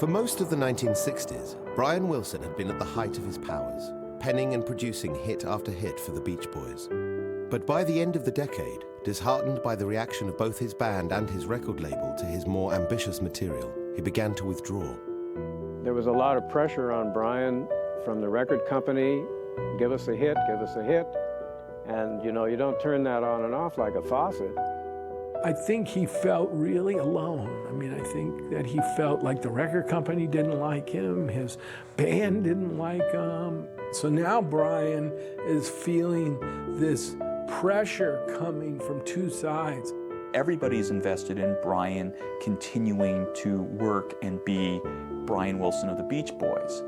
For most of the 1960s, Brian Wilson had been at the height of his powers, penning and producing hit after hit for the Beach Boys. But by the end of the decade, disheartened by the reaction of both his band and his record label to his more ambitious material, he began to withdraw. There was a lot of pressure on Brian from the record company. Give us a hit, give us a hit. And you know, you don't turn that on and off like a faucet. I think he felt really alone. I mean, I think that he felt like the record company didn't like him, his band didn't like him. So now Brian is feeling this pressure coming from two sides. Everybody's invested in Brian continuing to work and be Brian Wilson of the Beach Boys.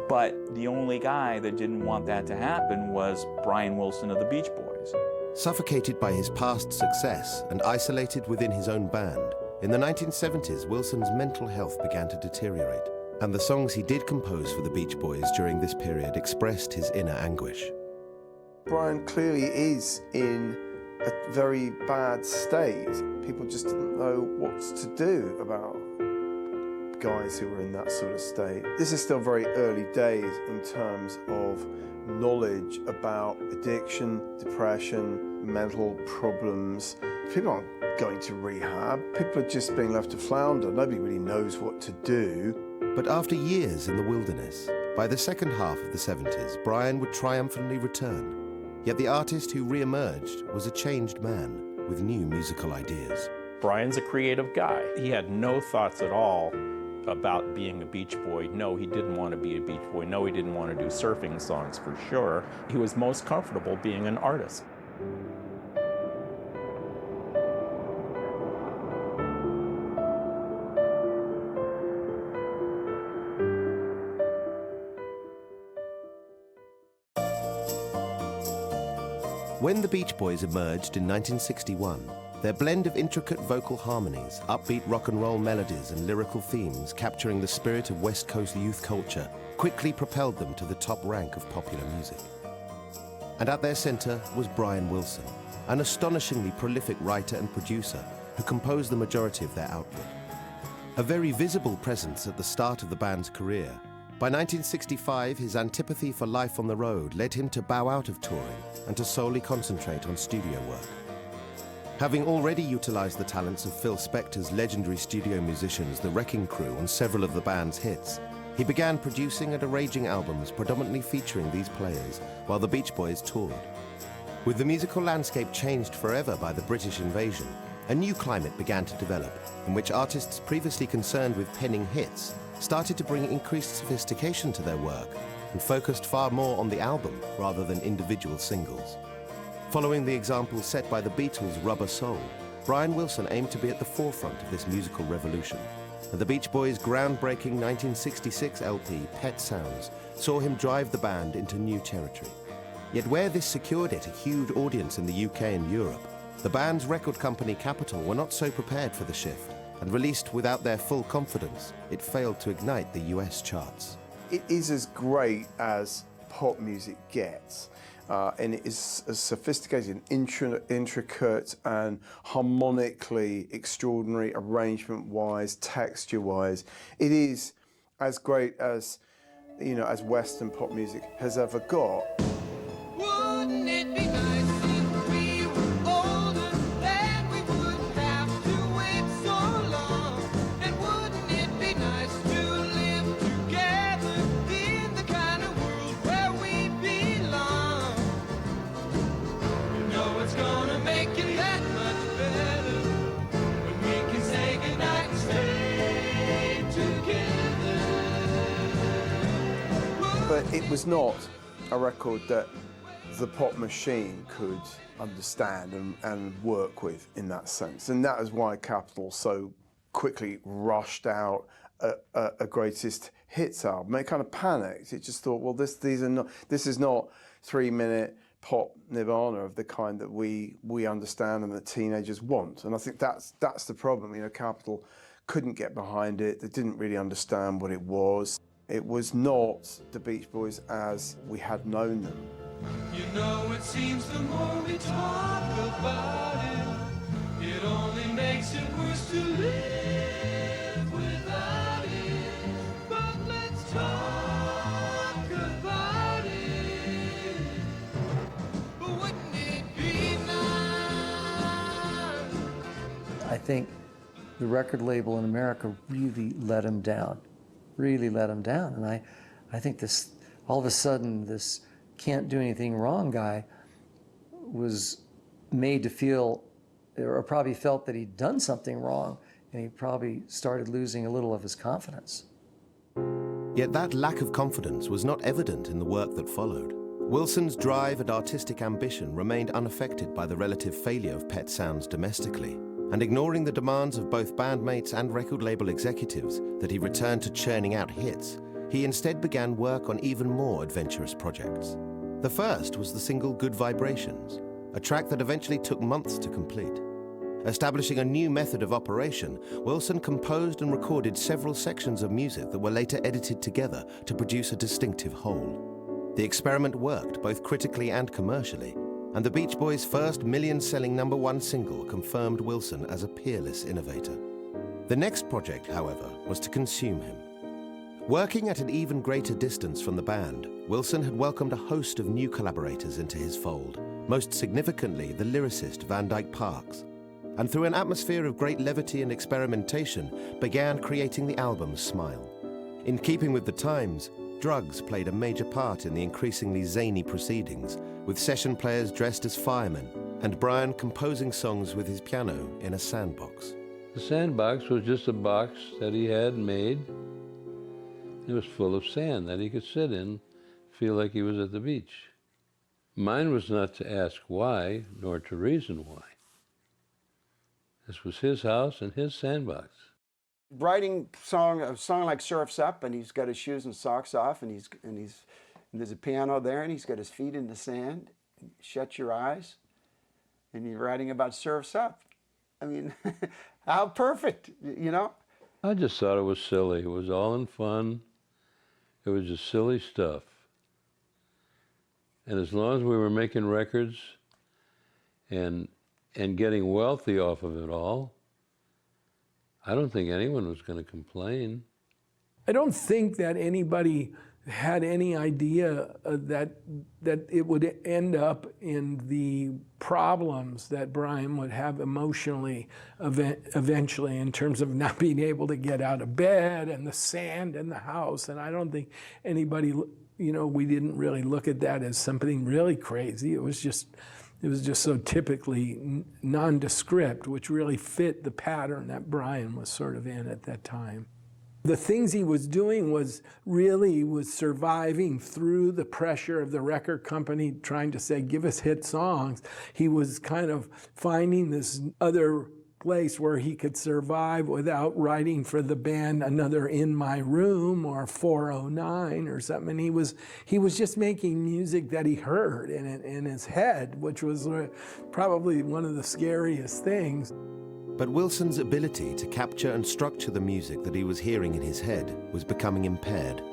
But the only guy that didn't want that to happen was Brian Wilson of the Beach Boys. Suffocated by his past success and isolated within his own band, in the 1970s, Wilson's mental health began to deteriorate, and the songs he did compose for the Beach Boys during this period expressed his inner anguish. Brian clearly is in a very bad state. People just didn't know what to do about guys who were in that sort of state. This is still very early days in terms of knowledge about addiction, depression, mental problems. People aren't going to rehab. People are just being left to flounder. Nobody really knows what to do. But after years in the wilderness, by the second half of the 70s, Brian would triumphantly return. Yet the artist who re-emerged was a changed man with new musical ideas. Brian's a creative guy. He had no thoughts at all about being a Beach Boy. No, he didn't want to be a Beach Boy. No, he didn't want to do surfing songs for sure. He was most comfortable being an artist. When the Beach Boys emerged in 1961, their blend of intricate vocal harmonies, upbeat rock and roll melodies and lyrical themes capturing the spirit of West Coast youth culture quickly propelled them to the top rank of popular music. And at their center was Brian Wilson, an astonishingly prolific writer and producer who composed the majority of their output. A very visible presence at the start of the band's career, by 1965 his antipathy for life on the road led him to bow out of touring and to solely concentrate on studio work. Having already utilized the talents of Phil Spector's legendary studio musicians, the Wrecking Crew, on several of the band's hits, he began producing and arranging albums predominantly featuring these players while the Beach Boys toured. With the musical landscape changed forever by the British invasion, a new climate began to develop in which artists previously concerned with penning hits started to bring increased sophistication to their work and focused far more on the album rather than individual singles. Following the example set by the Beatles' Rubber Soul, Brian Wilson aimed to be at the forefront of this musical revolution, and the Beach Boys' groundbreaking 1966 LP, Pet Sounds, saw him drive the band into new territory. Yet where this secured it a huge audience in the UK and Europe, the band's record company Capitol were not so prepared for the shift, and released without their full confidence, it failed to ignite the US charts. It is as great as pop music gets. And it is as sophisticated, intricate and harmonically extraordinary arrangement-wise, texture-wise. It is as great as, you know, as Western pop music has ever got. Wouldn't it be nice if we were older, then we wouldn't have to wait so long? And wouldn't it be nice to live together in the kind of world where we belong? You know it's gonna make it that much better when we can say goodnight and stay together. But it was not a record that the pop machine could understand and work with in that sense. And that is why Capitol so quickly rushed out a greatest hits album. It kind of panicked. It just thought, well, this is not 3-minute pop nirvana of the kind that we understand and that teenagers want. And I think that's the problem. You know, Capitol couldn't get behind it. They didn't really understand what it was. It was not the Beach Boys as we had known them. You know, it seems the more we talk about it, it only makes it worse to live without it. think the record label in America really let him down, really let him down. And I think this, all of a sudden, this can't do anything wrong guy was made to feel, or probably felt that he'd done something wrong, and he probably started losing a little of his confidence. Yet that lack of confidence was not evident in the work that followed. Wilson's drive and artistic ambition remained unaffected by the relative failure of Pet Sounds domestically, and ignoring the demands of both bandmates and record label executives that he returned to churning out hits, he instead began work on even more adventurous projects. The first was the single Good Vibrations, a track that eventually took months to complete. Establishing a new method of operation, Wilson composed and recorded several sections of music that were later edited together to produce a distinctive whole. The experiment worked both critically and commercially, and the Beach Boys' first million-selling #1 single confirmed Wilson as a peerless innovator. The next project, however, was to consume him. Working at an even greater distance from the band, Wilson had welcomed a host of new collaborators into his fold, most significantly the lyricist Van Dyke Parks, and through an atmosphere of great levity and experimentation, began creating the album Smile. In keeping with the times, drugs played a major part in the increasingly zany proceedings, with session players dressed as firemen, and Brian composing songs with his piano in a sandbox. The sandbox was just a box that he had made. It was full of sand that he could sit in, feel like he was at the beach. Mine was not to ask why, nor to reason why. This was his house and his sandbox. Writing a song like Surf's Up, and he's got his shoes and socks off, and there's a piano there, and he's got his feet in the sand. Shut your eyes, and you're writing about Surf's Up. I mean, how perfect, you know? I just thought it was silly. It was all in fun. It was just silly stuff. And as long as we were making records and getting wealthy off of it all, I don't think anyone was going to complain. I don't think that anybody had any idea that it would end up in the problems that Brian would have emotionally eventually, in terms of not being able to get out of bed and the sand in the house. And I don't think anybody, you know, we didn't really look at that as something really crazy. It was just so typically nondescript, which really fit the pattern that Brian was sort of in at that time. The things he was doing was surviving through the pressure of the record company trying to say, give us hit songs. He was kind of finding this other place where he could survive without writing for the band another In My Room or 409 or something. He was just making music that he heard in his head, which was probably one of the scariest things. But Wilson's ability to capture and structure the music that he was hearing in his head was becoming impaired.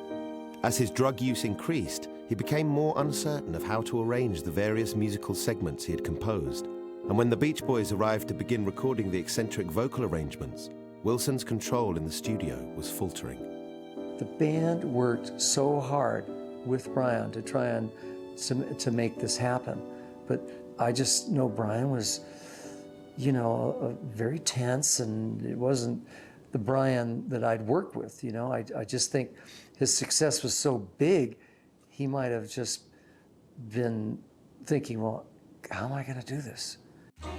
As his drug use increased, he became more uncertain of how to arrange the various musical segments he had composed. And when the Beach Boys arrived to begin recording the eccentric vocal arrangements, Wilson's control in the studio was faltering. The band worked so hard with Brian to try and to make this happen. But I just know Brian was, you know, very tense, and it wasn't the Brian that I'd worked with, you know. I just think his success was so big, he might have just been thinking, well, how am I going to do this?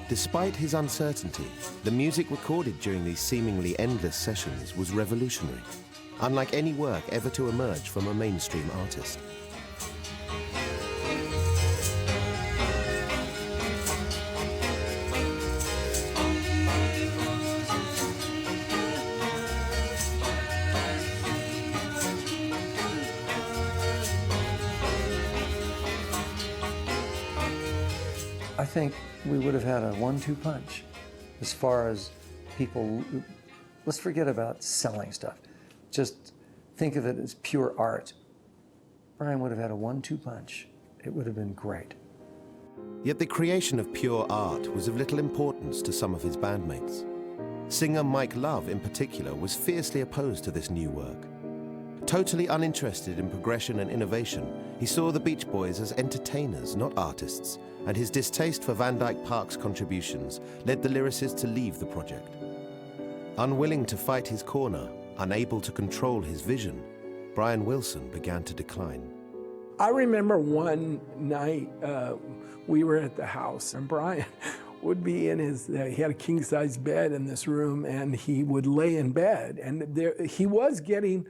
Despite his uncertainty, the music recorded during these seemingly endless sessions was revolutionary, unlike any work ever to emerge from a mainstream artist. I think we would have had a 1-2 punch as far as people. Let's forget about selling stuff. Just think of it as pure art. Brian would have had a 1-2 punch. It would have been great. Yet the creation of pure art was of little importance to some of his bandmates. Singer Mike Love, in particular, was fiercely opposed to this new work. Totally uninterested in progression and innovation, he saw the Beach Boys as entertainers, not artists, and his distaste for Van Dyke Parks' contributions led the lyricist to leave the project. Unwilling to fight his corner, unable to control his vision, Brian Wilson began to decline. I remember one night we were at the house, and Brian would be in his, he had a king-size bed in this room, and he would lay in bed. And he was getting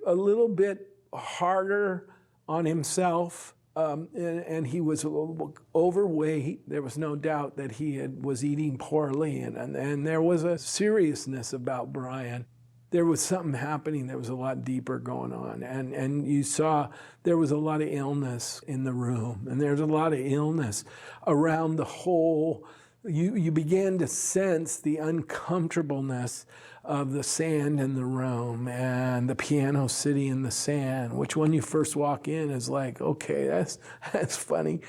a little bit harder on himself, and he was a little overweight. There was no doubt that he was eating poorly, and there was a seriousness about Brian. There was something happening that was a lot deeper going on. And you saw there was a lot of illness in the room, and there's a lot of illness around the whole. You began to sense the uncomfortableness of the sand in the room and the piano sitting in the sand, which when you first walk in is like, okay, that's funny.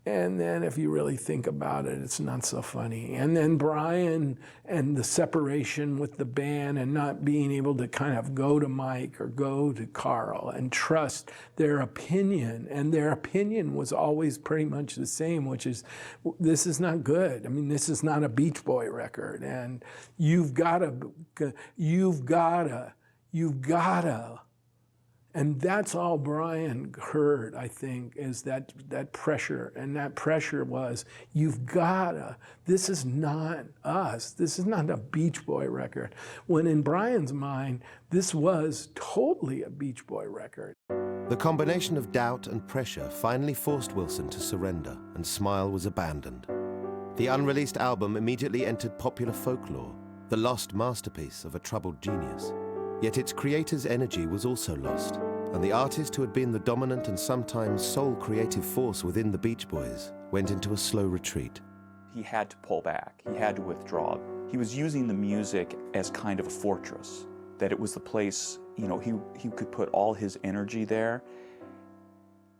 And then if you really think about it, it's not so funny. And then Brian and the separation with the band and not being able to kind of go to Mike or go to Carl and trust their opinion. And their opinion was always pretty much the same, which is, this is not good. I mean, this is not a Beach Boy record. And you've gotta. And that's all Brian heard, I think, is that pressure. And that pressure was, you've gotta, this is not us. This is not a Beach Boy record. When in Brian's mind, this was totally a Beach Boy record. The combination of doubt and pressure finally forced Wilson to surrender, and Smile was abandoned. The unreleased album immediately entered popular folklore, the lost masterpiece of a troubled genius. Yet its creator's energy was also lost, and the artist who had been the dominant and sometimes sole creative force within the Beach Boys went into a slow retreat. He had to pull back. He had to withdraw. He was using the music as kind of a fortress, that it was the place, you know, he could put all his energy there.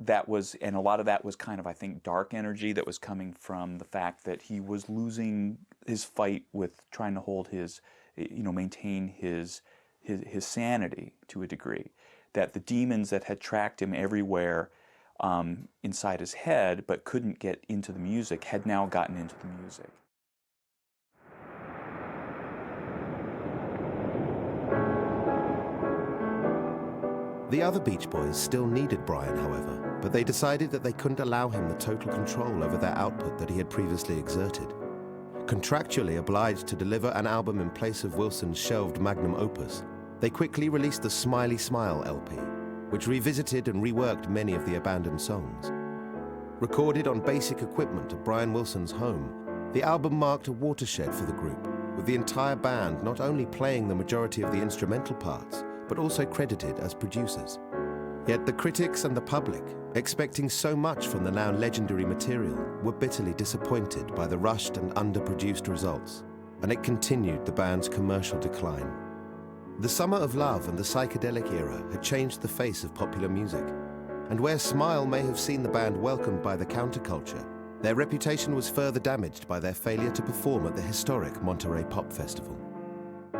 That was, and a lot of that was kind of, I think, dark energy that was coming from the fact that he was losing his fight with trying to hold his, you know, maintain his sanity to a degree, that the demons that had tracked him everywhere inside his head but couldn't get into the music had now gotten into the music. The other Beach Boys still needed Brian, however, but they decided that they couldn't allow him the total control over their output that he had previously exerted. Contractually obliged to deliver an album in place of Wilson's shelved magnum opus, they quickly released the Smiley Smile LP, which revisited and reworked many of the abandoned songs. Recorded on basic equipment at Brian Wilson's home, the album marked a watershed for the group, with the entire band not only playing the majority of the instrumental parts, but also credited as producers. Yet the critics and the public, expecting so much from the now legendary material, were bitterly disappointed by the rushed and underproduced results, and it continued the band's commercial decline. The Summer of Love and the psychedelic era had changed the face of popular music, and where Smile may have seen the band welcomed by the counterculture, their reputation was further damaged by their failure to perform at the historic Monterey Pop Festival.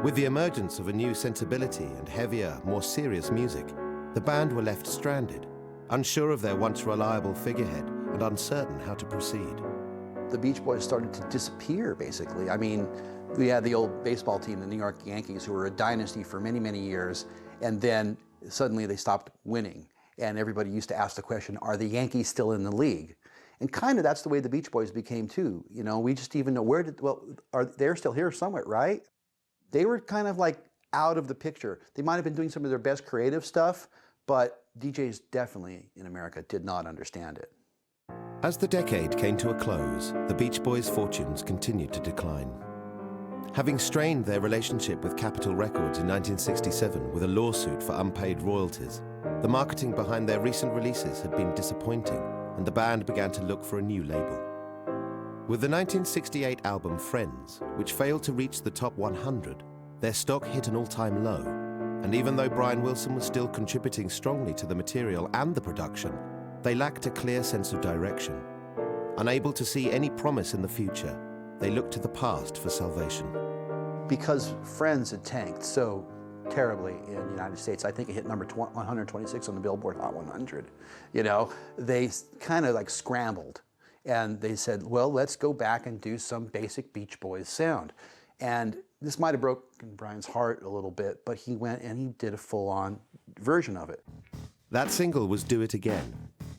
With the emergence of a new sensibility and heavier, more serious music, the band were left stranded, unsure of their once reliable figurehead and uncertain how to proceed. The Beach Boys started to disappear, basically. I mean, we had the old baseball team, the New York Yankees, who were a dynasty for many, many years, and then suddenly they stopped winning. And everybody used to ask the question, are the Yankees still in the league? And kind of that's the way the Beach Boys became too. You know, we just even know they're still here somewhere, right? They were kind of like out of the picture. They might have been doing some of their best creative stuff, but DJs definitely in America did not understand it. As the decade came to a close, the Beach Boys' fortunes continued to decline. Having strained their relationship with Capitol Records in 1967 with a lawsuit for unpaid royalties, the marketing behind their recent releases had been disappointing, and the band began to look for a new label. With the 1968 album Friends, which failed to reach the top 100, their stock hit an all-time low, and even though Brian Wilson was still contributing strongly to the material and the production, they lacked a clear sense of direction. Unable to see any promise in the future, they looked to the past for salvation. Because Friends had tanked so terribly in the United States, I think it hit number 126 on the Billboard Hot 100. You know, they kind of like scrambled, and they said, well, let's go back and do some basic Beach Boys sound. And This might have broken Brian's heart a little bit, but he went and he did a full-on version of it. That single was Do It Again,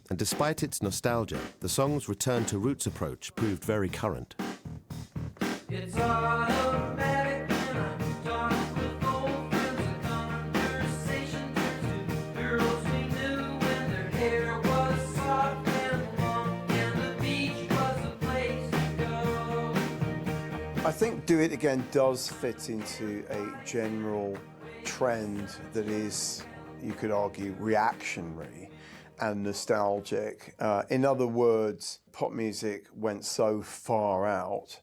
and despite its nostalgia, the song's return to roots approach proved very current. It's automatic when I'm talking with old friends, a conversation turns to girls we knew when their hair was soft and long, and the beach was the place to go. I think Do It Again does fit into a general trend that is, you could argue, reactionary and nostalgic. In other words, pop music went so far out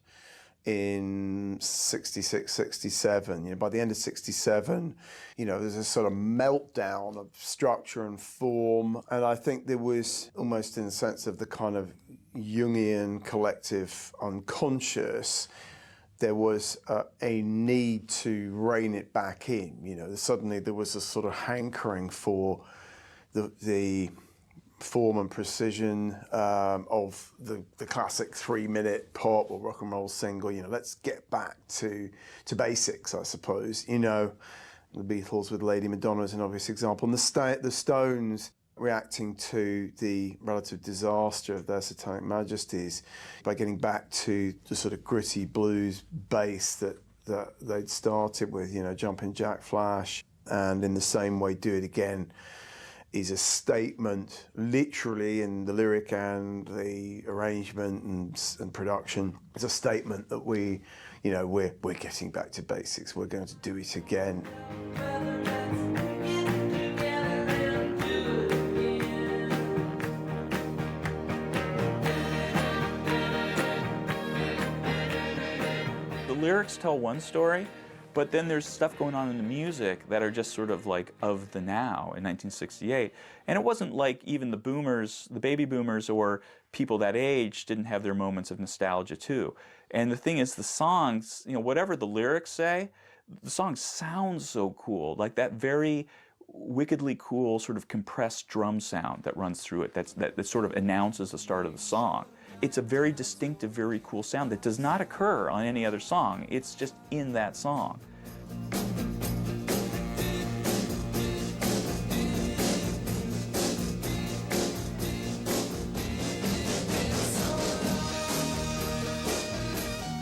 in 66, 67. You know, by the end of 67, you know, there's a sort of meltdown of structure and form. And I think there was almost in the sense of the kind of Jungian collective unconscious, there was a need to rein it back in. You know, suddenly there was a sort of hankering for the form and precision of the classic 3-minute pop or rock and roll single. You know, let's get back to basics, I suppose. You know, the Beatles with Lady Madonna is an obvious example. And the Stones reacting to the relative disaster of their Satanic Majesties by getting back to the sort of gritty blues bass that they'd started with, you know, Jumpin' Jack Flash. And in the same way, Do It Again is a statement, literally in the lyric and the arrangement and production. It's a statement that we're getting back to basics. We're going to do it again. The lyrics tell one story, but then there's stuff going on in the music that are just sort of like of the now in 1968. And it wasn't like even the boomers, the baby boomers or people that age didn't have their moments of nostalgia too. And the thing is, the songs, you know, whatever the lyrics say, the song sounds so cool, like that very wickedly cool sort of compressed drum sound that runs through it, that sort of announces the start of the song. It's a very distinctive, very cool sound that does not occur on any other song. It's just in that song.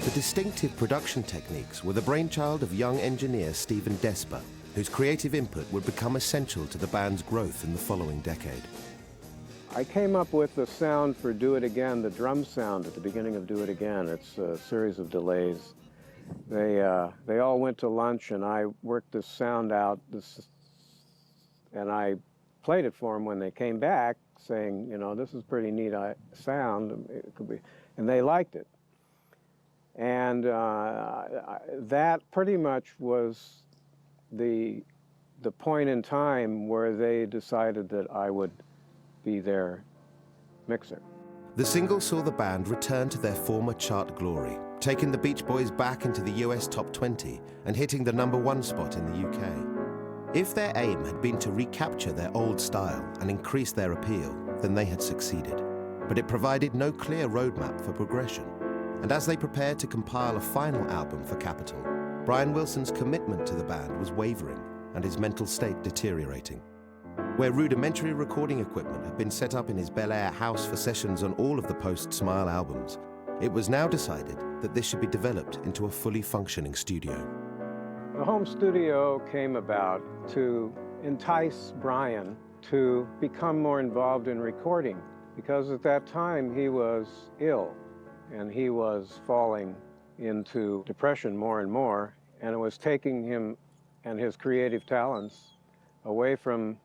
The distinctive production techniques were the brainchild of young engineer Stephen Desper, whose creative input would become essential to the band's growth in the following decade. I came up with the sound for Do It Again, the drum sound at the beginning of Do It Again. It's a series of delays. They all went to lunch, and I worked this sound out, and I played it for them when they came back, saying, you know, this is pretty neat sound. It could be, and they liked it. And that pretty much was the point in time where they decided that I would be their mixer. The single saw the band return to their former chart glory, taking the Beach Boys back into the US Top 20 and hitting the #1 spot in the UK. If their aim had been to recapture their old style and increase their appeal, then they had succeeded. But it provided no clear roadmap for progression. And as they prepared to compile a final album for Capitol, Brian Wilson's commitment to the band was wavering and his mental state deteriorating. Where rudimentary recording equipment had been set up in his Bel Air house for sessions on all of the post-Smile albums, it was now decided that this should be developed into a fully functioning studio. The home studio came about to entice Brian to become more involved in recording, because at that time he was ill and he was falling into depression more and more, and it was taking him and his creative talents away from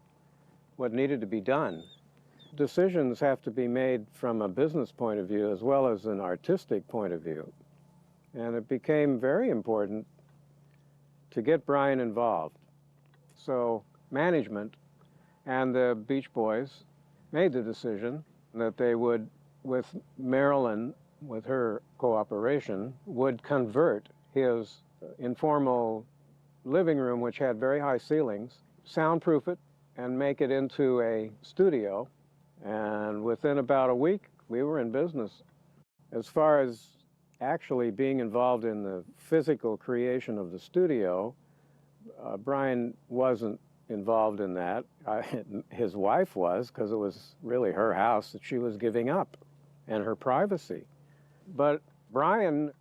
what needed to be done. Decisions have to be made from a business point of view as well as an artistic point of view. And it became very important to get Brian involved. So management and the Beach Boys made the decision that they would, with Marilyn, with her cooperation, would convert his informal living room, which had very high ceilings, soundproof it, and make it into a studio. And within about a week, we were in business. As far as Actually, being involved in the physical creation of the studio, Brian wasn't involved in that. His wife was, because it was really her house that she was giving up, and her privacy. But Brian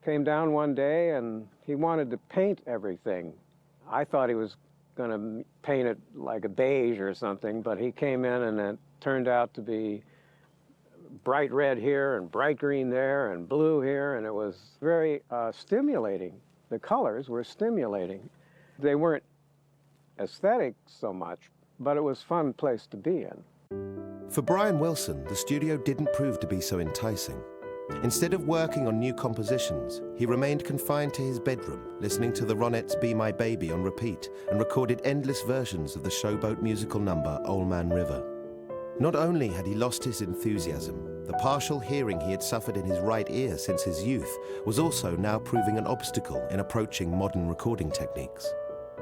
came down one day and he wanted to paint everything. I thought he was going to paint it like a beige or something, but he came in and it turned out to be bright red here and bright green there and blue here, and it was very stimulating. The colors were stimulating. They weren't aesthetic so much, but it was a fun place to be in. For Brian Wilson, the studio didn't prove to be so enticing. Instead of working on new compositions, he remained confined to his bedroom, listening to the Ronettes' Be My Baby on repeat, and recorded endless versions of the showboat musical number Old Man River. Not only had he lost his enthusiasm, the partial hearing he had suffered in his right ear since his youth was also now proving an obstacle in approaching modern recording techniques.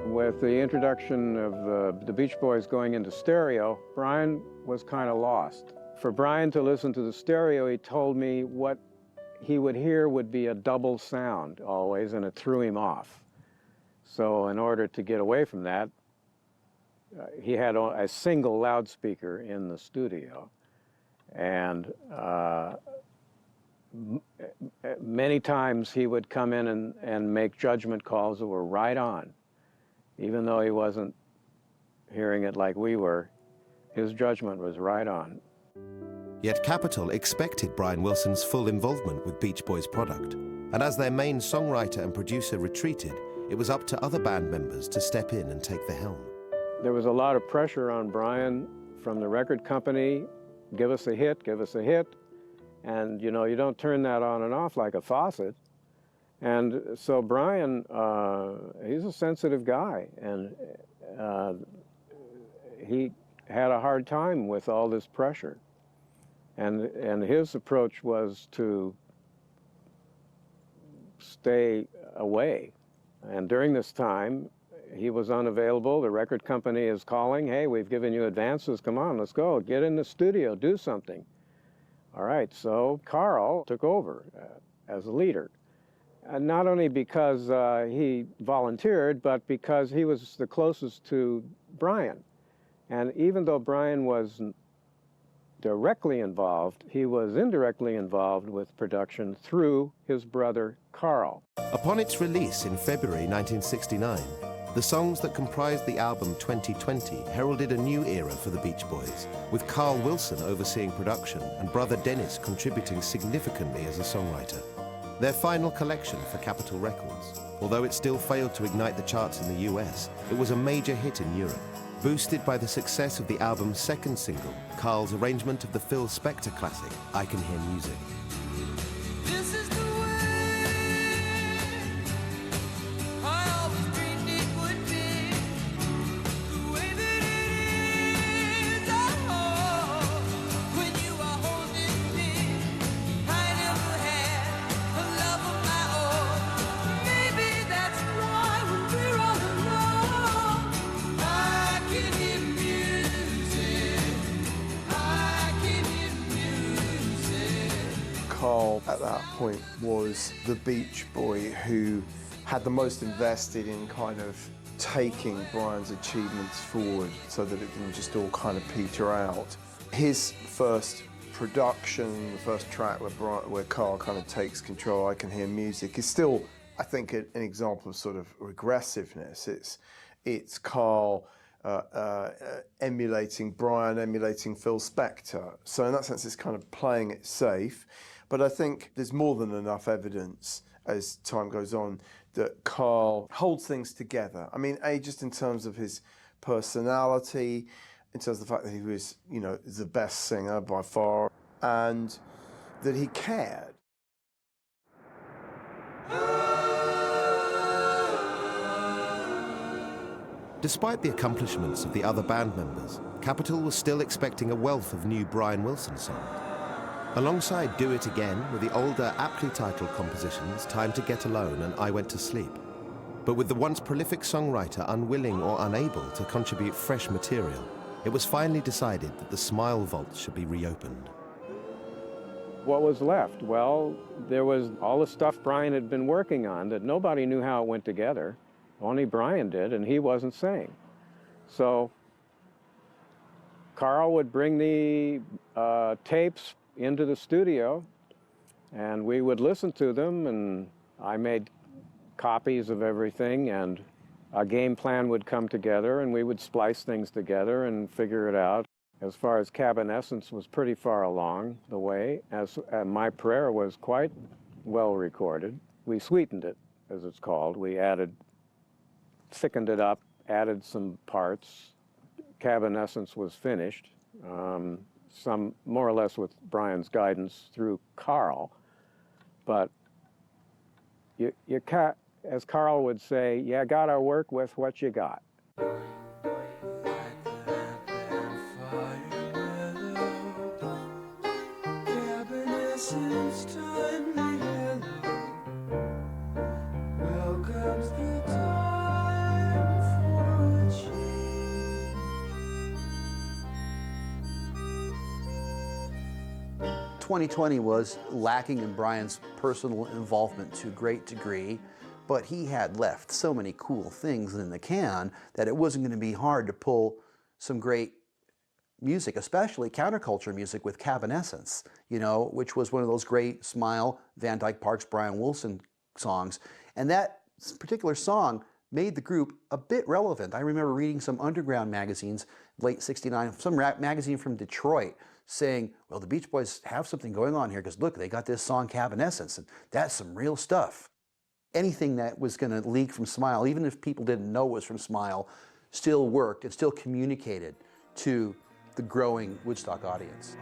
With the introduction of the Beach Boys going into stereo, Brian was kind of lost. For Brian to listen to the stereo, he told me what he would hear would be a double sound always, and it threw him off. So in order to get away from that, he had a single loudspeaker in the studio. And many times he would come in and make judgment calls that were right on. Even though he wasn't hearing it like we were, his judgment was right on. Yet Capitol expected Brian Wilson's full involvement with Beach Boys' product, and as their main songwriter and producer retreated, it was up to other band members to step in and take the helm. There was a lot of pressure on Brian from the record company, give us a hit, and you know, you don't turn that on and off like a faucet. And so Brian, he's a sensitive guy, and he had a hard time with all this pressure. And his approach was to stay away. And during this time, he was unavailable. The record company is calling, hey, we've given you advances, come on, let's go, get in the studio, do something. All right, so Carl took over as a leader. And not only because he volunteered, but because he was the closest to Brian. And even though Brian wasn't directly involved, he was indirectly involved with production through his brother, Carl. Upon its release in February 1969, the songs that comprised the album 2020 heralded a new era for the Beach Boys, with Carl Wilson overseeing production and brother Dennis contributing significantly as a songwriter. Their final collection for Capitol Records, although it still failed to ignite the charts in the US, it was a major hit in Europe, boosted by the success of the album's second single, Carl's arrangement of the Phil Spector classic, I Can Hear Music. This is the way I always dreamed it would be, the way that it is. Oh, when you are holding me, I never had a love of my own. Maybe that's why when we're all alone, I can hear music. I can hear music. Carl, at that point, was the Beach Boy who had the most invested in kind of taking Brian's achievements forward so that it didn't just all kind of peter out. His first production, the first track where Carl kind of takes control, I Can Hear Music, is still, I think, an example of sort of regressiveness. It's Carl emulating Brian, emulating Phil Spector. So in that sense, it's kind of playing it safe. But I think there's more than enough evidence as time goes on that Carl holds things together. I mean, just in terms of his personality, in terms of the fact that he was, you know, the best singer by far, and that he cared. Despite the accomplishments of the other band members, Capitol was still expecting a wealth of new Brian Wilson songs. Alongside Do It Again were the older, aptly titled compositions Time to Get Alone and I Went to Sleep. But with the once prolific songwriter unwilling or unable to contribute fresh material, it was finally decided that the Smile Vault should be reopened. what was left? Well, there was all the stuff Brian had been working on that nobody knew how it went together. Only Brian did, and he wasn't saying. So Carl would bring the tapes into the studio, and we would listen to them, and I made copies of everything, and a game plan would come together, and we would splice things together and figure it out. As far as Cabin Essence was pretty far along the way, as My Prayer was quite well recorded. We sweetened it, as it's called. We thickened it up, added some parts. Cabin Essence was finished, some more or less with Brian's guidance through Carl. But as Carl would say, you gotta work with what you got. Welcomes the time for a change. 2020 was lacking in Brian's personal involvement to a great degree, but he had left so many cool things in the can that it wasn't going to be hard to pull some great music, especially counterculture music with Cabin Essence, you know, which was one of those great Smile, Van Dyke Parks, Brian Wilson songs. And that particular song made the group a bit relevant. I remember reading some underground magazines, late '69, some rap magazine from Detroit, saying, well, the Beach Boys have something going on here because look, they got this song Cabin Essence, and that's some real stuff. Anything that was going to leak from Smile, even if people didn't know it was from Smile, still worked and still communicated to the growing Woodstock audience.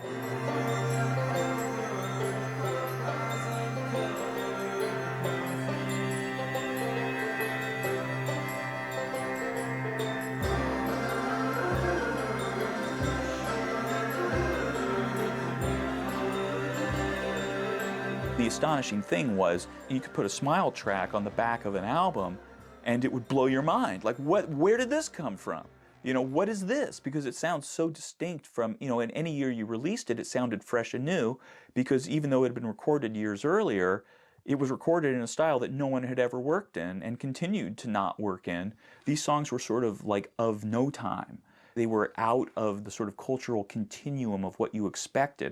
The astonishing thing was you could put a Smile track on the back of an album and it would blow your mind. Like, where did this come from? You know, what is this? Because it sounds so distinct from, you know, in any year you released it, it sounded fresh and new, because even though it had been recorded years earlier, it was recorded in a style that no one had ever worked in and continued to not work in. These songs were sort of like of no time. They were out of the sort of cultural continuum of what you expected.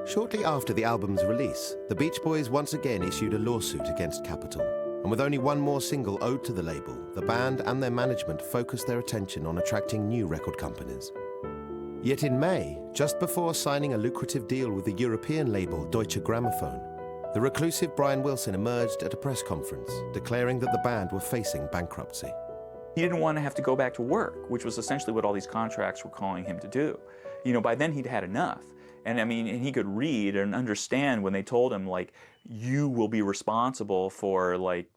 Shortly after the album's release, the Beach Boys once again issued a lawsuit against Capitol. And with only one more single owed to the label, the band and their management focused their attention on attracting new record companies. Yet in May, just before signing a lucrative deal with the European label Deutsche Grammophon, the reclusive Brian Wilson emerged at a press conference, declaring that the band were facing bankruptcy. He didn't want to have to go back to work, which was essentially what all these contracts were calling him to do. You know, by then he'd had enough. And I mean, and he could read and understand when they told him, like, you will be responsible for, like,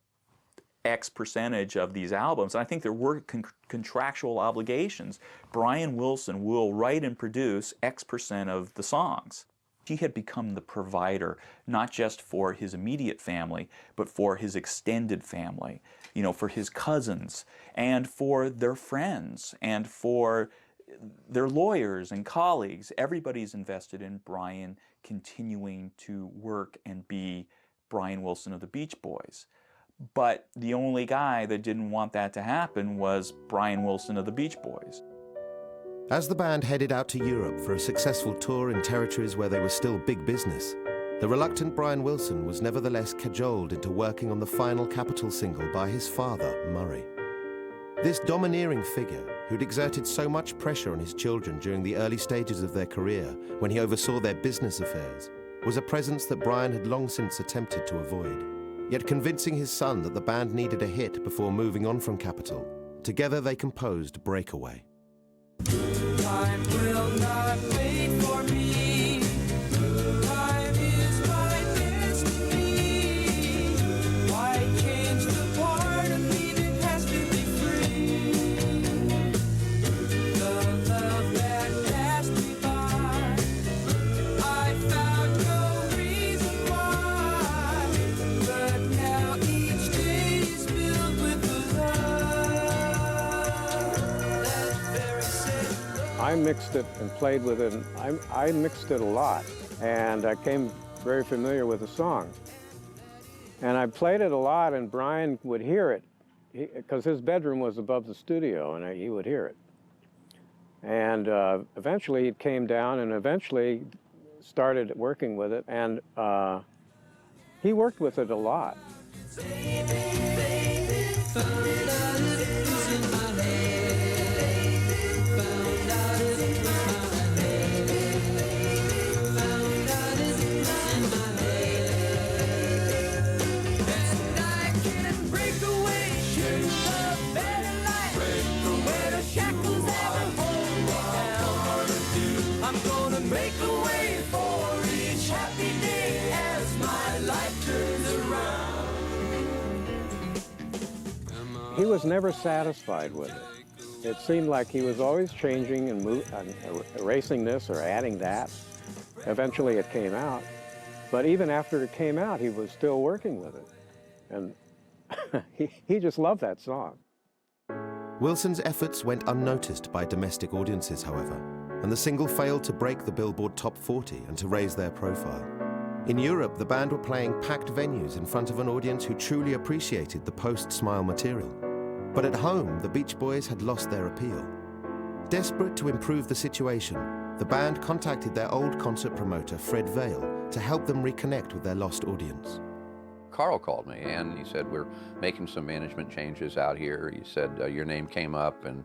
X percentage of these albums. And I think there were contractual obligations. Brian Wilson will write and produce X percent of the songs. He had become the provider, not just for his immediate family, but for his extended family, you know, for his cousins, and for their friends, and for their lawyers and colleagues. Everybody's invested in Brian continuing to work and be Brian Wilson of the Beach Boys. But the only guy that didn't want that to happen was Brian Wilson of the Beach Boys. As the band headed out to Europe for a successful tour in territories where they were still big business, the reluctant Brian Wilson was nevertheless cajoled into working on the final Capitol single by his father, Murray. This domineering figure, who'd exerted so much pressure on his children during the early stages of their career when he oversaw their business affairs, was a presence that Brian had long since attempted to avoid. Yet convincing his son that the band needed a hit before moving on from Capitol, together they composed Breakaway. Time will not wait for me. Time is my destiny. Why change the part of me that has to be free? The love that passed me by, I found no reason why. But now each day is filled with the love that very same. I mixed it and played with it, and I mixed it a lot. and I came very familiar with the song. And I played it a lot, and Brian would hear it, because his bedroom was above the studio, and he would hear it. And eventually it came down, and eventually started working with it, and he worked with it a lot. He was never satisfied with it. It seemed like he was always changing and erasing this or adding that. Eventually it came out, but even after it came out, he was still working with it. And he just loved that song. Wilson's efforts went unnoticed by domestic audiences, however, and the single failed to break the Billboard Top 40 and to raise their profile. In Europe, the band were playing packed venues in front of an audience who truly appreciated the post-Smile material. But at home, the Beach Boys had lost their appeal. Desperate to improve the situation, the band contacted their old concert promoter, Fred Vale, to help them reconnect with their lost audience. Carl called me and he said, we're making some management changes out here. He said, your name came up and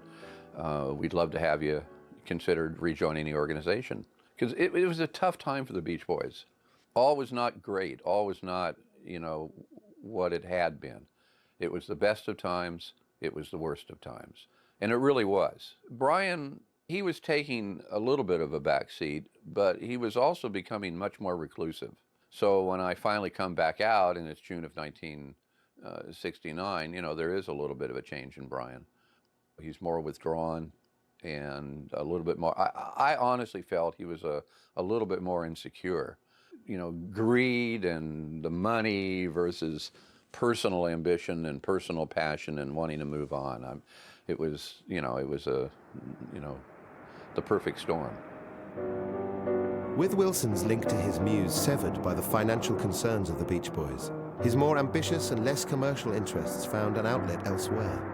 we'd love to have you considered rejoining the organization. Because it was a tough time for the Beach Boys. All was not great. All was not, you know, what it had been. It was the best of times. It was the worst of times. And it really was. Brian, he was taking a little bit of a back seat, but he was also becoming much more reclusive. So when I finally come back out, and it's June of 1969, you know, there is a little bit of a change in Brian. He's more withdrawn and a little bit more, I honestly felt he was a little bit more insecure. You know, greed and the money versus personal ambition and personal passion and wanting to move on. It was, you know, the perfect storm. With Wilson's link to his muse severed by the financial concerns of the Beach Boys, his more ambitious and less commercial interests found an outlet elsewhere.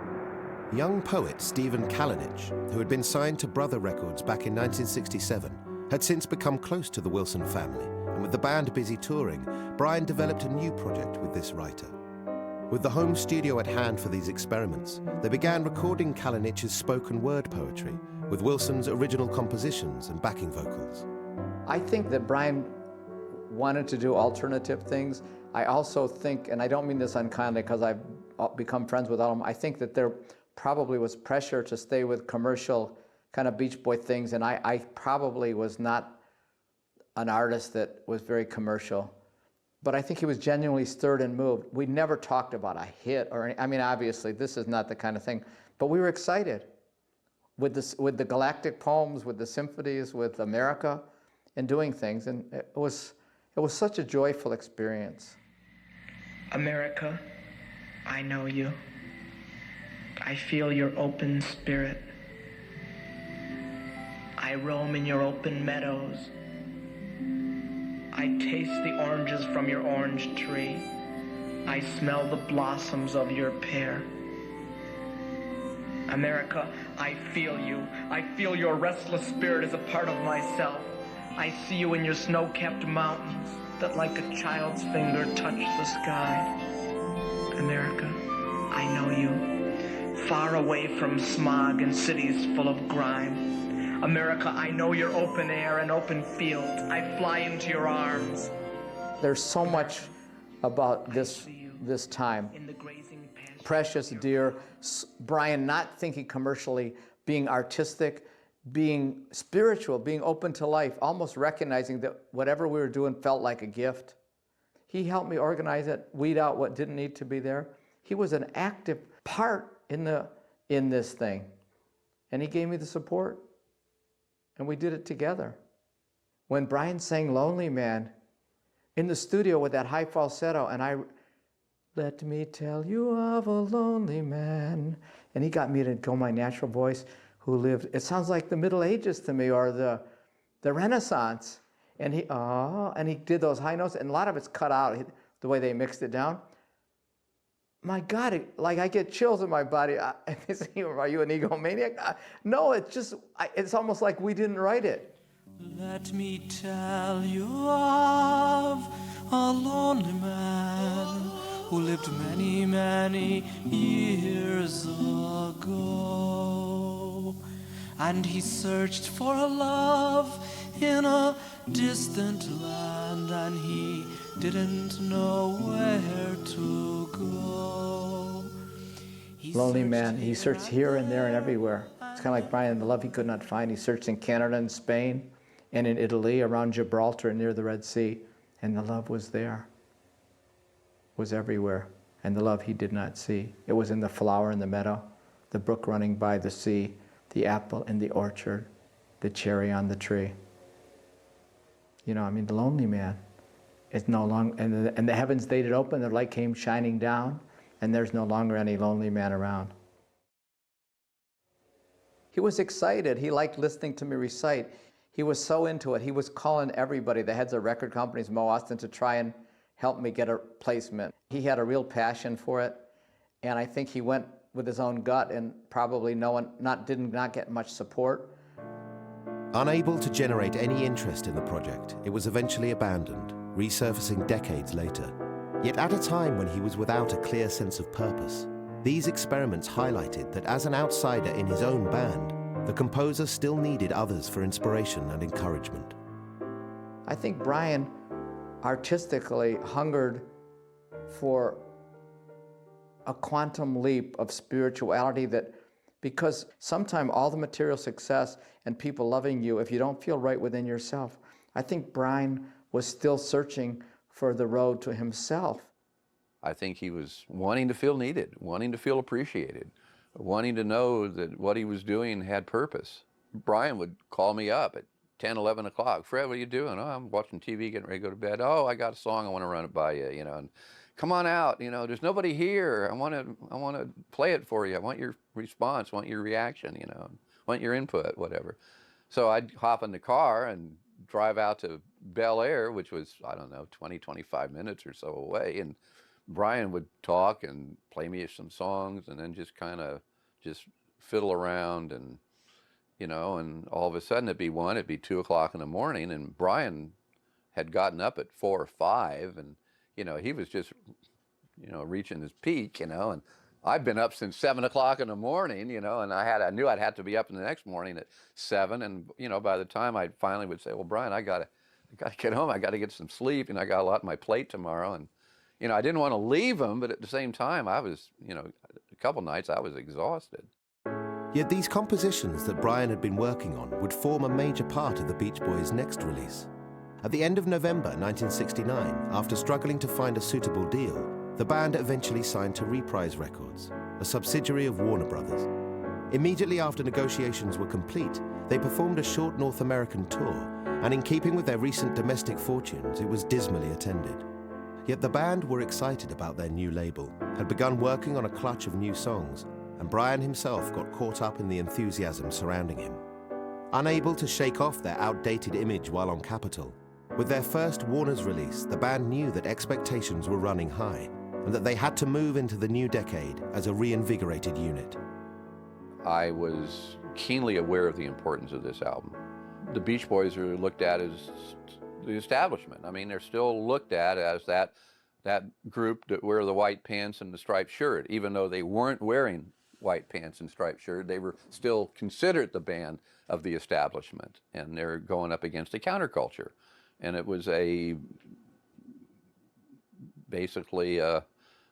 Young poet Stephen Kalinich, who had been signed to Brother Records back in 1967, had since become close to the Wilson family, and with the band busy touring, Brian developed a new project with this writer. With the home studio at hand for these experiments, they began recording Kalinich's spoken word poetry with Wilson's original compositions and backing vocals. I think that Brian wanted to do alternative things. I also think, and I don't mean this unkindly because I've become friends with all of them, I think that there probably was pressure to stay with commercial kind of Beach Boy things, and I probably was not an artist that was very commercial. But I think he was genuinely stirred and moved. We never talked about a hit or any, I mean, obviously, this is not the kind of thing, but we were excited with the galactic poems, with the symphonies, with America, and doing things, and it was such a joyful experience. America, I know you. I feel your open spirit. I roam in your open meadows. I taste the oranges from your orange tree. I smell the blossoms of your pear. America, I feel you. I feel your restless spirit as a part of myself. I see you in your snow-capped mountains that like a child's finger touch the sky. America, I know you. Far away from smog and cities full of grime. America, I know your open air and open fields. I fly into your arms. There's so much about this time. Precious, dear, Brian not thinking commercially, being artistic, being spiritual, being open to life, almost recognizing that whatever we were doing felt like a gift. He helped me organize it, weed out what didn't need to be there. He was an active part in this thing. And he gave me the support. And we did it together. When Brian sang Lonely Man in the studio with that high falsetto, and let me tell you of a lonely man. And he got me to go my natural voice, who lived, it sounds like the Middle Ages to me, or the Renaissance. And he did those high notes, and a lot of it's cut out, the way they mixed it down. My God, like I get chills in my body. Are you an egomaniac? No, it's almost like we didn't write it. Let me tell you of a lonely man who lived many, many years ago. And he searched for a love in a distant land, and he didn't know where to go. Lonely man, he searched here and there and everywhere. It's kind of like Brian, the love he could not find. He searched in Canada and Spain and in Italy, around Gibraltar near the Red Sea, and the love was there, was everywhere, and the love he did not see. It was in the flower in the meadow, the brook running by the sea, the apple in the orchard, the cherry on the tree. You know, I mean, the lonely man is no longer, and the heavens they did open, the light came shining down, and there's no longer any lonely man around. He was excited. He liked listening to me recite. He was so into it. He was calling everybody, the heads of record companies, Mo Austin, to try and help me get a placement. He had a real passion for it, and I think he went with his own gut, and probably did not get much support. Unable to generate any interest in the project, it was eventually abandoned, resurfacing decades later. Yet at a time when he was without a clear sense of purpose, these experiments highlighted that as an outsider in his own band, the composer still needed others for inspiration and encouragement. I think Brian artistically hungered for a quantum leap of spirituality, that because sometimes all the material success and people loving you, if you don't feel right within yourself, I think Brian was still searching for the road to himself. I think he was wanting to feel needed, wanting to feel appreciated, wanting to know that what he was doing had purpose. Brian would call me up at 10, 11 o'clock. Fred, what are you doing? Oh, I'm watching TV, getting ready to go to bed. Oh, I got a song, I want to run it by you, and come on out, there's nobody here. I want to play it for you. I want your response, I want your reaction, I want your input, whatever. So I'd hop in the car and drive out to Bel Air, which was, 20, 25 minutes or so away, and Brian would talk and play me some songs, and then just kind of fiddle around, and and all of a sudden it'd be 2 o'clock in the morning, and Brian had gotten up at 4 or 5, and he was just reaching his peak, and I've been up since 7 o'clock in the morning, and I knew I'd have to be up in the next morning at 7, and by the time I finally would say, well, Brian, I gotta get home, I gotta get some sleep, and I got a lot on my plate tomorrow, and I didn't want to leave him, but at the same time, I was, a couple nights I was exhausted. Yet these compositions that Brian had been working on would form a major part of the Beach Boys' next release. At the end of November 1969, after struggling to find a suitable deal, the band eventually signed to Reprise Records, a subsidiary of Warner Brothers. Immediately after negotiations were complete, they performed a short North American tour, and in keeping with their recent domestic fortunes, it was dismally attended. Yet the band were excited about their new label, had begun working on a clutch of new songs, and Brian himself got caught up in the enthusiasm surrounding him. Unable to shake off their outdated image while on Capitol, with their first Warner's release, the band knew that expectations were running high, and that they had to move into the new decade as a reinvigorated unit. I was keenly aware of the importance of this album. The Beach Boys are looked at as the establishment. I mean, they're still looked at as that group that wear the white pants and the striped shirt. Even though they weren't wearing white pants and striped shirt, they were still considered the band of the establishment, and they're going up against a counterculture. And it was basically a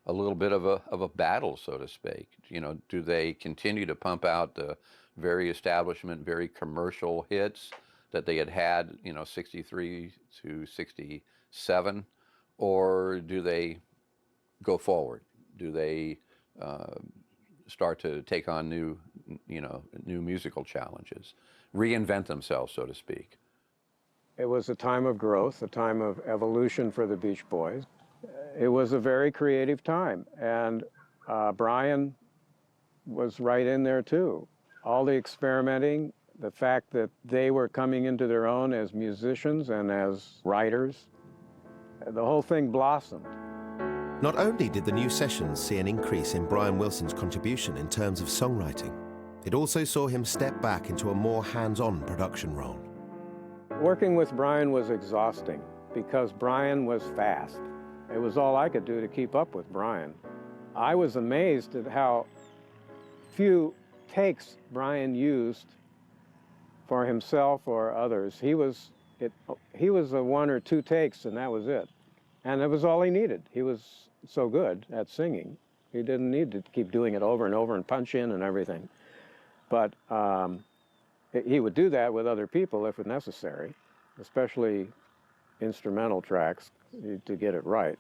little bit of a battle, so to speak. Do they continue to pump out the very establishment, very commercial hits that they had 63 to 67, or do they go forward? Do they start to take on new musical challenges, reinvent themselves, so to speak? It was a time of growth, a time of evolution for the Beach Boys. It was a very creative time, and Brian was right in there too. All the experimenting, The fact that they were coming into their own as musicians and as writers, the whole thing blossomed. Not only did the new sessions see an increase in Brian Wilson's contribution in terms of songwriting, it also saw him step back into a more hands-on production role. Working with Brian was exhausting because Brian was fast. It was all I could do to keep up with Brian. I was amazed at how few takes Brian used for himself or others. He was a 1 or 2 takes and that was it. And that was all he needed. He was so good at singing. He didn't need to keep doing it over and over and punch in and everything. But he would do that with other people if necessary, especially instrumental tracks to get it right.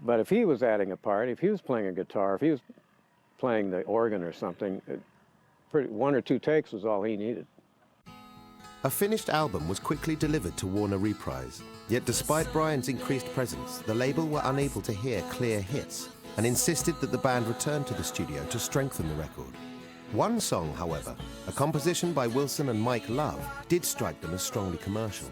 But if he was adding a part, if he was playing a guitar, if he was playing the organ or something, 1 or 2 takes was all he needed. A finished album was quickly delivered to Warner Reprise, yet despite Brian's increased presence, the label were unable to hear clear hits and insisted that the band return to the studio to strengthen the record. One song, however, a composition by Wilson and Mike Love, did strike them as strongly commercial.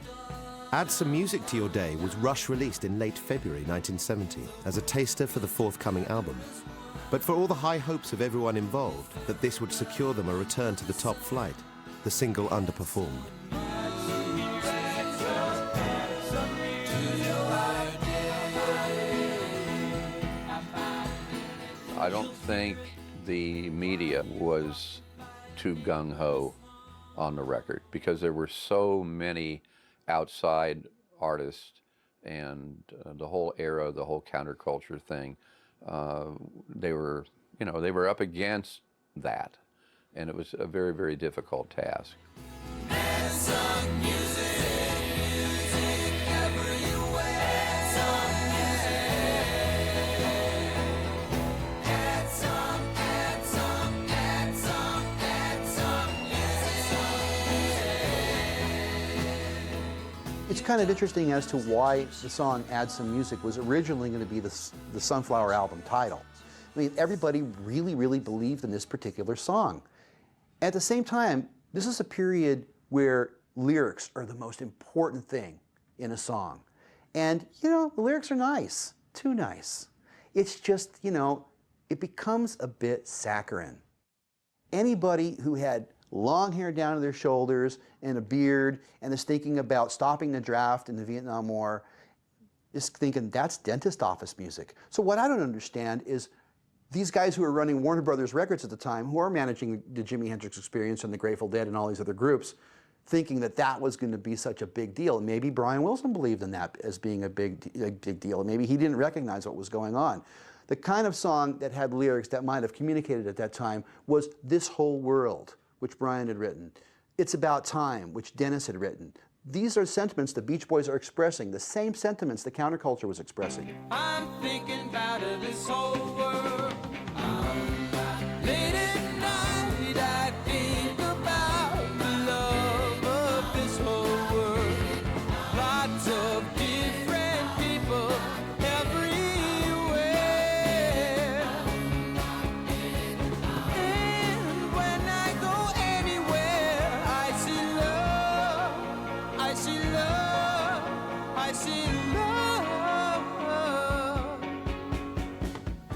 Add Some Music to Your Day was rush-released in late February 1970 as a taster for the forthcoming album. But for all the high hopes of everyone involved that this would secure them a return to the top flight, the single underperformed. I don't think the media was too gung-ho on the record because there were so many outside artists and the whole era, the whole counterculture thing, they were up against that, and it was a very, very difficult task. It's kind of interesting as to why the song Add Some Music was originally going to be the Sunflower album title. I mean, everybody really, really believed in this particular song. At the same time, this is a period where lyrics are the most important thing in a song. And, the lyrics are nice, too nice. It's just, it becomes a bit saccharine. Anybody who had long hair down to their shoulders and a beard and is thinking about stopping the draft in the Vietnam War is thinking that's dentist office music. So what I don't understand is these guys who are running Warner Brothers Records at the time, who are managing the Jimi Hendrix Experience and the Grateful Dead and all these other groups, thinking that that was going to be such a big deal. And maybe Brian Wilson believed in that as being a big deal. And maybe he didn't recognize what was going on. The kind of song that had lyrics that might have communicated at that time was This Whole World, which Brian had written. It's About Time, which Dennis had written. These are sentiments the Beach Boys are expressing, the same sentiments the counterculture was expressing. I'm thinking about this whole world. Late at night, I think about the love of this whole world. Lots of different people everywhere. And when I go anywhere, I see love, I see love, I see love.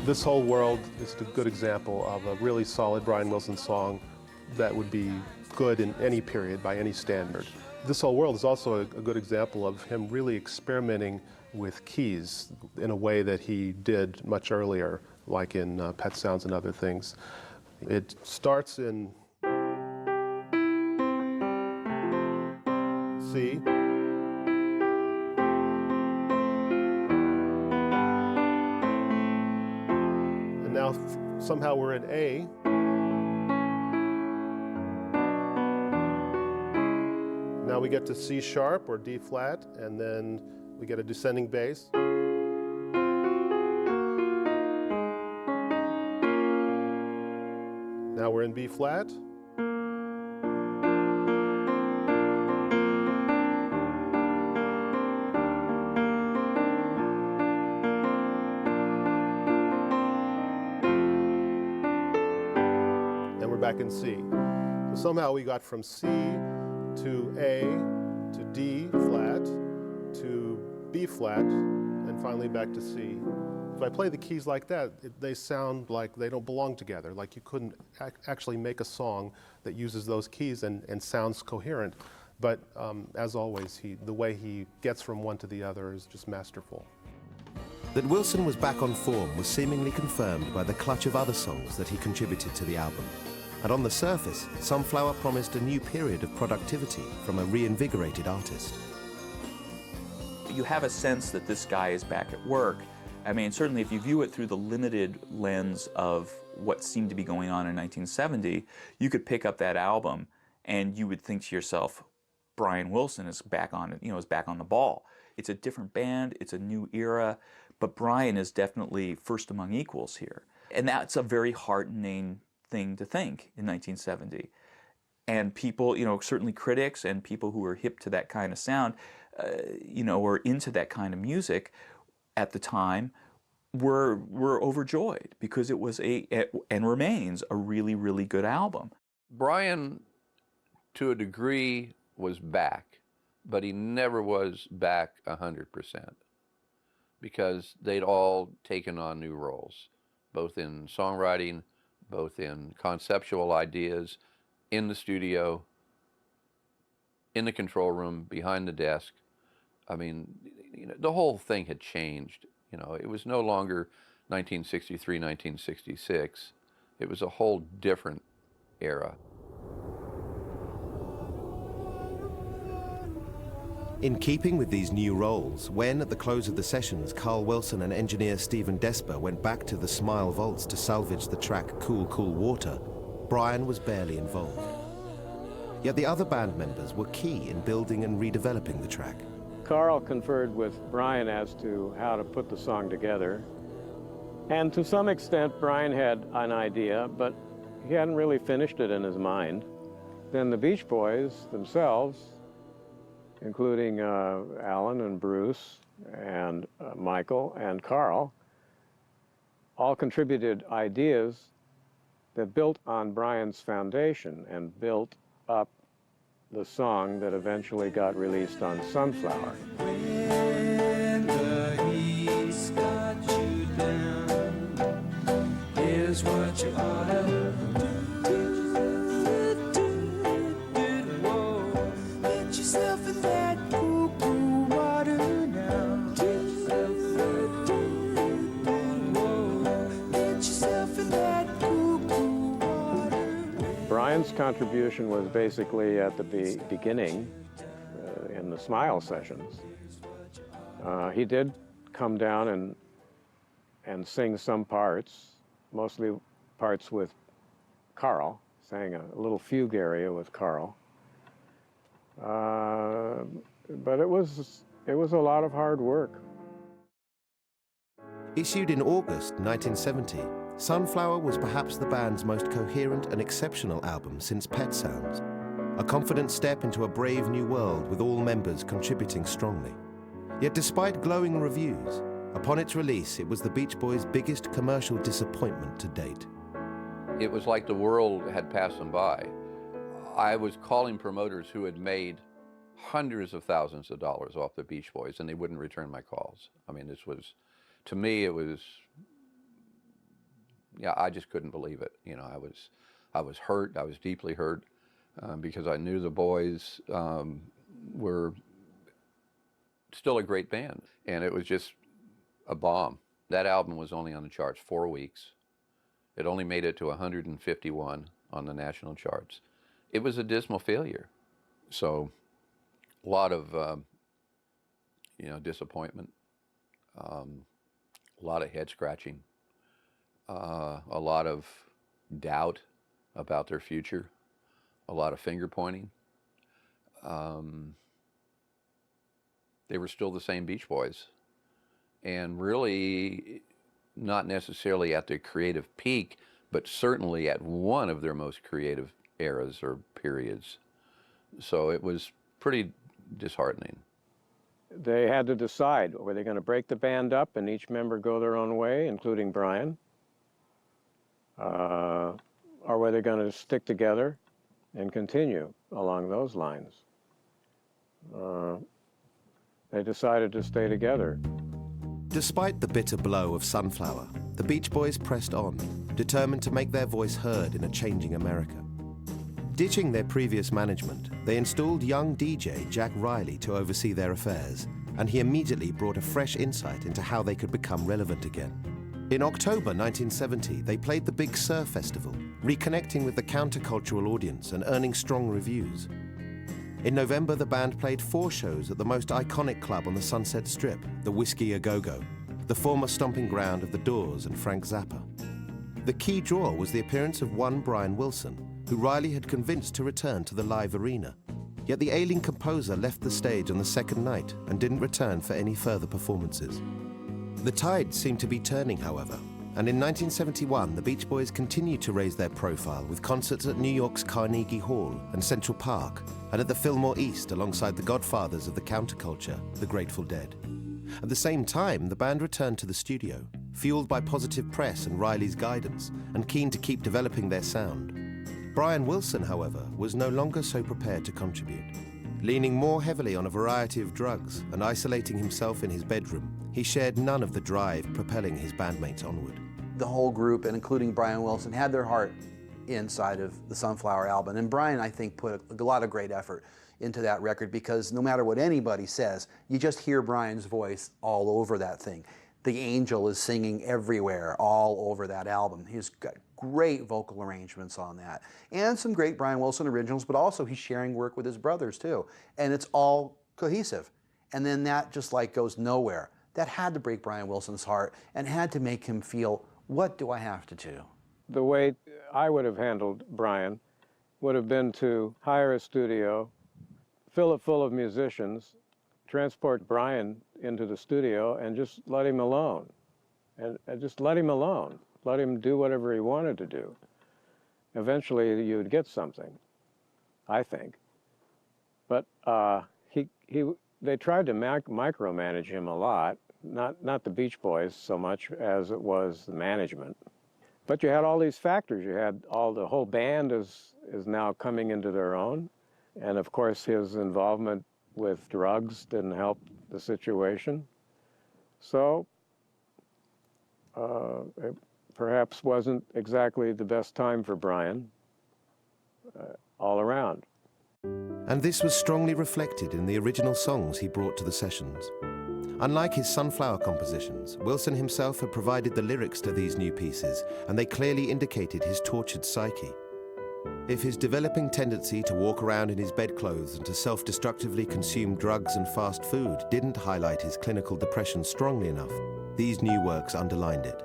This Whole World is a good example of a really solid Brian Wilson song that would be good in any period by any standard. This Whole World is also a good example of him really experimenting with keys in a way that he did much earlier, like in Pet Sounds and other things. It starts in C. And now somehow we're in A. Now we get to C sharp or D flat, and then we get a descending bass. Now we're in B flat. And we're back in C. So somehow we got from C to A to D flat to B flat and finally back to C. If I play the keys like that, they sound like they don't belong together, like you couldn't actually make a song that uses those keys and sounds coherent. But as always, the way he gets from one to the other is just masterful. That Wilson was back on form was seemingly confirmed by the clutch of other songs that he contributed to the album. And on the surface, Sunflower promised a new period of productivity from a reinvigorated artist. You have a sense that this guy is back at work. I mean, certainly if you view it through the limited lens of what seemed to be going on in 1970, you could pick up that album and you would think to yourself, Brian Wilson is back on, is back on the ball. It's a different band, it's a new era, but Brian is definitely first among equals here. And that's a very heartening thing to think in 1970. And people, certainly critics and people who were hip to that kind of sound, or into that kind of music at the time were overjoyed because it was and remains a really, really good album. Brian, to a degree, was back, but he never was back 100% because they'd all taken on new roles, both in songwriting, both in conceptual ideas, in the studio, in the control room, behind the desk. I mean, the whole thing had changed. It was no longer 1963, 1966. It was a whole different era. In keeping with these new roles, when at the close of the sessions, Carl Wilson and engineer Stephen Desper went back to the Smile vaults to salvage the track Cool, Cool Water, Brian was barely involved. Yet the other band members were key in building and redeveloping the track. Carl conferred with Brian as to how to put the song together. And to some extent, Brian had an idea, but he hadn't really finished it in his mind. Then the Beach Boys themselves, including Alan and Bruce and Michael and Carl, all contributed ideas that built on Brian's foundation and built up the song that eventually got released on Sunflower. When the heat's got you down, here's what you ought to do. Get yourself in that cool, cool water now. Get yourself in that cool, cool water. Brian's contribution was basically at the beginning in the Smile sessions. He did come down and sing some parts, mostly parts with Carl, sang a little fugue area with Carl. But it was a lot of hard work. Issued in August 1970, Sunflower was perhaps the band's most coherent and exceptional album since Pet Sounds, a confident step into a brave new world with all members contributing strongly. Yet despite glowing reviews, upon its release it was the Beach Boys' biggest commercial disappointment to date. It was like the world had passed them by. I was calling promoters who had made hundreds of thousands of dollars off the Beach Boys, and they wouldn't return my calls. I mean, this was, to me, it was, yeah, I just couldn't believe it. I was hurt. I was deeply hurt because I knew the boys were still a great band, and it was just a bomb. That album was only on the charts 4 weeks. It only made it to 151 on the national charts. It was a dismal failure. So a lot of, disappointment, a lot of head scratching, a lot of doubt about their future, a lot of finger pointing. They were still the same Beach Boys, and really not necessarily at their creative peak, but certainly at one of their most creative eras or periods. So it was pretty disheartening. They had to decide, were they going to break the band up and each member go their own way, including Brian? Or were they going to stick together and continue along those lines. They decided to stay together. Despite the bitter blow of Sunflower, the Beach Boys pressed on, determined to make their voice heard in a changing America. Ditching their previous management, they installed young DJ Jack Riley to oversee their affairs, and he immediately brought a fresh insight into how they could become relevant again. In October 1970, they played the Big Sur Festival, reconnecting with the countercultural audience and earning strong reviews. In November, the band played 4 shows at the most iconic club on the Sunset Strip, the Whiskey A Go-Go, the former stomping ground of the Doors and Frank Zappa. The key draw was the appearance of one Brian Wilson, who Riley had convinced to return to the live arena. Yet the ailing composer left the stage on the second night and didn't return for any further performances. The tide seemed to be turning, however, and in 1971 the Beach Boys continued to raise their profile with concerts at New York's Carnegie Hall and Central Park, and at the Fillmore East alongside the godfathers of the counterculture, the Grateful Dead. At the same time, the band returned to the studio, fueled by positive press and Riley's guidance, and keen to keep developing their sound. Brian Wilson, however, was no longer so prepared to contribute. Leaning more heavily on a variety of drugs and isolating himself in his bedroom, he shared none of the drive propelling his bandmates onward. The whole group, and including Brian Wilson, had their heart inside of the Sunflower album. And Brian, I think, put a lot of great effort into that record, because no matter what anybody says, you just hear Brian's voice all over that thing. The Angel is singing everywhere, all over that album. He's got great vocal arrangements on that. And some great Brian Wilson originals, but also he's sharing work with his brothers too. And it's all cohesive. And then that just like goes nowhere. That had to break Brian Wilson's heart and had to make him feel, what do I have to do? The way I would have handled Brian would have been to hire a studio, fill it full of musicians, transport Brian into the studio and just let him alone. And just let him alone. Let him do whatever he wanted to do. Eventually you'd get something, I think. But they tried to micromanage him a lot, not the Beach Boys so much as it was the management. But you had all these factors. You had the whole band is now coming into their own. And of course his involvement with drugs didn't help the situation. So it perhaps wasn't exactly the best time for Brian all around. And this was strongly reflected in the original songs he brought to the sessions. Unlike his Sunflower compositions, Wilson himself had provided the lyrics to these new pieces, and they clearly indicated his tortured psyche. If his developing tendency to walk around in his bedclothes and to self-destructively consume drugs and fast food didn't highlight his clinical depression strongly enough, these new works underlined it.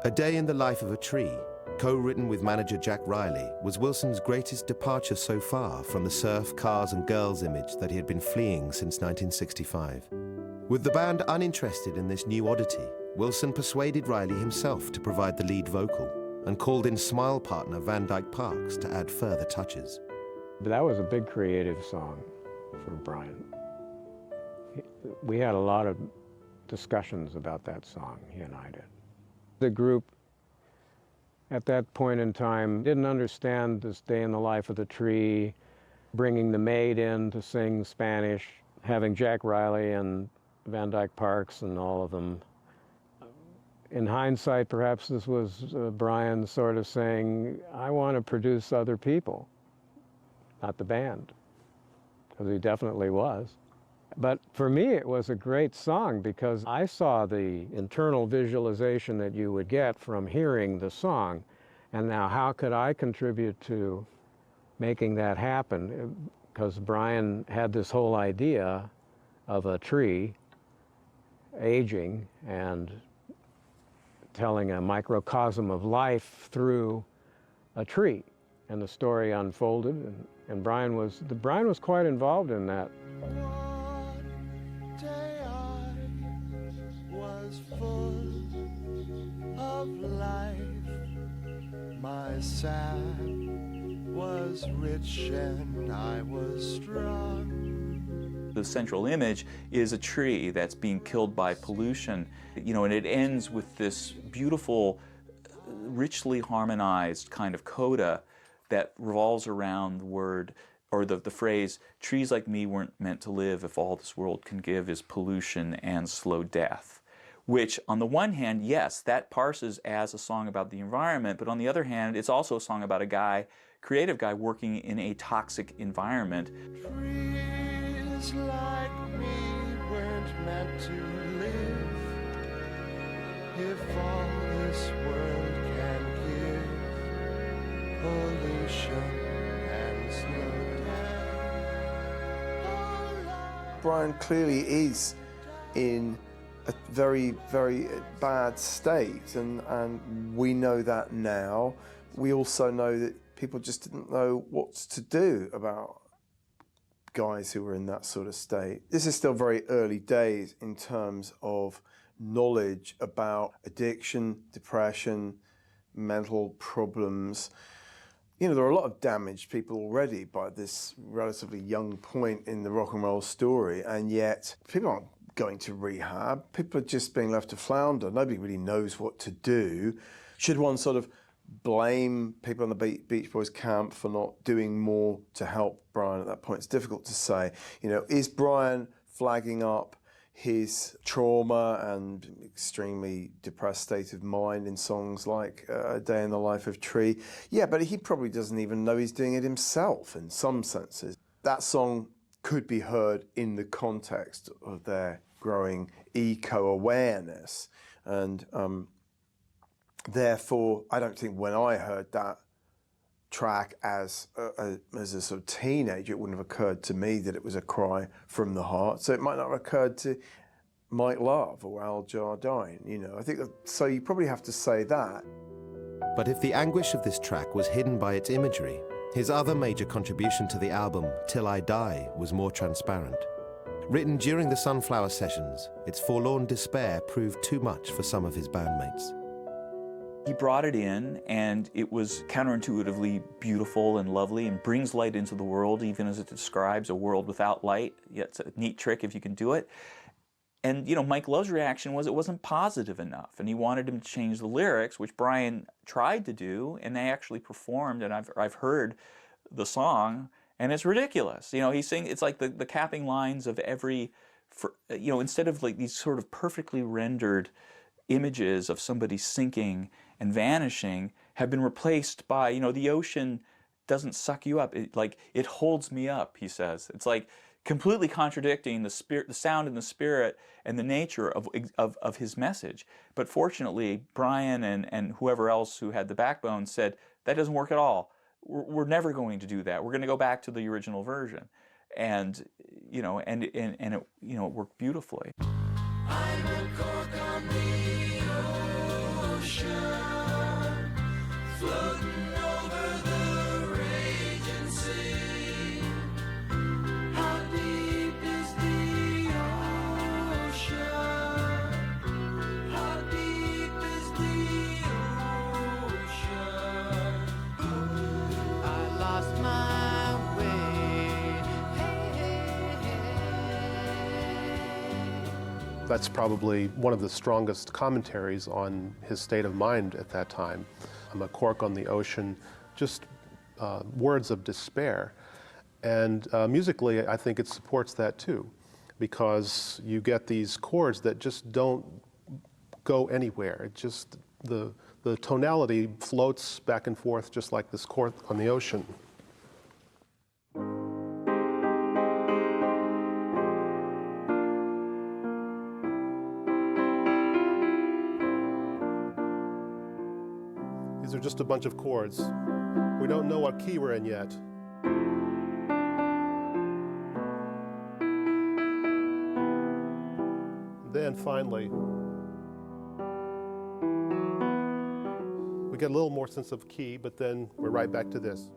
A Day in the Life of a Tree, co-written with manager Jack Riley, was Wilson's greatest departure so far from the surf, cars and girls image that he had been fleeing since 1965. With the band uninterested in this new oddity, Wilson persuaded Riley himself to provide the lead vocal and called in Smile partner Van Dyke Parks to add further touches. That was a big creative song for Brian. We had a lot of discussions about that song, he and I did. The group at that point in time didn't understand this Day in the Life of the Tree, bringing the maid in to sing Spanish, having Jack Riley and Van Dyke Parks and all of them. In hindsight, perhaps this was Brian sort of saying, I want to produce other people, not the band, because he definitely was. But for me, it was a great song because I saw the internal visualization that you would get from hearing the song. And now how could I contribute to making that happen? Because Brian had this whole idea of a tree aging and telling a microcosm of life through a tree. And the story unfolded, and Brian was quite involved in that. Of life, my sap was rich and I was strong. The central image is a tree that's being killed by pollution, and it ends with this beautiful, richly harmonized kind of coda that revolves around the word, or the phrase, trees like me weren't meant to live if all this world can give is pollution and slow death. Which, on the one hand, yes, that parses as a song about the environment, but on the other hand, it's also a song about a guy, creative guy, working in a toxic environment. Trees like me weren't meant to live if all this world can give pollution and slow death. Brian clearly is in a very, very bad state, and we know that now. We also know that people just didn't know what to do about guys who were in that sort of state. This is still very early days in terms of knowledge about addiction, depression, mental problems. You know, there are a lot of damaged people already by this relatively young point in the rock and roll story, and yet people aren't going to rehab. People are just being left to flounder. Nobody really knows what to do. Should one sort of blame people in the Beach Boys camp for not doing more to help Brian at that point? It's difficult to say. You know, is Brian flagging up his trauma and extremely depressed state of mind in songs like A Day in the Life of Tree? Yeah, but he probably doesn't even know he's doing it himself in some senses. That song could be heard in the context of their growing eco-awareness. And therefore, I don't think when I heard that track as a sort of teenager, it wouldn't have occurred to me that it was a cry from the heart. So it might not have occurred to Mike Love or Al Jardine, you know. I think that, so you probably have to say that. But if the anguish of this track was hidden by its imagery, his other major contribution to the album, Till I Die, was more transparent. Written during the Sunflower Sessions, its forlorn despair proved too much for some of his bandmates. He brought it in, and it was counterintuitively beautiful and lovely and brings light into the world, even as it describes a world without light. Yeah, it's a neat trick if you can do it. And, you know, Mike Love's reaction was it wasn't positive enough, and he wanted him to change the lyrics, which Brian tried to do, and they actually performed, and I've heard the song, and it's ridiculous. You know, he's saying it's like the capping lines of every, you know, instead of like these sort of perfectly rendered images of somebody sinking and vanishing, have been replaced by, you know, the ocean doesn't suck you up. It holds me up, he says. It's like completely contradicting the spirit, the sound and the spirit and the nature of his message. But fortunately, Brian and whoever else who had the backbone said, that doesn't work at all. We're never going to do that. We're going to go back to the original version. And, you know, and it, you know, it worked beautifully. I'm a cork on the ocean, floating over the raging sea. How deep is the ocean? How deep is the ocean? I lost my way. That's probably one of the strongest commentaries on his state of mind at that time. I'm a cork on the ocean, just words of despair. And musically, I think it supports that too, because you get these chords that just don't go anywhere. It just, the tonality floats back and forth just like this cork on the ocean. These are just a bunch of chords. We don't know what key we're in yet. Then finally, we get a little more sense of key, but then we're right back to this.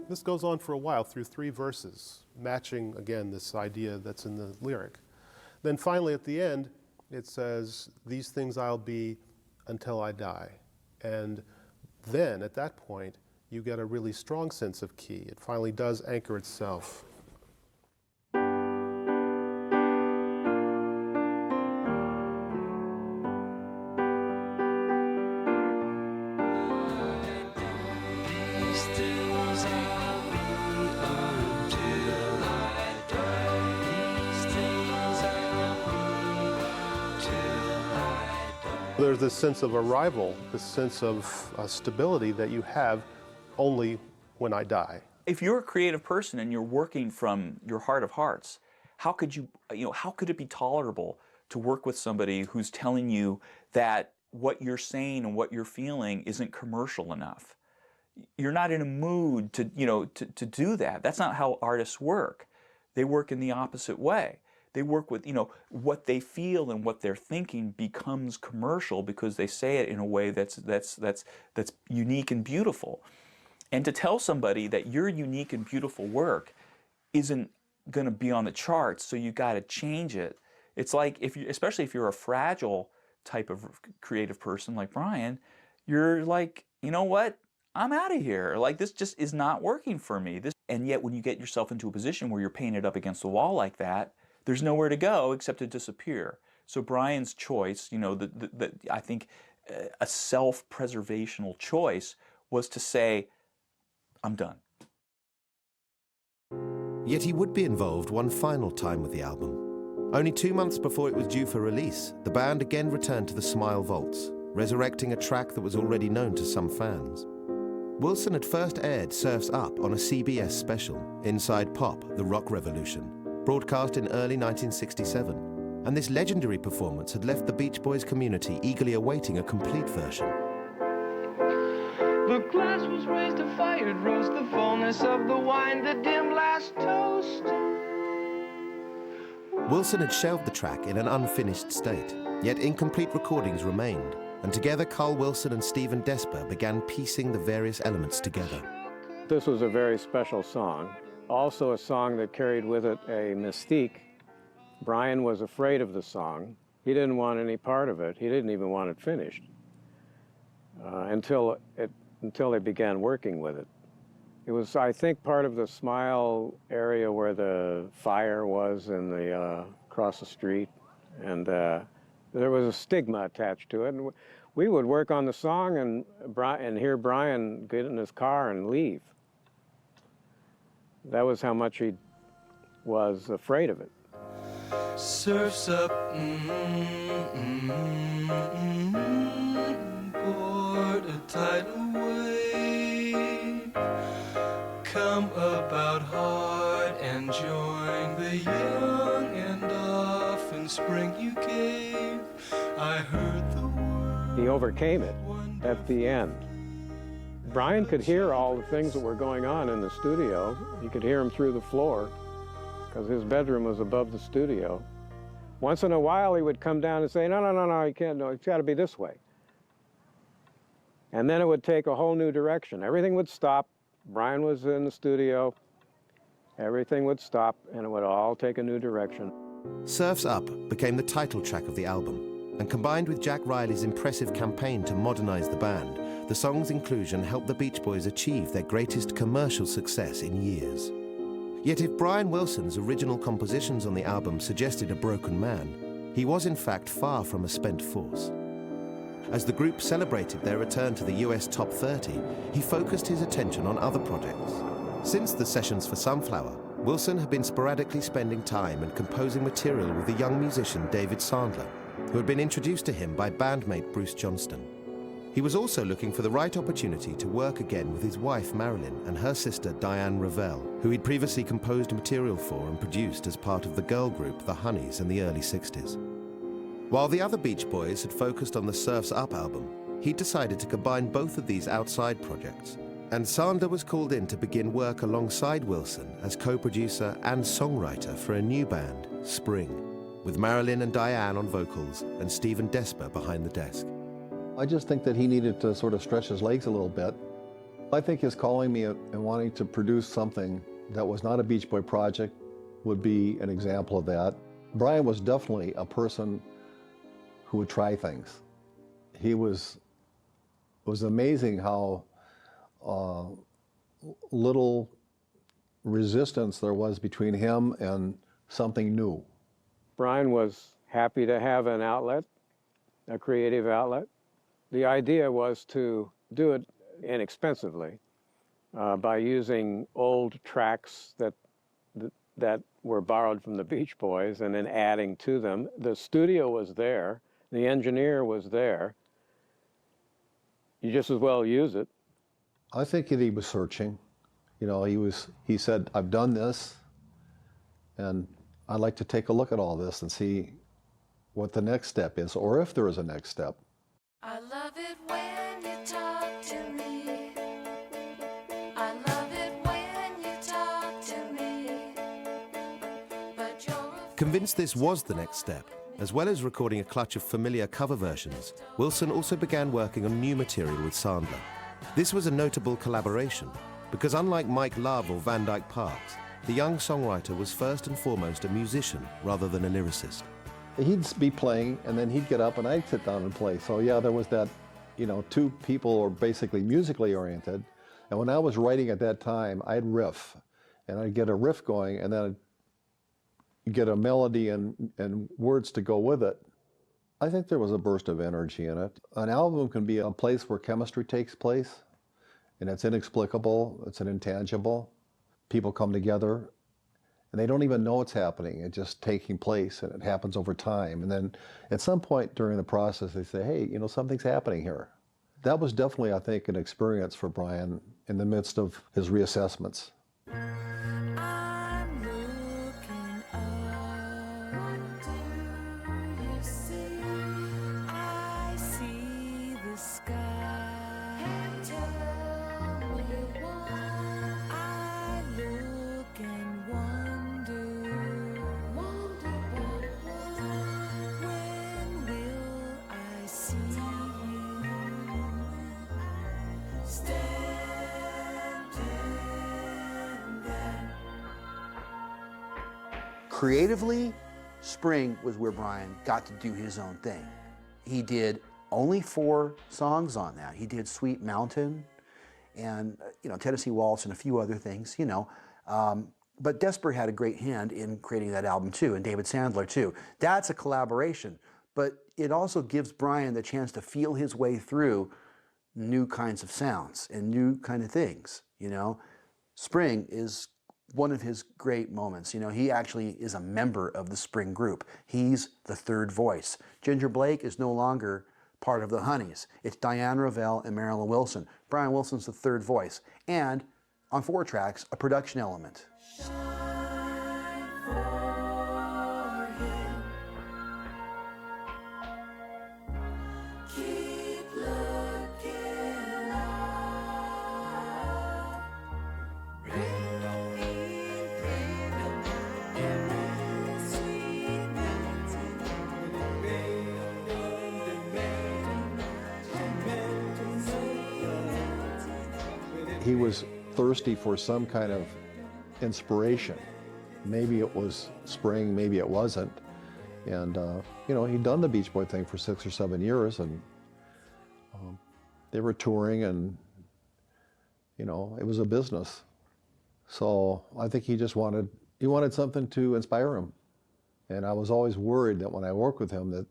This goes on for a while through 3 verses, matching again this idea that's in the lyric. Then finally at the end, it says, these things I'll be until I die. And then at that point, you get a really strong sense of key. It finally does anchor itself. There's this sense of arrival, this sense of stability that you have only when I die. If you're a creative person and you're working from your heart of hearts, how could how could it be tolerable to work with somebody who's telling you that what you're saying and what you're feeling isn't commercial enough? You're not in a mood to do that. That's not how artists work. They work in the opposite way. They work with, what they feel and what they're thinking becomes commercial because they say it in a way that's unique and beautiful. And to tell somebody that your unique and beautiful work isn't going to be on the charts, so you got to change it. It's like, especially if you're a fragile type of creative person like Brian, you're like, you know what? I'm out of here. Like, this just is not working for me. And yet when you get yourself into a position where you're painted up against the wall like that, there's nowhere to go except to disappear. So Brian's choice, I think a self-preservational choice was to say, I'm done. Yet he would be involved one final time with the album. Only 2 months before it was due for release, the band again returned to the Smile vaults, resurrecting a track that was already known to some fans. Wilson had first aired Surf's Up on a CBS special, Inside Pop, The Rock Revolution, broadcast in early 1967, and this legendary performance had left the Beach Boys community eagerly awaiting a complete version. The glass was raised to fire, it rose the fullness of the wine, the dim last toast. Wilson had shelved the track in an unfinished state, yet incomplete recordings remained, and together Carl Wilson and Stephen Desper began piecing the various elements together. This was a very special song, also a song that carried with it a mystique. Brian was afraid of the song. He didn't want any part of it. He didn't even want it finished until they began working with it. It was, I think, part of the Smile area where the fire was in the across the street, and there was a stigma attached to it. And we would work on the song and hear Brian get in his car and leave. That was how much he was afraid of it. Surf's up, board a tidal wave. Come about hard and join the young and off in spring you gave. I heard the word. He overcame it at the end. Brian could hear all the things that were going on in the studio. You could hear him through the floor because his bedroom was above the studio. Once in a while, he would come down and say, no, you can't, no, it's got to be this way. And then it would take a whole new direction. Everything would stop. Brian was in the studio. Everything would stop, and it would all take a new direction. Surf's Up became the title track of the album, and combined with Jack Riley's impressive campaign to modernize the band, the song's inclusion helped the Beach Boys achieve their greatest commercial success in years. Yet if Brian Wilson's original compositions on the album suggested a broken man, he was in fact far from a spent force. As the group celebrated their return to the US Top 30, he focused his attention on other projects. Since the sessions for Sunflower, Wilson had been sporadically spending time and composing material with the young musician David Sandler, who had been introduced to him by bandmate Bruce Johnston. He was also looking for the right opportunity to work again with his wife Marilyn and her sister Diane Revell, who he'd previously composed material for and produced as part of the girl group The Honeys in the early 60s. While the other Beach Boys had focused on the Surf's Up album, he decided to combine both of these outside projects, and Sandler was called in to begin work alongside Wilson as co-producer and songwriter for a new band, Spring, with Marilyn and Diane on vocals and Stephen Desper behind the desk. I just think that he needed to sort of stretch his legs a little bit. I think his calling me and wanting to produce something that was not a Beach Boy project would be an example of that. Brian was definitely a person who would try things. It was amazing how little resistance there was between him and something new. Brian was happy to have an outlet, a creative outlet. The idea was to do it inexpensively by using old tracks that were borrowed from the Beach Boys and then adding to them. The studio was there. The engineer was there. You just as well use it. I think that he was searching. You know, he said, I've done this, and I'd like to take a look at all this and see what the next step is, or if there is a next step. I love it when you talk to me. I love it when you talk to me. But you're Convinced this was the next step, as well as recording a clutch of familiar cover versions, Wilson also began working on new material with Sandler. This was a notable collaboration, because unlike Mike Love or Van Dyke Parks, the young songwriter was first and foremost a musician rather than a lyricist. He'd be playing, and then he'd get up and I'd sit down and play. So yeah, there was that, you know, two people were basically musically oriented. And when I was writing at that time, I'd riff, and I'd get a riff going, and then I'd get a melody and words to go with it. I think there was a burst of energy in it. An album can be a place where chemistry takes place, and it's inexplicable, it's an intangible. People come together, and they don't even know it's happening. It's just taking place, and it happens over time. And then at some point during the process, they say, hey, you know, something's happening here. That was definitely, I think, an experience for Brian in the midst of his reassessments. I'm looking up. Do you see? I see the sky. Tell me why. I look and wonder about what. When will I see you standing there? Creatively, Spring was where Brian got to do his own thing. He did only 4 songs on that. He did Sweet Mountain and, you know, Tennessee Waltz and a few other things, you know. But Desper had a great hand in creating that album too, and David Sandler too. That's a collaboration, but it also gives Brian the chance to feel his way through new kinds of sounds and new kind of things, you know. Spring is one of his great moments. You know, he actually is a member of the Spring group. He's the third voice. Ginger Blake is no longer part of the Honeys. It's Diane Rovell and Marilyn Wilson. Brian Wilson's the third voice. And on 4 tracks, a production element. Keep looking up. He was thirsty for some kind of inspiration. Maybe it was Spring, maybe it wasn't. And, you know, he'd done the Beach Boy thing for 6 or 7 years, and they were touring, and, you know, it was a business. So I think he just wanted something to inspire him. And I was always worried that when I worked with him that,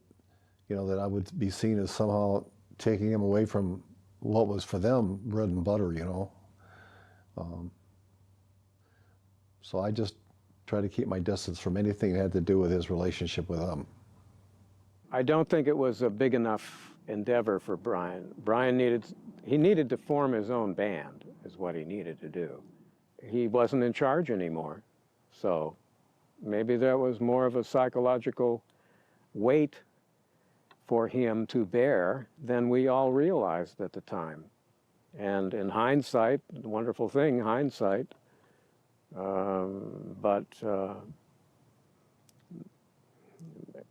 you know, that I would be seen as somehow taking him away from what was for them bread and butter, you know. So I just tried to keep my distance from anything that had to do with his relationship with them. I don't think it was a big enough endeavor for Brian. Brian needed to form his own band, is what he needed to do. He wasn't in charge anymore, so maybe that was more of a psychological weight for him to bear than we all realized at the time. And in hindsight, wonderful thing, hindsight, but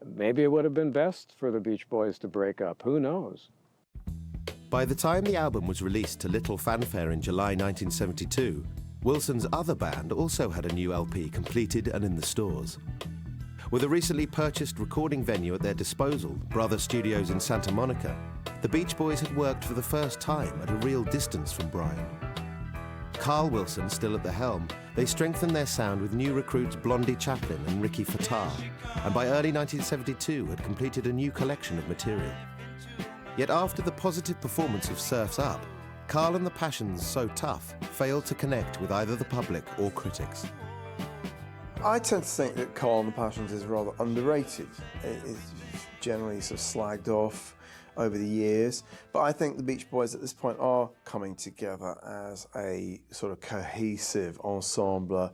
maybe it would have been best for the Beach Boys to break up. Who knows? By the time the album was released to little fanfare in July 1972, Wilson's other band also had a new LP completed and in the stores. With a recently purchased recording venue at their disposal, Brother Studios in Santa Monica, the Beach Boys had worked for the first time at a real distance from Brian. Carl Wilson still at the helm, they strengthened their sound with new recruits Blondie Chaplin and Ricky Fattar, and by early 1972 had completed a new collection of material. Yet after the positive performance of Surf's Up, Carl and the Passions' So Tough failed to connect with either the public or critics. I tend to think that Carl and the Passions is rather underrated. generally sort of slagged off over the years. But I think the Beach Boys at this point are coming together as a sort of cohesive ensemble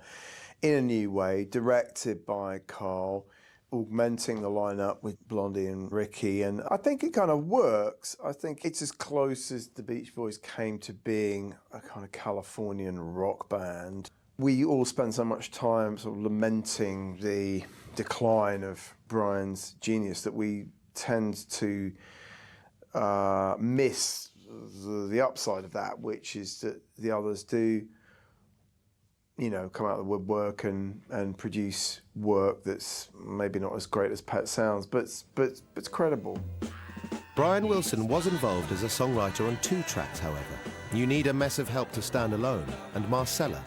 in a new way, directed by Carl, augmenting the lineup with Blondie and Ricky, and I think it kind of works. I think it's as close as the Beach Boys came to being a kind of Californian rock band. We all spend so much time sort of lamenting the decline of Brian's genius that we tend to miss the upside of that, which is that the others do, you know, come out of the woodwork and produce work that's maybe not as great as Pet sounds, but it's credible. Brian Wilson was involved as a songwriter on 2 tracks, however. You Need a Mess of Help to Stand Alone and Marcella,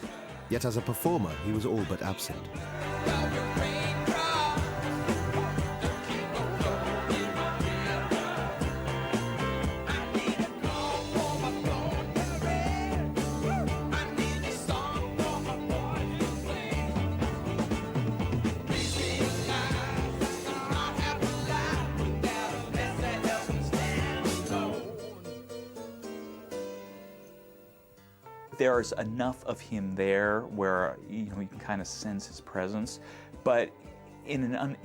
yet as a performer he was all but absent. There's enough of him there where, you know, you can kind of sense his presence, but in an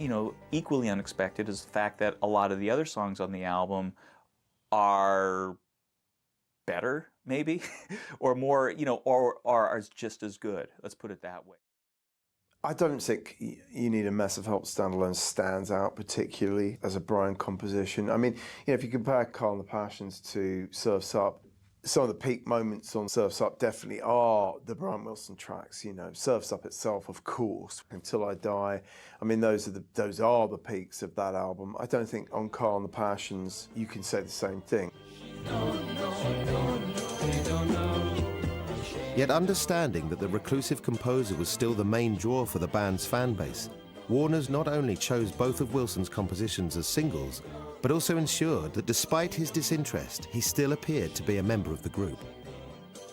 equally unexpected is the fact that a lot of the other songs on the album are better, maybe, or more, you know, or are just as good. Let's put it that way. I don't think You Need a Mess of Help standalone stands out particularly as a Brian composition. I mean, you know, if you compare Carl and the Passions to Surf's Up, some of the peak moments on Surf's Up definitely are the Brian Wilson tracks. You know, Surf's Up itself, of course, Until I Die. I mean, those are the peaks of that album. I don't think on Carl and the Passions you can say the same thing. Yet understanding that the reclusive composer was still the main draw for the band's fan base, Warner's not only chose both of Wilson's compositions as singles, but also ensured that despite his disinterest, he still appeared to be a member of the group.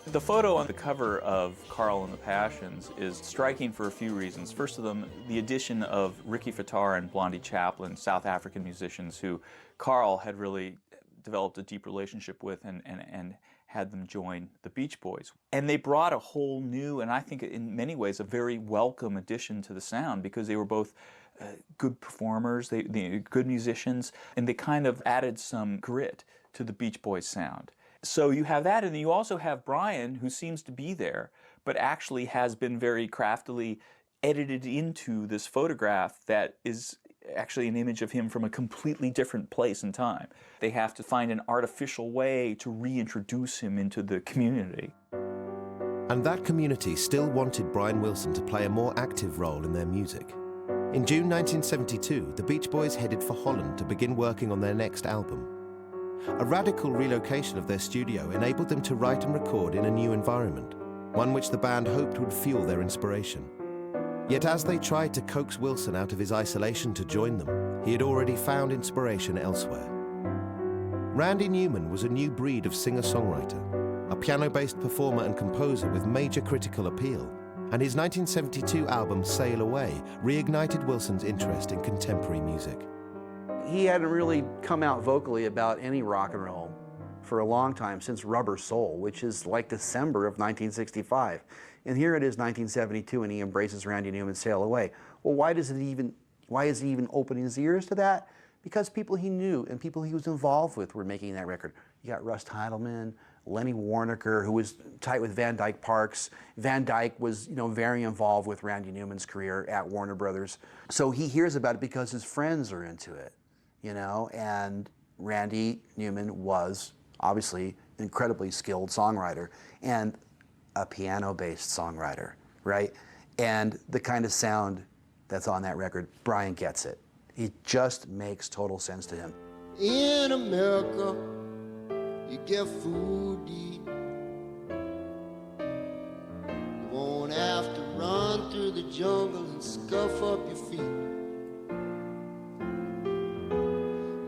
The photo on the cover of Carl and the Passions is striking for a few reasons. First of them, the addition of Ricky Fataar and Blondie Chaplin, South African musicians who Carl had really developed a deep relationship with and had them join the Beach Boys. And they brought a whole new, and I think in many ways, a very welcome addition to the sound, because they were both good performers, they good musicians, and they kind of added some grit to the Beach Boys sound. So you have that, and then you also have Brian, who seems to be there, but actually has been very craftily edited into this photograph that is actually an image of him from a completely different place and time. They have to find an artificial way to reintroduce him into the community. And that community still wanted Brian Wilson to play a more active role in their music. In June 1972, the Beach Boys headed for Holland to begin working on their next album. A radical relocation of their studio enabled them to write and record in a new environment, one which the band hoped would fuel their inspiration. Yet as they tried to coax Wilson out of his isolation to join them, he had already found inspiration elsewhere. Randy Newman was a new breed of singer-songwriter, a piano-based performer and composer with major critical appeal, and his 1972 album Sail Away reignited Wilson's interest in contemporary music. He hadn't really come out vocally about any rock and roll for a long time, since Rubber Soul, which is like December of 1965. And here it is, 1972, and he embraces Randy Newman's Sail Away. Well, why is he even opening his ears to that? Because people he knew and people he was involved with were making that record. You got Russ Heidelman, Lenny Warnaker, who was tight with Van Dyke Parks. Van Dyke was, you know, very involved with Randy Newman's career at Warner Brothers. So he hears about it because his friends are into it, you know, and Randy Newman was obviously an incredibly skilled songwriter and a piano-based songwriter, right? And the kind of sound that's on that record, Brian gets it. It just makes total sense to him. In America, you get food to eat. You won't have to run through the jungle and scuff up your feet.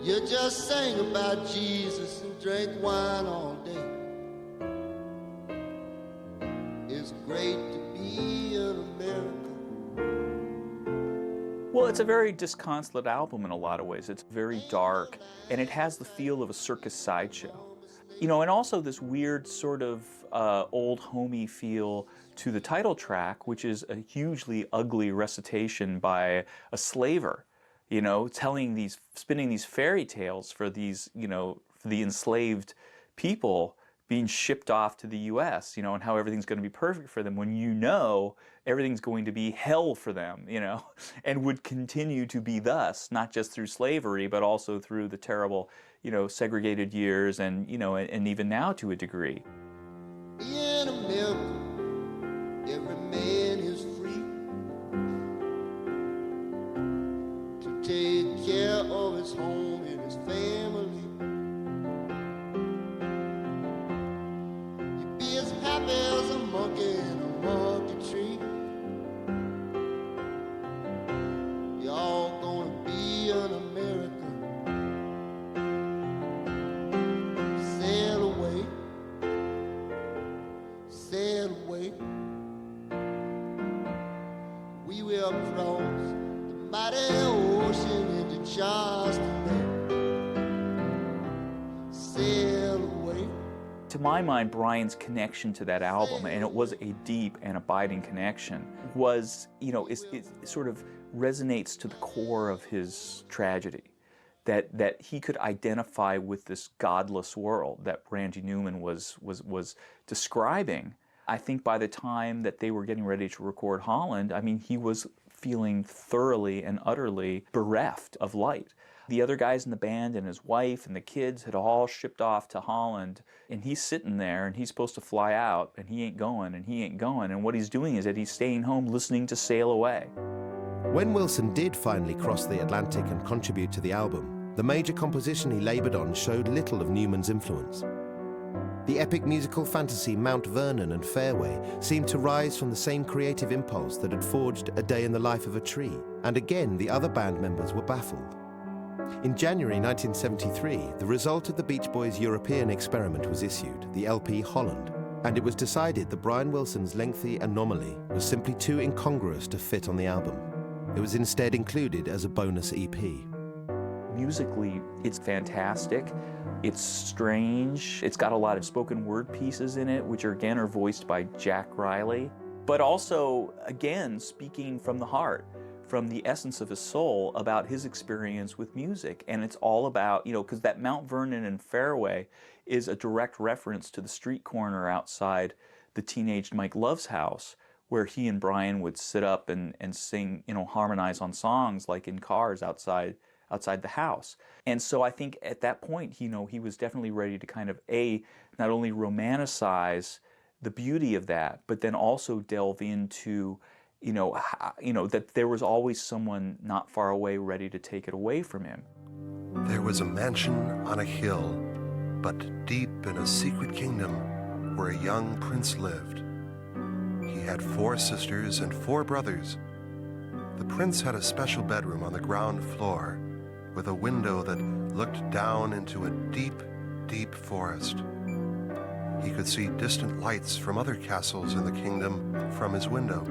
You just sing about Jesus and drink wine all day. It's great to be an American. Well, it's a very disconsolate album in a lot of ways. It's very dark, and it has the feel of a circus sideshow. You know, and also this weird sort of old homey feel to the title track, which is a hugely ugly recitation by a slaver, you know, spinning these fairy tales for these, you know, for the enslaved people being shipped off to the U.S., you know, and how everything's going to be perfect for them when you know everything's going to be hell for them, you know, and would continue to be thus, not just through slavery, but also through the terrible, you know, segregated years and, you know, and even now to a degree. In America, every man is free to take care of his home and his family. You be as happy as a monkey in a monkey tree. You're all gonna be an American. Sail away. Sail away. We will cross the mighty ocean into Charleston Bay. Sail away. To my mind, Brian's connection to that album, and it was a deep and abiding connection, was, you know, it sort of resonates to the core of his tragedy. That he could identify with this godless world that Randy Newman was describing. I think by the time that they were getting ready to record Holland, I mean, he was feeling thoroughly and utterly bereft of light. The other guys in the band and his wife and the kids had all shipped off to Holland, and he's sitting there and he's supposed to fly out, and he ain't going, and he ain't going, and what he's doing is that he's staying home listening to Sail Away. When Wilson did finally cross the Atlantic and contribute to the album, the major composition he laboured on showed little of Newman's influence. The epic musical fantasy Mount Vernon and Fairway seemed to rise from the same creative impulse that had forged A Day in the Life of a Tree, and again the other band members were baffled. In January 1973, the result of the Beach Boys' European experiment was issued, the LP Holland, and it was decided that Brian Wilson's lengthy Anomaly was simply too incongruous to fit on the album. It was instead included as a bonus EP. Musically, it's fantastic. It's strange. It's got a lot of spoken word pieces in it, which again are voiced by Jack Riley, but also, again, speaking from the heart, from the essence of his soul about his experience with music. And it's all about, you know, because that Mount Vernon and Fairway is a direct reference to the street corner outside the teenage Mike Love's house, where he and Brian would sit up and sing, you know, harmonize on songs like in cars outside the house. And so I think at that point, you know, he was definitely ready to kind of not only romanticize the beauty of that, but then also delve into, you know, that there was always someone not far away ready to take it away from him. There was a mansion on a hill, but deep in a secret kingdom where a young prince lived. He had 4 sisters and 4 brothers. The prince had a special bedroom on the ground floor with a window that looked down into a deep, deep forest. He could see distant lights from other castles in the kingdom from his window.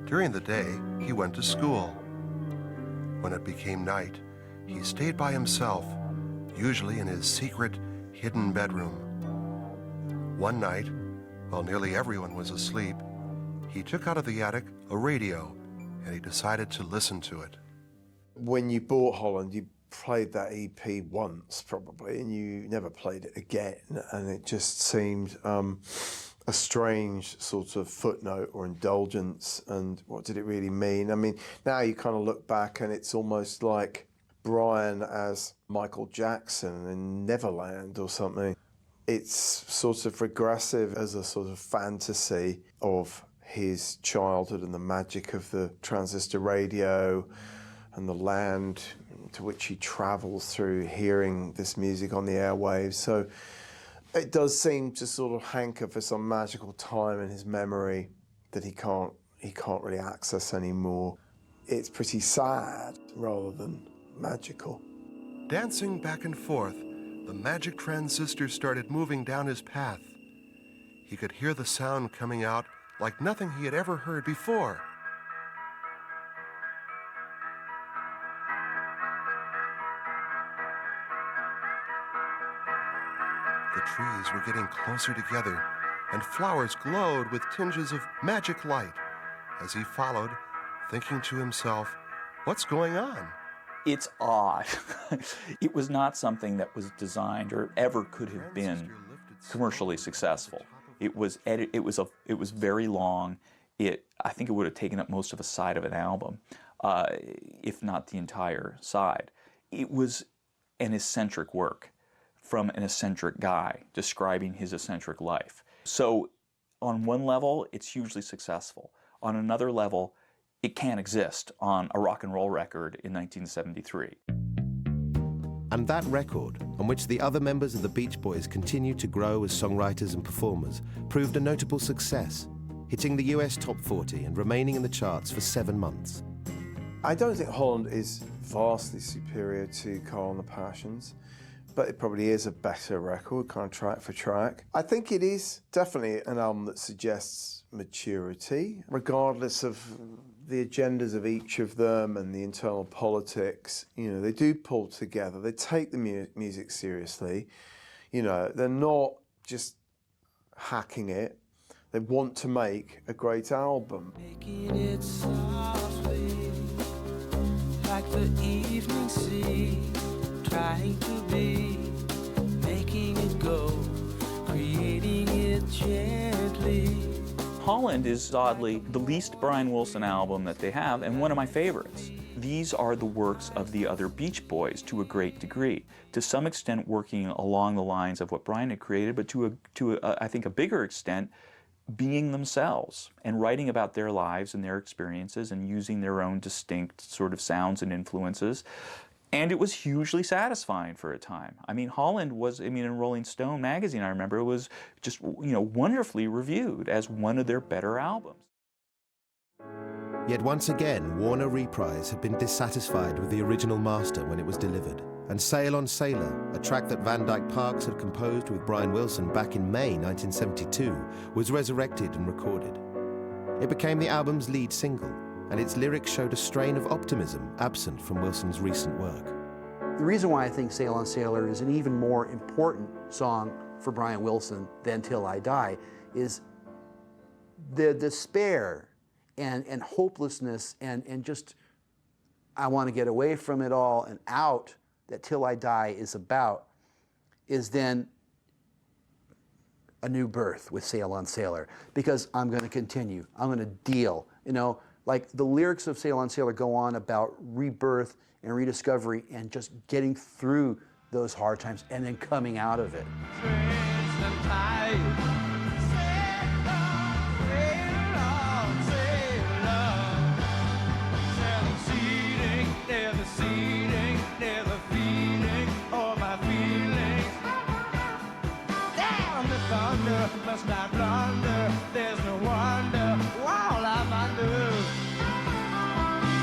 During the day, he went to school. When it became night, he stayed by himself, usually in his secret, hidden bedroom. One night, while nearly everyone was asleep, he took out of the attic a radio, and he decided to listen to it. When you bought Holland, you played that EP once probably, and you never played it again, and it just seemed a strange sort of footnote or indulgence. And what did it really mean? I mean, now you kind of look back and it's almost like Brian as Michael Jackson in Neverland or something. It's sort of regressive as a sort of fantasy of his childhood and the magic of the transistor radio and the land to which he travels through hearing this music on the airwaves. So it does seem to sort of hanker for some magical time in his memory that he can't really access anymore. It's pretty sad rather than magical. Dancing back and forth, the magic transistor started moving down his path. He could hear the sound coming out like nothing he had ever heard before. The trees were getting closer together, and flowers glowed with tinges of magic light as he followed, thinking to himself, what's going on? It's odd. It was not something that was designed or ever could have been commercially successful. It was very long. I think it would have taken up most of a side of an album, if not the entire side. It was an eccentric work from an eccentric guy describing his eccentric life. So on one level, it's hugely successful. On another level, it can't exist on a rock and roll record in 1973. And that record, on which the other members of the Beach Boys continued to grow as songwriters and performers, proved a notable success, hitting the US top 40 and remaining in the charts for 7 months. I don't think Holland is vastly superior to Carl and the Passions, but it probably is a better record, kind of track for track. I think it is definitely an album that suggests maturity, regardless of the agendas of each of them and the internal politics. You know, they do pull together. They take the music seriously. You know, they're not just hacking it. They want to make a great album. Making it softly, like the evening sea, trying to be, making it go, creating it gently. Holland is oddly the least Brian Wilson album that they have, and one of my favorites. These are the works of the other Beach Boys to a great degree, to some extent working along the lines of what Brian had created, but to I think a bigger extent, being themselves and writing about their lives and their experiences and using their own distinct sort of sounds and influences. And it was hugely satisfying for a time. I mean, Holland was, in Rolling Stone magazine, I remember, it was just, wonderfully reviewed as one of their better albums. Yet once again, Warner Reprise had been dissatisfied with the original master when it was delivered, and Sail on Sailor, a track that Van Dyke Parks had composed with Brian Wilson back in May 1972, was resurrected and recorded. It became the album's lead single, and its lyrics showed a strain of optimism absent from Wilson's recent work. The reason why I think Sail on Sailor is an even more important song for Brian Wilson than Till I Die is the despair and hopelessness and just, I want to get away from it all and out, that Till I Die is about, is then a new birth with Sail on Sailor, because I'm going to continue, I'm going to deal, like the lyrics of Sail on Sailor go on about rebirth and rediscovery and just getting through those hard times and then coming out of it. Must not blunder, there's no wonder, while I'm under.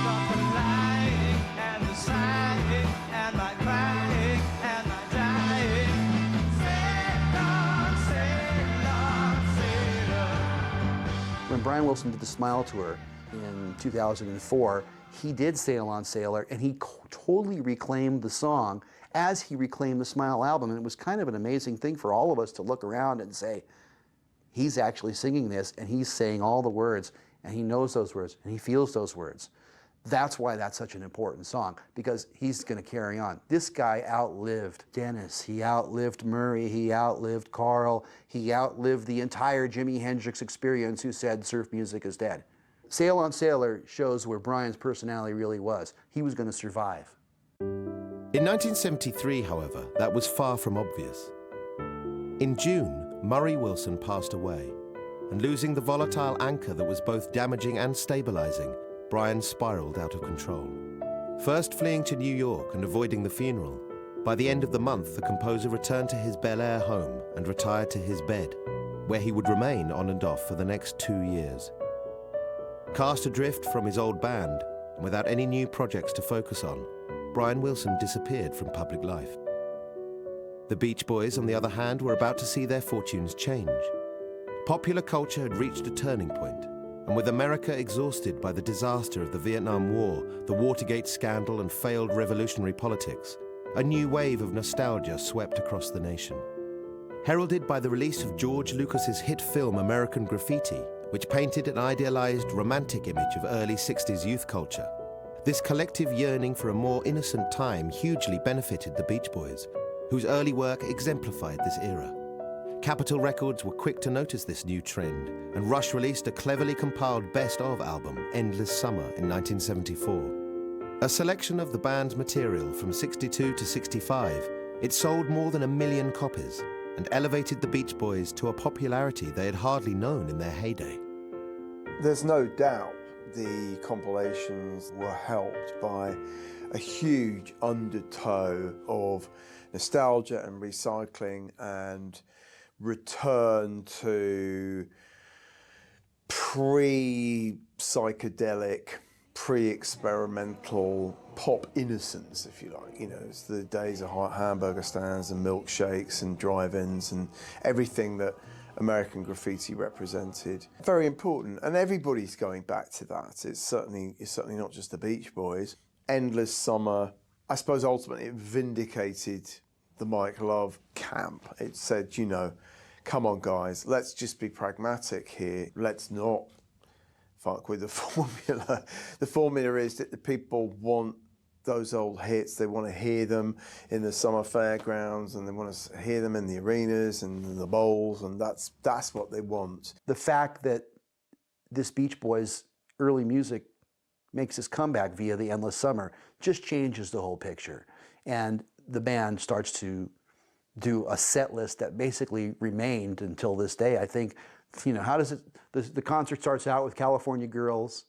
Stop the lying and the sighing and my crying and my dying. Sail on, sail on, sail on. When Brian Wilson did the Smile Tour in 2004, he did Sail on Sailor, and he totally reclaimed the song as he reclaimed the Smile album. And it was kind of an amazing thing for all of us to look around and say, he's actually singing this, and he's saying all the words, and he knows those words, and he feels those words. That's why that's such an important song, because he's going to carry on. This guy outlived Dennis, he outlived Murray, he outlived Carl, he outlived the entire Jimi Hendrix experience who said surf music is dead. Sail on Sailor shows where Brian's personality really was. He was going to survive. In 1973, however, that was far from obvious. In June, Murray Wilson passed away, and losing the volatile anchor that was both damaging and stabilizing, Brian spiraled out of control. First fleeing to New York and avoiding the funeral, by the end of the month the composer returned to his Bel Air home and retired to his bed, where he would remain on and off for the next 2 years. Cast adrift from his old band, and without any new projects to focus on, Brian Wilson disappeared from public life. The Beach Boys, on the other hand, were about to see their fortunes change. Popular culture had reached a turning point, and with America exhausted by the disaster of the Vietnam War, the Watergate scandal, and failed revolutionary politics, a new wave of nostalgia swept across the nation. Heralded by the release of George Lucas's hit film American Graffiti, which painted an idealized romantic image of early 60s youth culture. This collective yearning for a more innocent time hugely benefited the Beach Boys, whose early work exemplified this era. Capitol Records were quick to notice this new trend, and Rush released a cleverly compiled best-of album, Endless Summer, in 1974. A selection of the band's material from 62 to 65, it sold more than 1 million copies and elevated the Beach Boys to a popularity they had hardly known in their heyday. There's no doubt the compilations were helped by a huge undertow of nostalgia and recycling and return to pre-psychedelic, pre-experimental pop innocence, if you like. You know, it's the days of hot hamburger stands and milkshakes and drive-ins and everything that American Graffiti represented. Very important, and everybody's going back to that. It's certainly not just the Beach Boys. Endless Summer, I suppose ultimately it vindicated the Mike Love camp. It said, you know, come on guys, let's just be pragmatic here. Let's not fuck with the formula. The formula is that the people want those old hits. They want to hear them in the summer fairgrounds, and they want to hear them in the arenas and the bowls, and that's what they want. The fact that this Beach Boys early music makes its comeback via the Endless Summer just changes the whole picture. And the band starts to do a set list that basically remained until this day. I think, you know, how does it, the concert starts out with California Girls.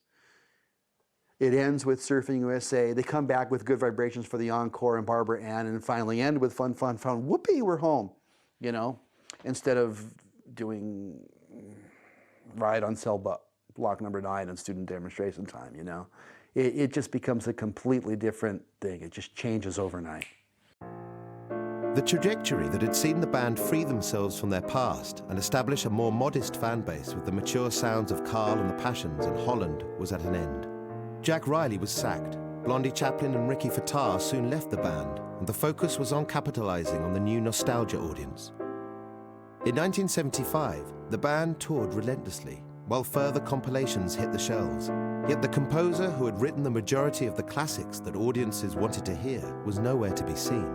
It ends with Surfing USA. They come back with Good Vibrations for the encore and Barbara Ann, and finally end with Fun, Fun, Fun. Whoopee, we're home, you know, instead of doing Riot on Cell Block number 9 and Student Demonstration Time, you know. It just becomes a completely different thing. It just changes overnight. The trajectory that had seen the band free themselves from their past and establish a more modest fan base with the mature sounds of Carl and the Passions and Holland was at an end. Jack Riley was sacked, Blondie Chaplin and Ricky Fattar soon left the band, and the focus was on capitalizing on the new nostalgia audience. In 1975, the band toured relentlessly, while further compilations hit the shelves. Yet the composer who had written the majority of the classics that audiences wanted to hear was nowhere to be seen.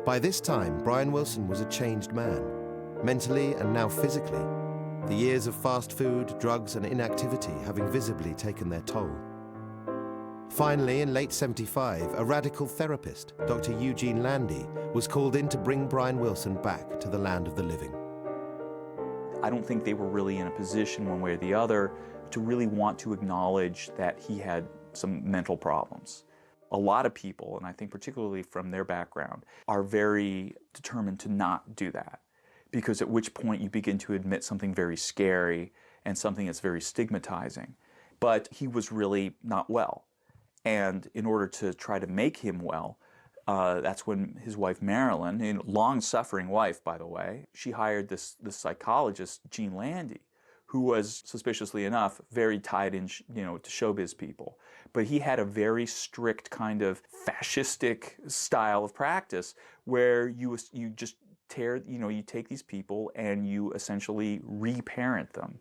By this time, Brian Wilson was a changed man, mentally and now physically, the years of fast food, drugs and inactivity having visibly taken their toll. Finally, in late '75, a radical therapist, Dr. Eugene Landy, was called in to bring Brian Wilson back to the land of the living. I don't think they were really in a position, one way or the other, to really want to acknowledge that he had some mental problems. A lot of people, and I think particularly from their background, are very determined to not do that, because at which point you begin to admit something very scary and something that's very stigmatizing. But he was really not well. And in order to try to make him well, that's when his wife Marilyn, a long-suffering wife, by the way, she hired this psychologist, Gene Landy, who was, suspiciously enough, very tied in, you know, to showbiz people. But he had a very strict kind of fascistic style of practice where you just you take these people and you essentially reparent them.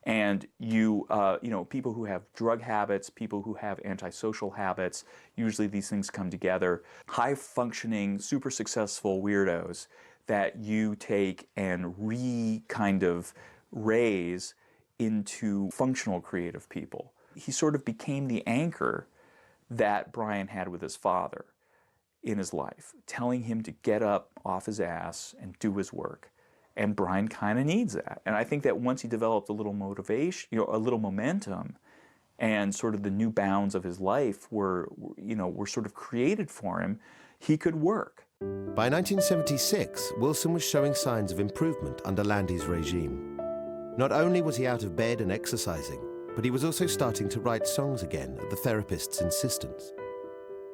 And people who have drug habits, people who have antisocial habits, usually these things come together. High-functioning, super successful weirdos that you take and kind of raise into functional creative people. He sort of became the anchor that Brian had with his father in his life, telling him to get up off his ass and do his work. And Brian kind of needs that. And I think that once he developed a little motivation, a little momentum, and sort of the new bounds of his life were sort of created for him, he could work. By 1976, Wilson was showing signs of improvement under Landy's regime. Not only was he out of bed and exercising, but he was also starting to write songs again at the therapist's insistence.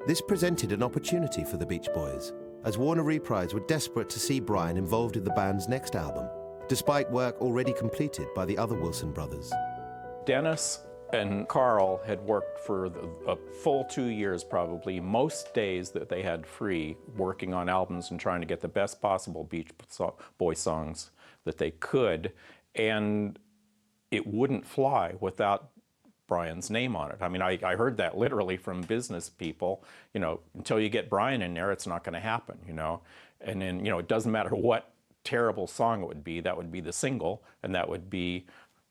This presented an opportunity for the Beach Boys, as Warner Reprise were desperate to see Brian involved in the band's next album, despite work already completed by the other Wilson brothers. Dennis And Carl had worked for a full 2 years probably, most days that they had free, working on albums and trying to get the best possible Beach Boy songs that they could. And it wouldn't fly without Brian's name on it. I mean, I heard that literally from business people, you know, until you get Brian in there, it's not going to happen, you know. And then, you know, it doesn't matter what terrible song it would be, that would be the single, and that would be,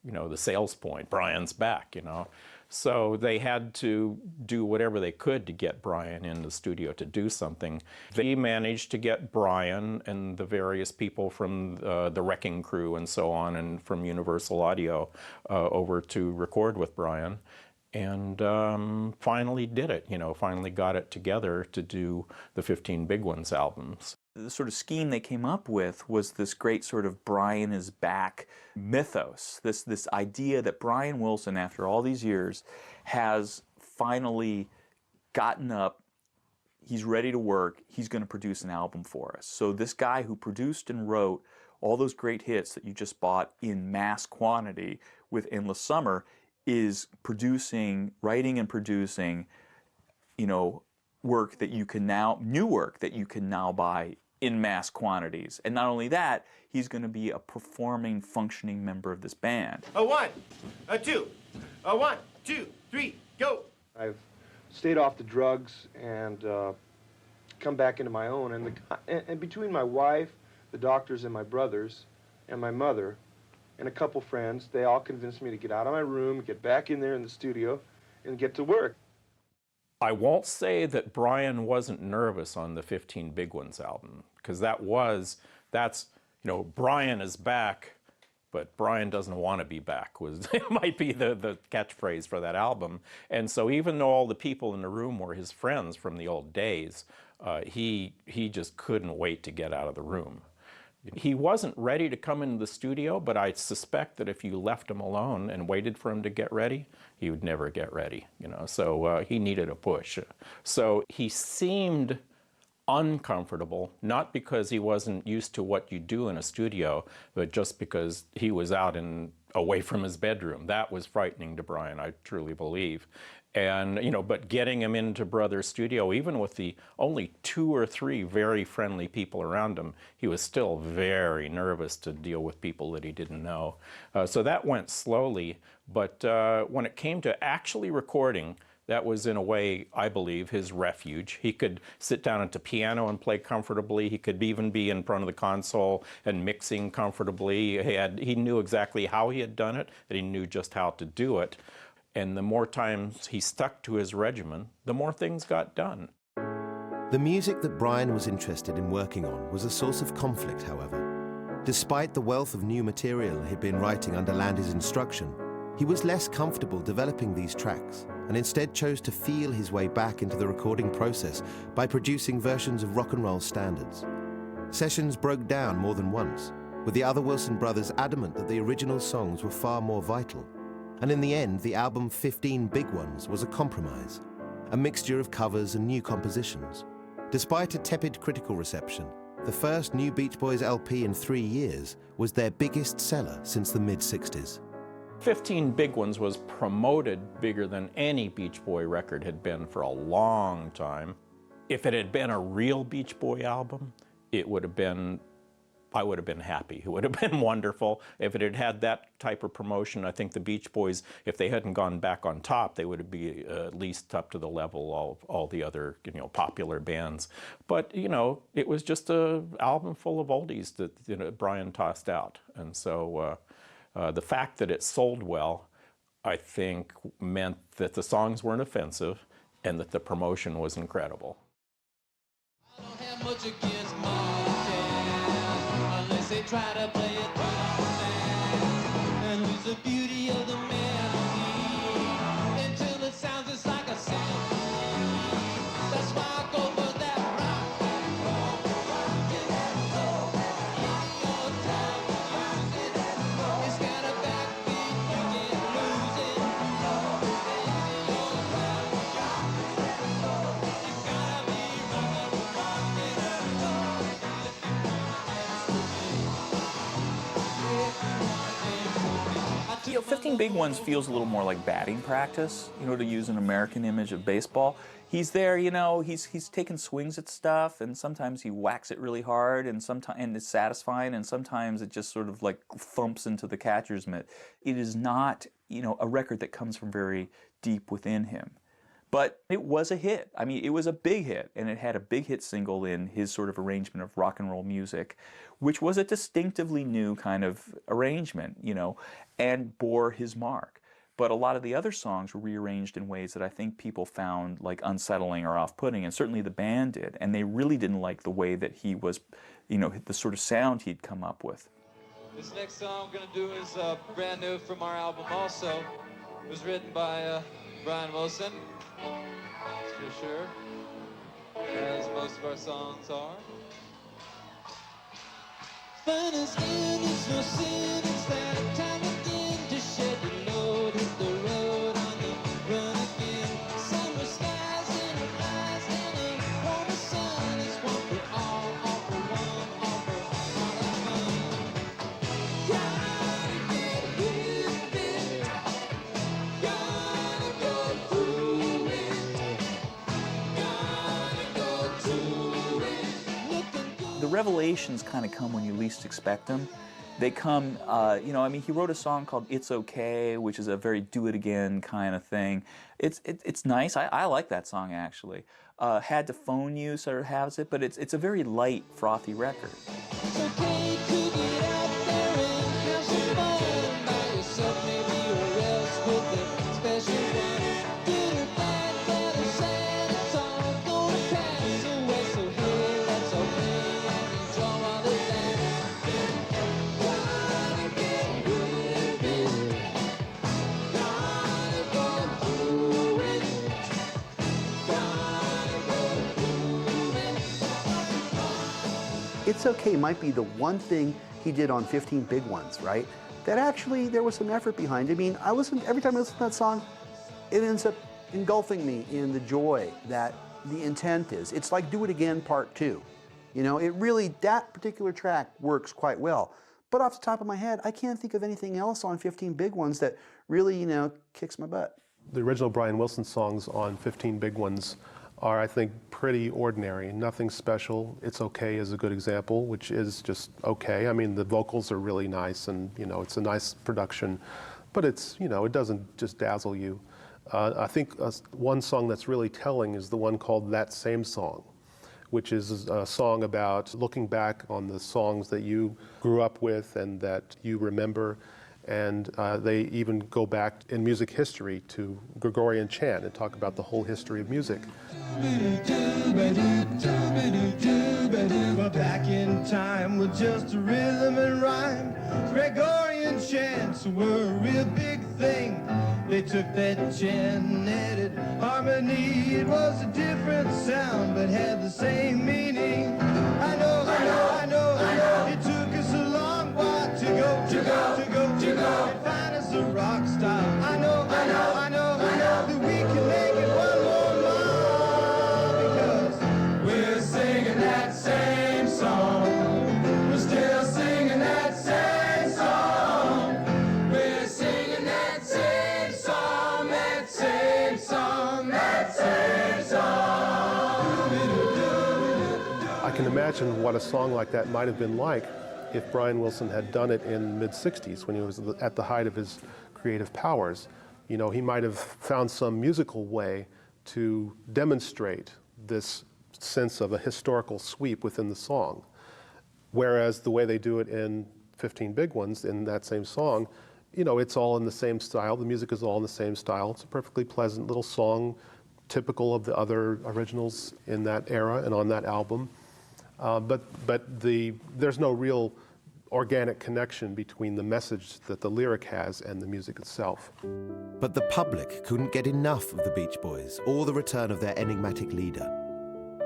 you know, the sales point, Brian's back, you know. So they had to do whatever they could to get Brian in the studio to do something. They managed to get Brian and the various people from the Wrecking Crew and so on, and from Universal Audio over to record with Brian. And finally did it, you know, finally got it together to do the 15 Big Ones albums. The sort of scheme they came up with was this great sort of Brian is back mythos, this idea that Brian Wilson, after all these years, has finally gotten up, he's ready to work, he's going to produce an album for us. So this guy who produced and wrote all those great hits that you just bought in mass quantity with Endless Summer is producing, writing and producing, you know, work that you can now, new work that you can now buy in mass quantities. And not only that, he's going to be a performing, functioning member of this band. A 1, a 2, a 1, 2, 3, go! I've stayed off the drugs and come back into my own. And between my wife, the doctors, and my brothers, and my mother, and a couple friends, they all convinced me to get out of my room, get back in there in the studio, and get to work. I won't say that Brian wasn't nervous on the 15 Big Ones album, because that's, you know, Brian is back, but Brian doesn't want to be back, it might be the catchphrase for that album. And so even though all the people in the room were his friends from the old days, he just couldn't wait to get out of the room. He wasn't ready to come into the studio, but I suspect that if you left him alone and waited for him to get ready, he would never get ready, you know, so he needed a push. So he seemed uncomfortable, not because he wasn't used to what you do in a studio, but just because he was out and away from his bedroom. That was frightening to Brian, I truly believe. And, you know, but getting him into Brothers Studio, even with the only 2 or 3 very friendly people around him, he was still very nervous to deal with people that he didn't know. So that went slowly, but when it came to actually recording, that was, in a way, I believe, his refuge. He could sit down at the piano and play comfortably. He could even be in front of the console and mixing comfortably. He knew exactly how he had done it, and he knew just how to do it. And the more times he stuck to his regimen, the more things got done. The music that Brian was interested in working on was a source of conflict, however. Despite the wealth of new material he'd been writing under Landy's instruction, he was less comfortable developing these tracks, and instead chose to feel his way back into the recording process by producing versions of rock and roll standards. Sessions broke down more than once, with the other Wilson brothers adamant that the original songs were far more vital. And in the end, the album 15 Big Ones was a compromise, a mixture of covers and new compositions. Despite a tepid critical reception, the first new Beach Boys LP in 3 years was their biggest seller since the mid-60s. 15 Big Ones was promoted bigger than any Beach Boy record had been for a long time. If it had been a real Beach Boy album, it would have been, I would have been happy. It would have been wonderful. If it had had that type of promotion, I think the Beach Boys, if they hadn't gone back on top, they would be at least up to the level of all the other, you know, popular bands. But, you know, it was just an album full of oldies that, you know, Brian tossed out. And so the fact that it sold well, I think, meant that the songs weren't offensive and that the promotion was incredible. I don't have much against Martin, unless they try to play it wrong, and lose the beauty of the melody until it sounds just like a sound. That's why I go for that rock and roll. Your time to use it. It's got a backbeat, you can't lose it. Your time, you gotta be know, 15 Big Ones feels a little more like batting practice, you know, to use an American image of baseball. He's there, you know, he's taking swings at stuff, and sometimes he whacks it really hard, and sometimes it's satisfying, and sometimes it just sort of like thumps into the catcher's mitt. It is not, you know, a record that comes from very deep within him. But it was a hit. I mean, it was a big hit, and it had a big hit single in his sort of arrangement of rock and roll music, which was a distinctively new kind of arrangement, you know, and bore his mark. But a lot of the other songs were rearranged in ways that I think people found like unsettling or off-putting, and certainly the band did, and they really didn't like the way that he was, you know, the sort of sound he'd come up with. This next song I'm going to do is brand new from our album also. It was written by Brian Wilson, for sure, as most of our songs are. Fun is in, it's no sin, it's that time again to shed your load, hit the road on the run again. Summer skies in her eyes and a warmer sun is one for all for one, all for all of fun. Gotta get with it, gotta go through it, gotta go to it. Looking good. The revelations kind of come when you least expect them. They come, you know, I mean, he wrote a song called It's Okay, which is a very do-it-again kind of thing. It's nice. I like that song, actually. Had to Phone You sort of has it, but it's a very light, frothy record. It's okay to get out there and have some fun by yourself, maybe, or else with a special one. Good or bad, glad or sad, it's all gonna pass away. So hey, let's all play and enjoy while it lasts. Gotta get with it, gotta go through it, gotta go through it. It's Okay might be the one thing he did on 15 Big Ones, right? That actually there was some effort behind. I mean, every time I listen to that song, it ends up engulfing me in the joy that the intent is. It's like Do It Again Part 2. You know, it really, that particular track works quite well. But off the top of my head, I can't think of anything else on 15 Big Ones that really, you know, kicks my butt. The original Brian Wilson songs on 15 Big Ones are, I think, pretty ordinary. Nothing special. It's Okay is a good example, which is just okay. I mean, the vocals are really nice, and, you know, it's a nice production. But it's, you know, it doesn't just dazzle you. I think one song that's really telling is the one called That Same Song, which is a song about looking back on the songs that you grew up with and that you remember. And they even go back in music history to Gregorian chant and talk about the whole history of music. Well, back in time with just rhythm and rhyme, Gregorian chants were a real big thing. They took that chant and added harmony. It was a different sound, but had the same meaning. I know, it took us a long while to go, and find us a rock style. I know, that we can make it one more mile, because we're singing that same song. We're still singing that same song. We're singing that same song, that same song, that same song. I can imagine what a song like that might have been like if Brian Wilson had done it in the mid-60s when he was at the height of his creative powers. You know, he might have found some musical way to demonstrate this sense of a historical sweep within the song. Whereas the way they do it in 15 Big Ones, in that same song, you know, it's all in the same style. The music is all in the same style. It's a perfectly pleasant little song, typical of the other originals in that era and on that album. But there's no real organic connection between the message that the lyric has and the music itself. But the public couldn't get enough of the Beach Boys or the return of their enigmatic leader.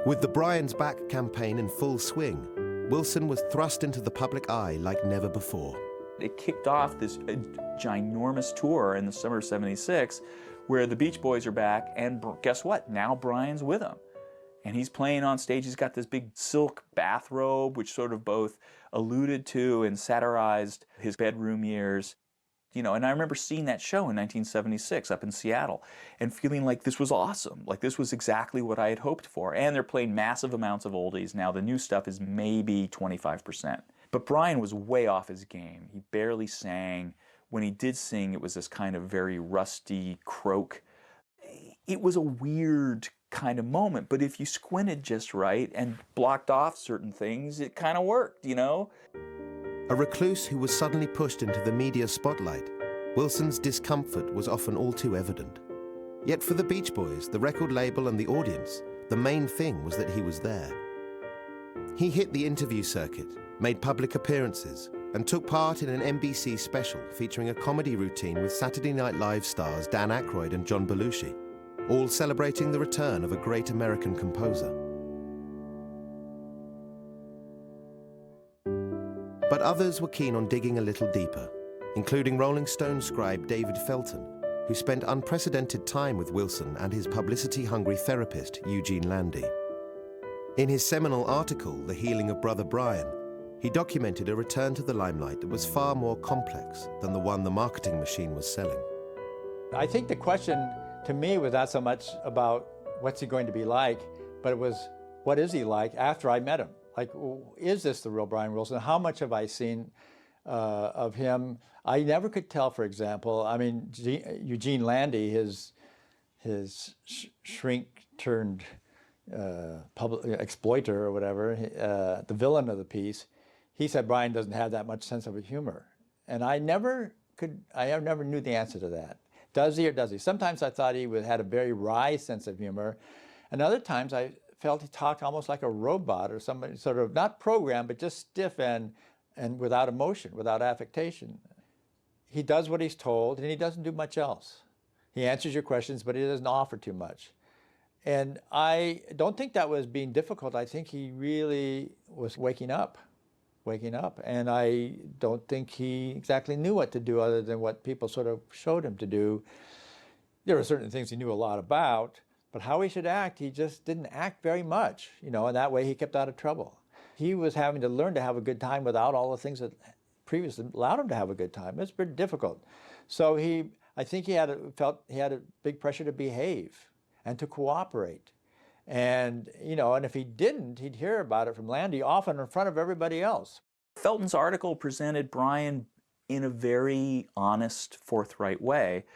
With the Brian's Back campaign in full swing, Wilson was thrust into the public eye like never before. It kicked off this ginormous tour in the summer of '76 where the Beach Boys are back, and guess what? Now Brian's with them. And he's playing on stage. He's got this big silk bathrobe, which sort of both alluded to and satirized his bedroom years. You know, and I remember seeing that show in 1976 up in Seattle and feeling like this was awesome. Like this was exactly what I had hoped for. And they're playing massive amounts of oldies. Now the new stuff is maybe 25%. But Brian was way off his game. He barely sang. When he did sing, it was this kind of very rusty croak. It was a weird kind of moment, but if you squinted just right and blocked off certain things, it kind of worked, you know? A recluse who was suddenly pushed into the media spotlight, Wilson's discomfort was often all too evident. Yet for the Beach Boys, the record label and the audience, the main thing was that he was there. He hit the interview circuit, made public appearances, and took part in an NBC special featuring a comedy routine with Saturday Night Live stars Dan Aykroyd and John Belushi, all celebrating the return of a great American composer. But others were keen on digging a little deeper, including Rolling Stone scribe David Felton, who spent unprecedented time with Wilson and his publicity-hungry therapist, Eugene Landy. In his seminal article, The Healing of Brother Brian, he documented a return to the limelight that was far more complex than the one the marketing machine was selling. I think the question to me was not so much about what's he going to be like, but it was, what is he like after I met him? Like, is this the real Brian Wilson? How much have I seen of him? I never could tell, for example, I mean, Eugene Landy, his shrink turned public exploiter or whatever, the villain of the piece, he said Brian doesn't have that much sense of humor. And I never knew the answer to that. Does he or does he? Sometimes I thought he had a very wry sense of humor, and other times I felt he talked almost like a robot or somebody, sort of not programmed, but just stiff and without emotion, without affectation. He does what he's told, and he doesn't do much else. He answers your questions, but he doesn't offer too much. And I don't think that was being difficult. I think he really was waking up. And I don't think he exactly knew what to do other than what people sort of showed him to do. There were certain things he knew a lot about, but how he should act, he just didn't act very much, you know, and that way he kept out of trouble. He was having to learn to have a good time without all the things that previously allowed him to have a good time. It was pretty difficult. So I think he felt he had a big pressure to behave and to cooperate. And, you know, and if he didn't, he'd hear about it from Landy, often in front of everybody else. Felton's article presented Brian in a very honest, forthright way.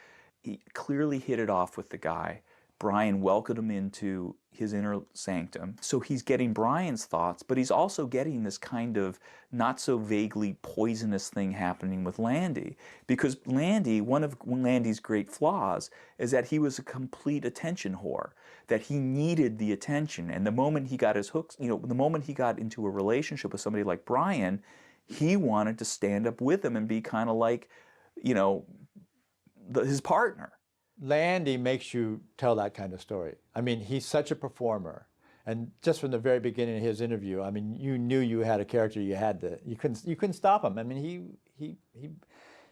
He clearly hit it off with the guy. Brian welcomed him into his inner sanctum. So he's getting Brian's thoughts, but he's also getting this kind of not so vaguely poisonous thing happening with Landy. Because Landy, one of Landy's great flaws is that he was a complete attention whore, that he needed the attention. And the moment he got his hooks, you know, the moment he got into a relationship with somebody like Brian, he wanted to stand up with him and be kind of like, you know, his partner. Landy makes you tell that kind of story. I mean, he's such a performer. And just from the very beginning of his interview, I mean, you knew you had a character you couldn't stop him. I mean,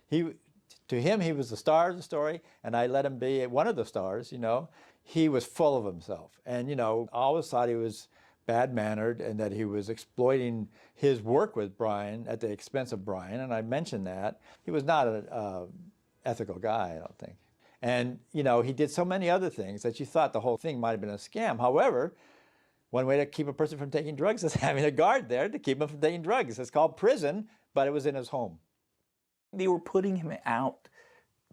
to him, he was the star of the story, and I let him be one of the stars, you know. He was full of himself. And, you know, I always thought he was bad-mannered and that he was exploiting his work with Brian at the expense of Brian, and I mentioned that. He was not an ethical guy, I don't think. And, you know, he did so many other things that you thought the whole thing might have been a scam. However, one way to keep a person from taking drugs is having a guard there to keep him from taking drugs. It's called prison, but it was in his home. They were putting him out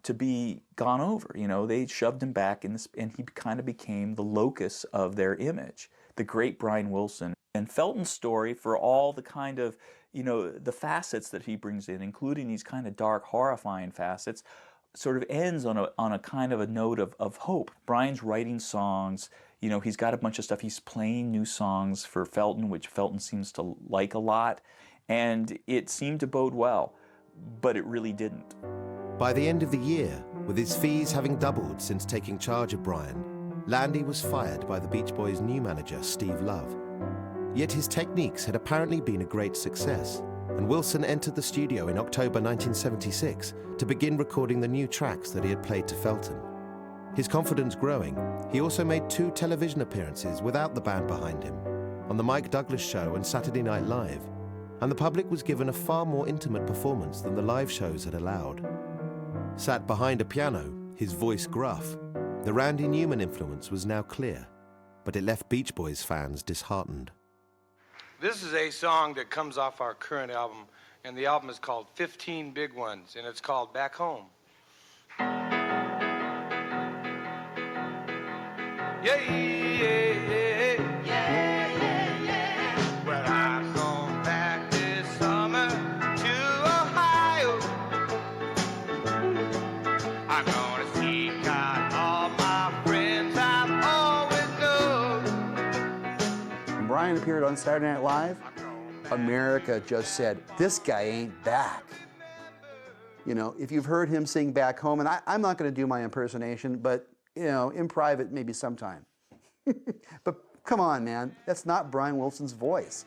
to be gone over, you know. They shoved him back in this, and he kind of became the locus of their image, the great Brian Wilson. And Felton's story, for all the kind of, you know, the facets that he brings in, including these kind of dark, horrifying facets, sort of ends on a kind of a note of hope. Brian's writing songs, you know, he's got a bunch of stuff. He's playing new songs for Felton, which Felton seems to like a lot, and it seemed to bode well, but it really didn't. By the end of the year, with his fees having doubled since taking charge of Brian, Landy was fired by the Beach Boys' new manager, Steve Love. Yet his techniques had apparently been a great success, and Wilson entered the studio in October 1976 to begin recording the new tracks that he had played to Felton. His confidence growing, he also made 2 television appearances without the band behind him, on The Mike Douglas Show and Saturday Night Live, and the public was given a far more intimate performance than the live shows had allowed. Sat behind a piano, his voice gruff, the Randy Newman influence was now clear, but it left Beach Boys fans disheartened. This is a song that comes off our current album, and the album is called 15 Big Ones, and it's called Back Home. Yeah, yeah, yeah. Well, I'm going back this summer to Ohio. I'm gonna seek out all my friends I've always known. When Brian appeared on Saturday Night Live, America just said, this guy ain't back. You know, if you've heard him sing Back Home, and I'm not going to do my impersonation, but, you know, in private, maybe sometime. But come on, man, that's not Brian Wilson's voice.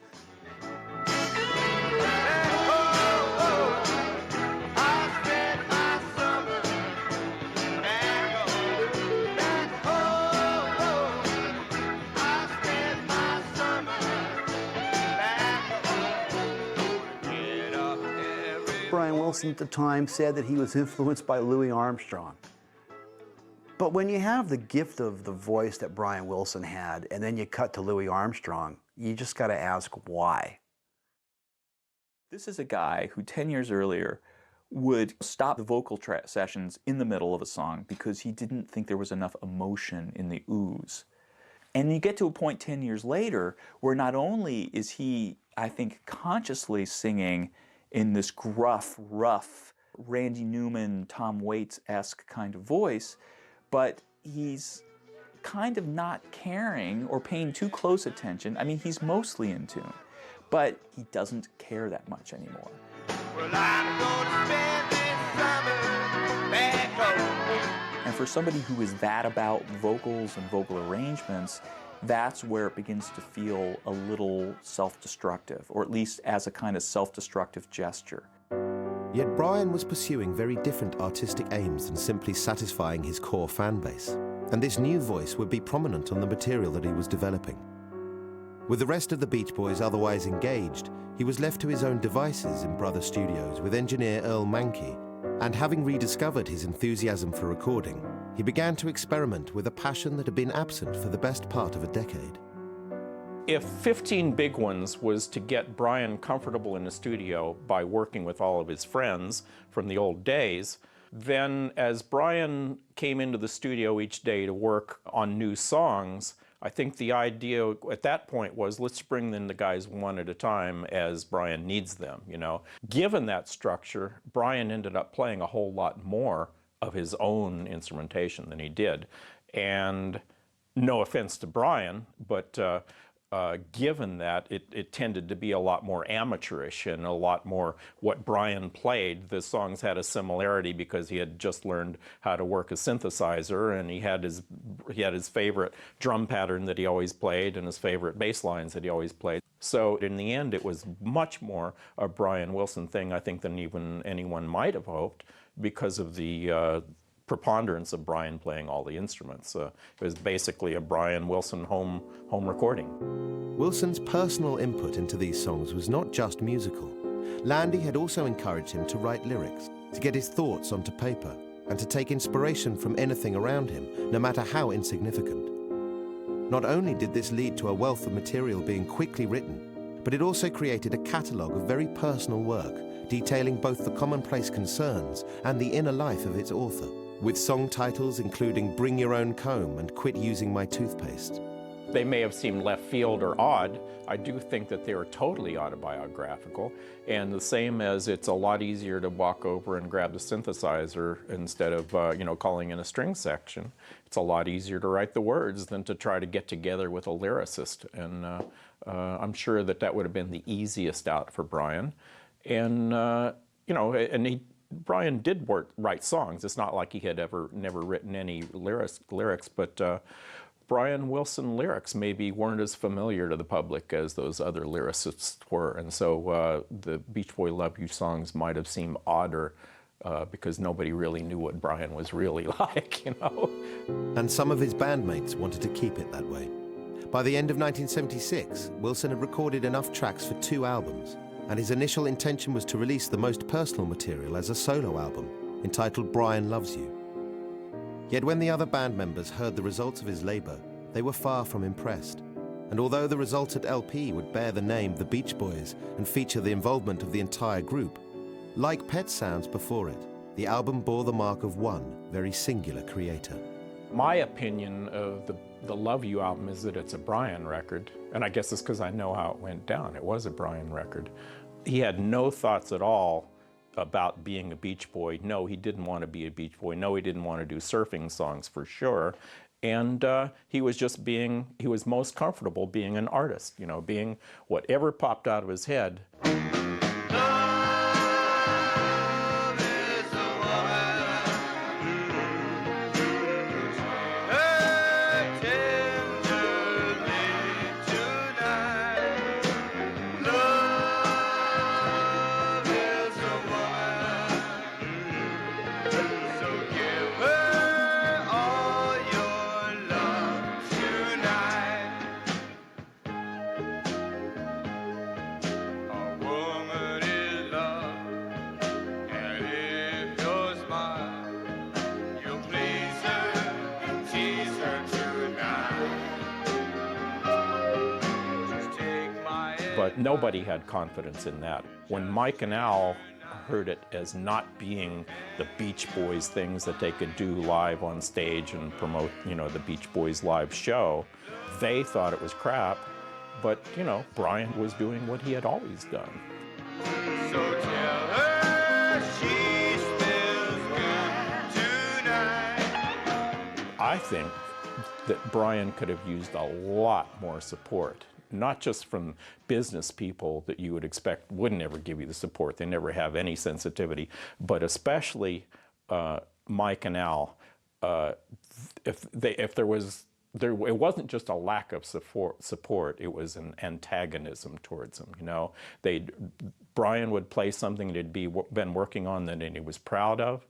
Brian Wilson at the time said that he was influenced by Louis Armstrong. But when you have the gift of the voice that Brian Wilson had, and then you cut to Louis Armstrong, you just got to ask why. This is a guy who 10 years earlier would stop the vocal sessions in the middle of a song because he didn't think there was enough emotion in the ooze. And you get to a point 10 years later where not only is he, I think, consciously singing in this gruff, rough, Randy Newman, Tom Waits-esque kind of voice, but he's kind of not caring or paying too close attention. I mean, he's mostly in tune, but he doesn't care that much anymore. Well, I'm gonna spend this summer back home. And for somebody who is that about vocals and vocal arrangements, that's where it begins to feel a little self-destructive, or at least as a kind of self-destructive gesture. Yet Brian was pursuing very different artistic aims than simply satisfying his core fan base, and this new voice would be prominent on the material that he was developing. With the rest of the Beach Boys otherwise engaged, he was left to his own devices in Brother Studios with engineer Earl Mankey, and having rediscovered his enthusiasm for recording, he began to experiment with a passion that had been absent for the best part of a decade. If 15 Big Ones was to get Brian comfortable in the studio by working with all of his friends from the old days, then as Brian came into the studio each day to work on new songs, I think the idea at that point was, let's bring in the guys one at a time as Brian needs them, you know. Given that structure, Brian ended up playing a whole lot more of his own instrumentation than he did. And no offense to Brian, but given that, it tended to be a lot more amateurish and a lot more what Brian played. The songs had a similarity because he had just learned how to work a synthesizer, and he had his favorite drum pattern that he always played and his favorite bass lines that he always played. So in the end, it was much more a Brian Wilson thing, I think, than even anyone might have hoped, because of the preponderance of Brian playing all the instruments. It was basically a Brian Wilson home recording. Wilson's personal input into these songs was not just musical. Landy had also encouraged him to write lyrics, to get his thoughts onto paper, and to take inspiration from anything around him, no matter how insignificant. Not only did this lead to a wealth of material being quickly written, but it also created a catalogue of very personal work, detailing both the commonplace concerns and the inner life of its author, with song titles including Bring Your Own Comb and Quit Using My Toothpaste. They may have seemed left field or odd. I do think that they are totally autobiographical, and the same as it's a lot easier to walk over and grab the synthesizer instead of calling in a string section. It's a lot easier to write the words than to try to get together with a lyricist, and I'm sure that would have been the easiest out for Brian. And Brian did write songs. It's not like he had never written any lyrics, but Brian Wilson lyrics maybe weren't as familiar to the public as those other lyricists were, and so the Beach Boy Love You songs might have seemed odder because nobody really knew what Brian was really like, you know. And some of his bandmates wanted to keep it that way. By the end of 1976, Wilson had recorded enough tracks for 2 albums, and his initial intention was to release the most personal material as a solo album, entitled Brian Loves You. Yet when the other band members heard the results of his labor, they were far from impressed. And although the resulted LP would bear the name The Beach Boys and feature the involvement of the entire group, like Pet Sounds before it, the album bore the mark of one very singular creator. My opinion of the Love You album is that it's a Brian record, and I guess it's because I know how it went down. It was a Brian record. He had no thoughts at all about being a Beach Boy. No, he didn't want to be a Beach Boy. No, he didn't want to do surfing songs for sure. And he was just he was most comfortable being an artist, you know, being whatever popped out of his head. But nobody had confidence in that. When Mike and Al heard it as not being the Beach Boys things that they could do live on stage and promote, you know, the Beach Boys live show, they thought it was crap. But, you know, Brian was doing what he had always done. So tell her she smells good tonight. I think that Brian could have used a lot more support. Not just from business people that you would expect wouldn't ever give you the support. They never have any sensitivity, but especially Mike and Al. It wasn't just a lack of support. It was an antagonism towards them. You know, Brian would play something that he'd been working on that he was proud of,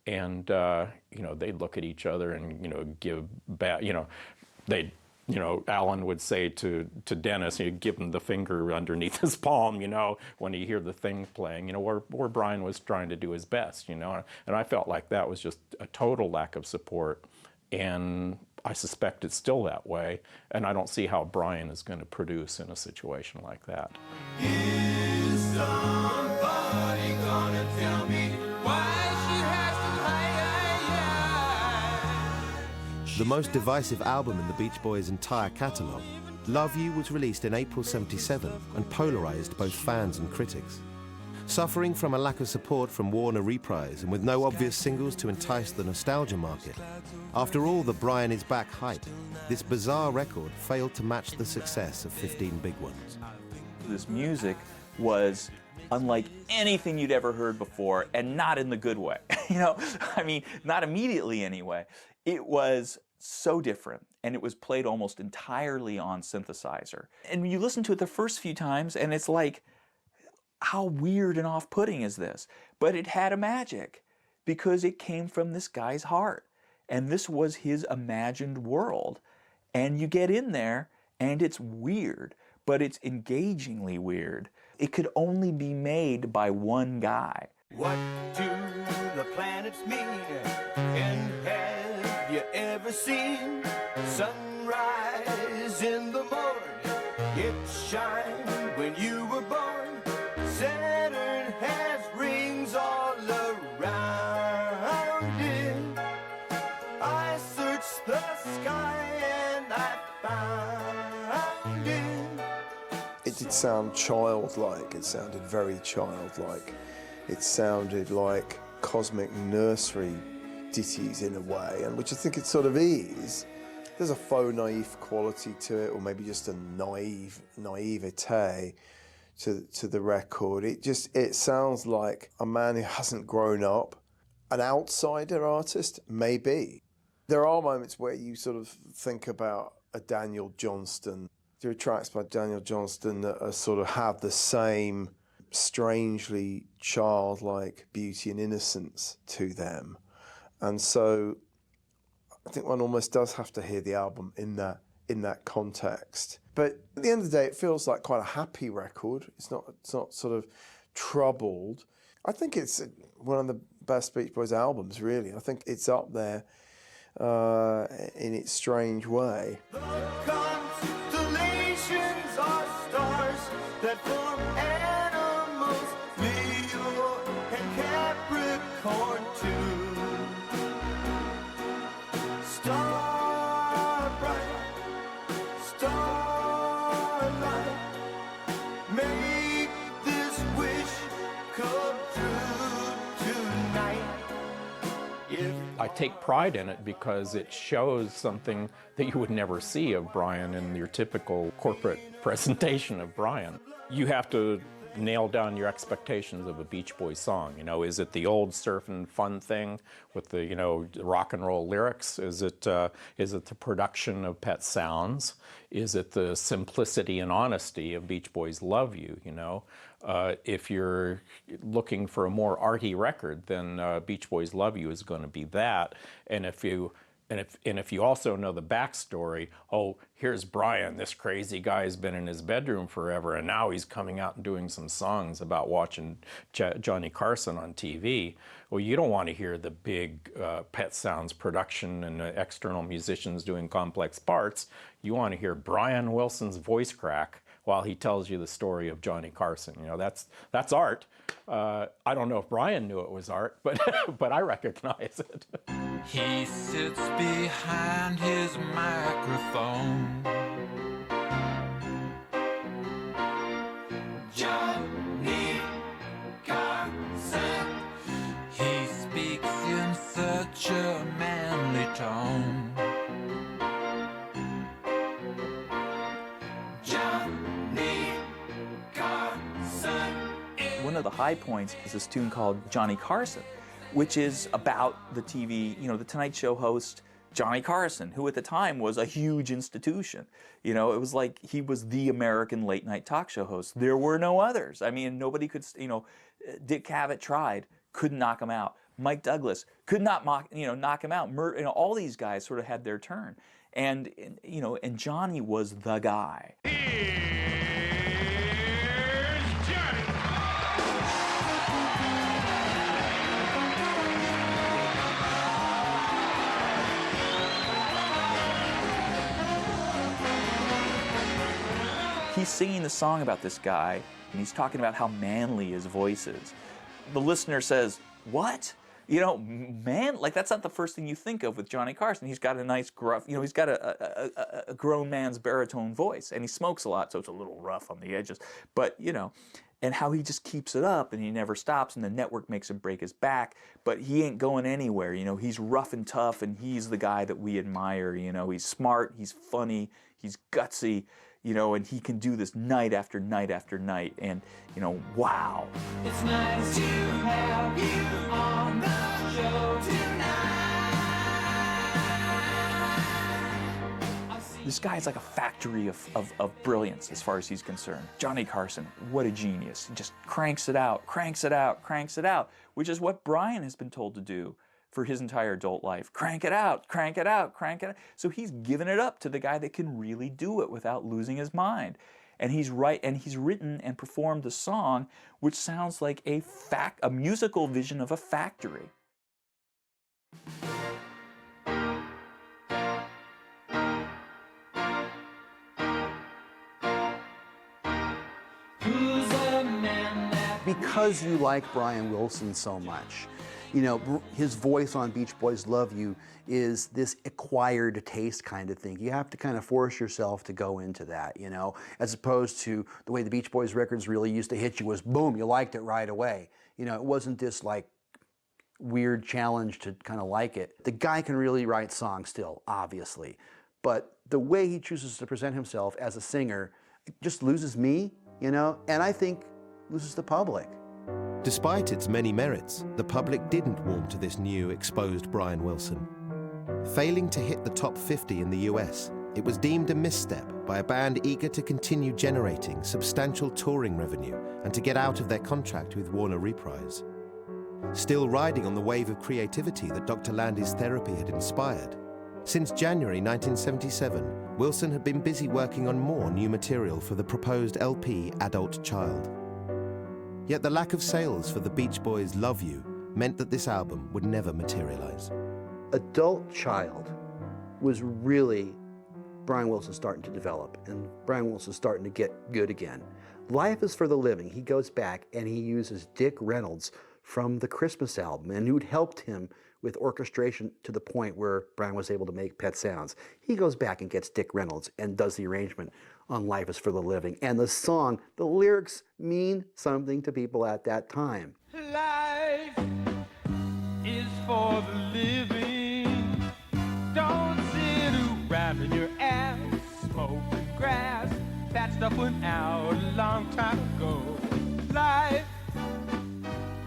and you know, they'd look at each other and, you know, give back. You know, Alan would say to Dennis, he'd give him the finger underneath his palm, you know, when you hear the thing playing, you know, where Brian was trying to do his best, you know. And I felt like that was just a total lack of support. And I suspect it's still that way. And I don't see how Brian is going to produce in a situation like that. Is somebody gonna tell me why she has to hide? The most divisive album in the Beach Boys' entire catalogue, Love You was released in April '77 and polarised both fans and critics. Suffering from a lack of support from Warner Reprise and with no obvious singles to entice the nostalgia market, after all the Brian is Back hype, this bizarre record failed to match the success of 15 Big Ones. This music was unlike anything you'd ever heard before, and not in the good way. You know, I mean, not immediately anyway. It was so different, and it was played almost entirely on synthesizer. And you listen to it the first few times, and it's like, how weird and off-putting is this? But it had a magic, because it came from this guy's heart, and this was his imagined world. And you get in there, and it's weird, but it's engagingly weird. It could only be made by one guy. What do the planets mean? And have you ever seen sunrise in the morning? It shined when you were born. Saturn has rings all around it. I searched the sky and I found it. It did sound childlike. It sounded very childlike. It sounded like cosmic nursery ditties in a way, and which I think it sort of is. There's a faux naive quality to it, or maybe just a naivete to the record. It sounds like a man who hasn't grown up, an outsider artist, maybe. There are moments where you sort of think about a Daniel Johnston. There are tracks by Daniel Johnston that are sort of have the same strangely childlike beauty and innocence to them. And so I think one almost does have to hear the album in that context. But at the end of the day, it feels like quite a happy record. It's not sort of troubled. I think it's one of the best Beach Boys albums, really. I think it's up there in its strange way. Constellations are stars that form animals, Leo and Capricorn too. Star bright, starlight, make this wish come true tonight. I take pride in it because it shows something that you would never see of Brian in your typical corporate presentation of Brian. You have to nail down your expectations of a Beach Boys song. You know, is it the old surfing fun thing with the, you know, rock and roll lyrics? Is it the production of Pet Sounds? Is it the simplicity and honesty of Beach Boys Love You, you know? If you're looking for a more arty record, then Beach Boys Love You is going to be that. And if you also know the backstory, oh, here's Brian, this crazy guy has been in his bedroom forever, and now he's coming out and doing some songs about watching Johnny Carson on TV. Well, you don't want to hear the big Pet Sounds production and external musicians doing complex parts. You want to hear Brian Wilson's voice crack while he tells you the story of Johnny Carson. You know, that's art. I don't know if Brian knew it was art, but but I recognize it. He sits behind his microphone. Johnny Carson. He speaks in such a manly tone. Johnny Carson. One of the high points is this tune called Johnny Carson, which is about the TV, you know, the Tonight Show host, Johnny Carson, who at the time was a huge institution. You know, it was like he was the American late night talk show host. There were no others. I mean, nobody could, you know, Dick Cavett tried, couldn't knock him out. Mike Douglas could not knock him out. You know, all these guys sort of had their turn. And, you know, and Johnny was the guy. He's singing the song about this guy, and he's talking about how manly his voice is. The listener says, what? You know, man, like that's not the first thing you think of with Johnny Carson. He's got a nice gruff, you know, he's got a grown man's baritone voice, and he smokes a lot, so it's a little rough on the edges. But, you know, and how he just keeps it up, and he never stops, and the network makes him break his back, but he ain't going anywhere. You know, he's rough and tough, and he's the guy that we admire. You know, he's smart, he's funny, he's gutsy. You know, and he can do this night after night after night, and, you know, wow. It's nice to have you on the show tonight. This guy's like a factory of brilliance as far as he's concerned. Johnny Carson, what a genius. He just cranks it out, cranks it out, cranks it out, which is what Brian has been told to do for his entire adult life. Crank it out, crank it out, crank it out. So he's given it up to the guy that can really do it without losing his mind. And he's written and performed a song which sounds like a musical vision of a factory. Because you like Brian Wilson so much, you know, his voice on Beach Boys Love You is this acquired taste kind of thing. You have to kind of force yourself to go into that, you know, as opposed to the way the Beach Boys records really used to hit you was boom, you liked it right away. You know, it wasn't this like weird challenge to kind of like it. The guy can really write songs still, obviously, but the way he chooses to present himself as a singer just loses me, you know, and I think loses the public. Despite its many merits, the public didn't warm to this new, exposed Brian Wilson. Failing to hit the top 50 in the US, it was deemed a misstep by a band eager to continue generating substantial touring revenue and to get out of their contract with Warner Reprise. Still riding on the wave of creativity that Dr. Landy's therapy had inspired, since January 1977, Wilson had been busy working on more new material for the proposed LP Adult Child. Yet the lack of sales for the Beach Boys' Love You meant that this album would never materialize. Adult Child was really Brian Wilson starting to develop, and Brian Wilson starting to get good again. Life is for the Living, he goes back and he uses Dick Reynolds from the Christmas album, and who'd helped him with orchestration to the point where Brian was able to make Pet Sounds. He goes back and gets Dick Reynolds and does the arrangement on Life is for the Living. And the song, the lyrics mean something to people at that time. Life is for the living. Don't sit around in your ass, smoking grass. That stuff went out a long time ago. Life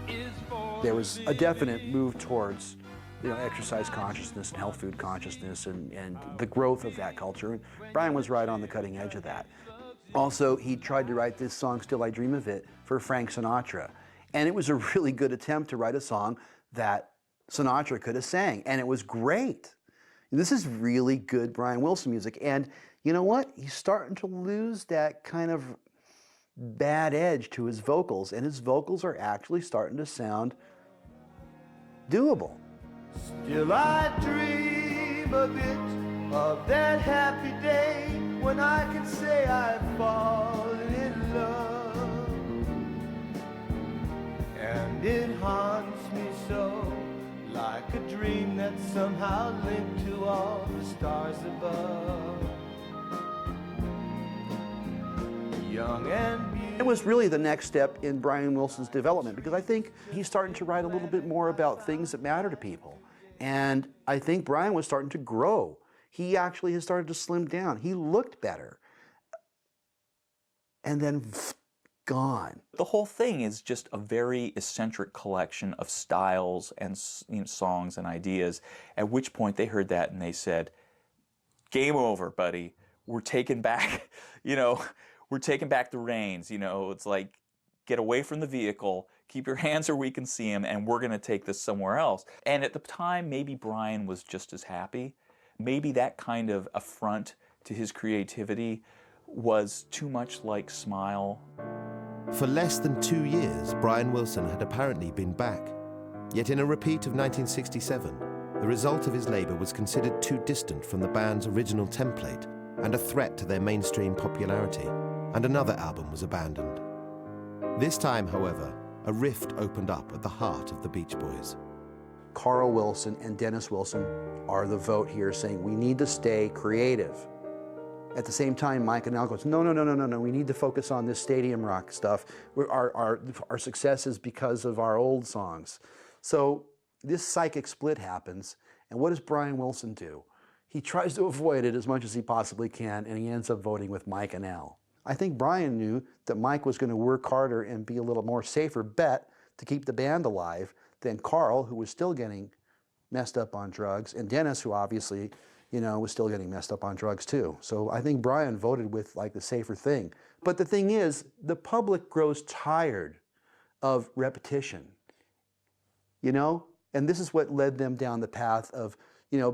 is for There was a definite move towards exercise consciousness and health food consciousness and the growth of that culture. And Brian was right on the cutting edge of that. Also, he tried to write this song, Still I Dream of It, for Frank Sinatra. And it was a really good attempt to write a song that Sinatra could have sang, and it was great. This is really good Brian Wilson music. And you know what? He's starting to lose that kind of bad edge to his vocals, and his vocals are actually starting to sound doable. Still I dream a bit of that happy day when I can say I've fallen in love. And it haunts me so, like a dream that's somehow linked to all the stars above. Young and beautiful. It was really the next step in Brian Wilson's development, because I think he's starting to write a little bit more about things that matter to people. And I think Brian was starting to grow. He actually has started to slim down. He looked better. And then gone. The whole thing is just a very eccentric collection of styles and songs and ideas, at which point they heard that and they said, game over, buddy. We're taking back, we're taking back the reins. It's like, get away from the vehicle, keep your hands where we can see them, and we're going to take this somewhere else. And at the time, maybe Brian was just as happy. Maybe that kind of affront to his creativity was too much like Smile. For less than 2 years, Brian Wilson had apparently been back. Yet in a repeat of 1967, the result of his labor was considered too distant from the band's original template and a threat to their mainstream popularity, and another album was abandoned. This time, however, a rift opened up at the heart of the Beach Boys. Carl Wilson and Dennis Wilson are the vote here, saying we need to stay creative. At the same time, Mike and Al goes, no, we need to focus on this stadium rock stuff. Our success is because of our old songs. So this psychic split happens, and what does Brian Wilson do? He tries to avoid it as much as he possibly can, and he ends up voting with Mike and Al. I think Brian knew that Mike was going to work harder and be a little more safer bet to keep the band alive than Carl, who was still getting messed up on drugs, and Dennis, who obviously, was still getting messed up on drugs too. So I think Brian voted with like the safer thing. But the thing is, the public grows tired of repetition, and this is what led them down the path of,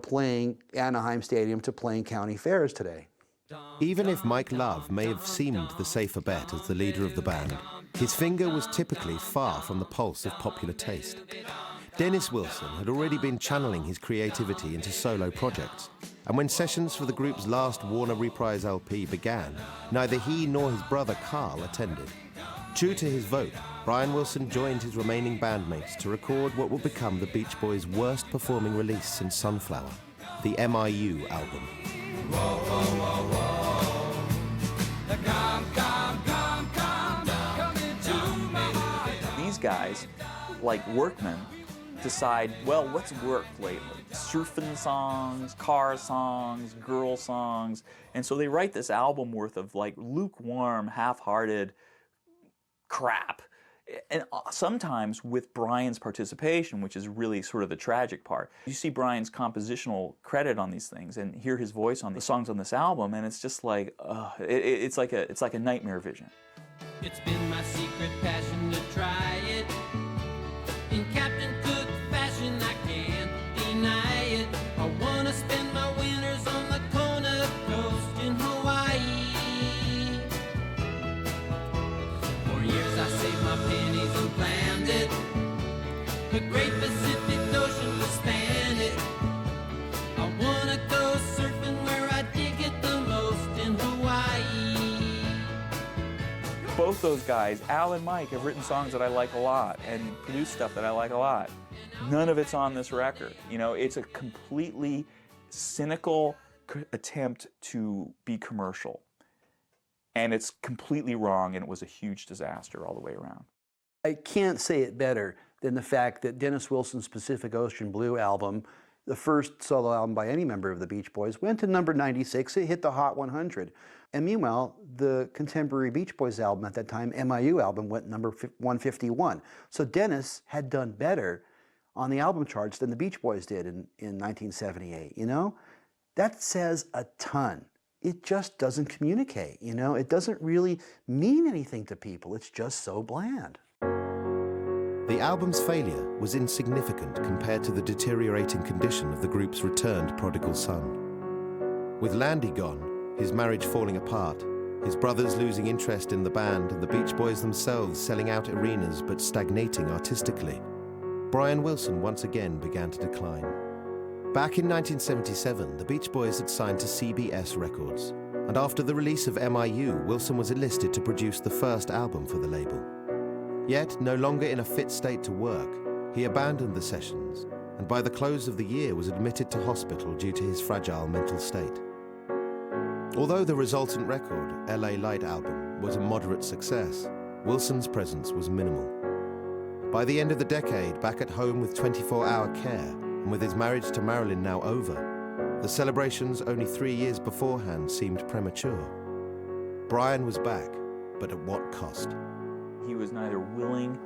playing Anaheim Stadium to playing county fairs today. Even if Mike Love may have seemed the safer bet as the leader of the band, his finger was typically far from the pulse of popular taste. Dennis Wilson had already been channeling his creativity into solo projects, and when sessions for the group's last Warner Reprise LP began, neither he nor his brother Carl attended. True to his vote, Brian Wilson joined his remaining bandmates to record what would become the Beach Boys' worst performing release since Sunflower, the MIU album. Whoa, whoa, whoa, whoa. Come into my heart. These guys, like workmen, decide, well, what's worked lately? Surfing songs, car songs, girl songs. And so they write this album worth of like lukewarm, half-hearted crap. And sometimes with Brian's participation, which is really sort of the tragic part. You see Brian's compositional credit on these things and hear his voice on the songs on this album, and it's just like, it's like a nightmare vision. It's been my secret passion to try it. In Captain Cook fashion, I can't deny it. I wanna spend my winters on the Kona coast in Hawaii. For years I saved my pennies and planned it. The great both those guys, Al and Mike, have written songs that I like a lot and produced stuff that I like a lot. None of it's on this record. You know, it's a completely cynical attempt to be commercial. And it's completely wrong, and it was a huge disaster all the way around. I can't say it better than the fact that Dennis Wilson's Pacific Ocean Blue album, the first solo album by any member of the Beach Boys, went to number 96. It hit the Hot 100. And meanwhile, the contemporary Beach Boys album at that time, MIU album, went number 151. So Dennis had done better on the album charts than the Beach Boys did in 1978, you know? That says a ton. It just doesn't communicate, you know? It doesn't really mean anything to people. It's just so bland. The album's failure was insignificant compared to the deteriorating condition of the group's returned prodigal son. With Landy gone, his marriage falling apart, his brothers losing interest in the band, and the Beach Boys themselves selling out arenas but stagnating artistically, Brian Wilson once again began to decline. Back in 1977, the Beach Boys had signed to CBS Records, and after the release of MIU, Wilson was enlisted to produce the first album for the label. Yet, no longer in a fit state to work, he abandoned the sessions, and by the close of the year was admitted to hospital due to his fragile mental state. Although the resultant record, LA Light album, was a moderate success, Wilson's presence was minimal. By the end of the decade, back at home with 24-hour care, and with his marriage to Marilyn now over, the celebrations only 3 years beforehand seemed premature. Brian was back, but at what cost? He was neither willing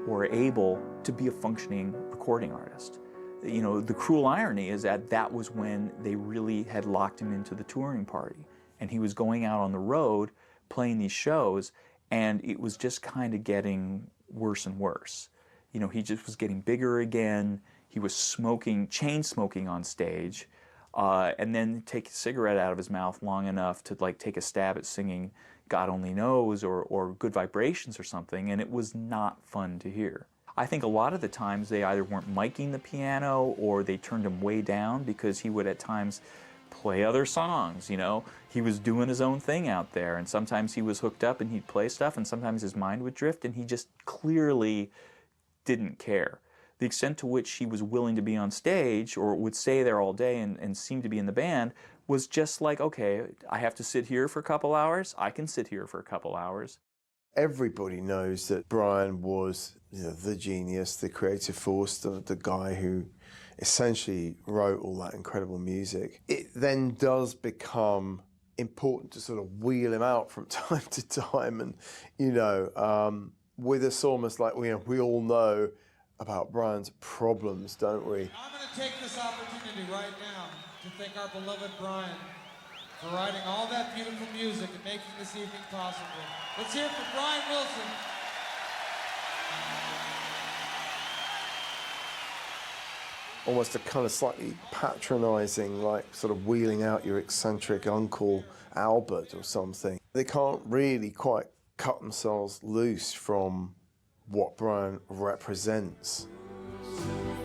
or able to be a functioning recording artist. You know, the cruel irony is that that was when they really had locked him into the touring party. And he was going out on the road, playing these shows, and it was just kind of getting worse and worse. You know, he just was getting bigger again. He was smoking, chain smoking on stage, and then take a cigarette out of his mouth long enough to like take a stab at singing God Only Knows or Good Vibrations or something, and it was not fun to hear. I think a lot of the times they either weren't miking the piano or they turned him way down because he would at times play other songs, you know. He was doing his own thing out there, and sometimes he was hooked up and he'd play stuff, and sometimes his mind would drift, and he just clearly didn't care. The extent to which he was willing to be on stage or would stay there all day and seem to be in the band was just like, okay, I have to sit here for a couple hours, I can sit here for a couple hours. Everybody knows that Brian was, you know, the genius, the creative force, the guy who essentially wrote all that incredible music. It then does become important to sort of wheel him out from time to time, and, you know, with us almost like, you know, we all know about Brian's problems, don't we? I'm going to take this opportunity right now to thank our beloved Brian for writing all that beautiful music and making this evening possible. Let's hear it for Brian Wilson. Almost a kind of slightly patronizing, like sort of wheeling out your eccentric uncle Albert or something. They can't really quite cut themselves loose from what Brian represents.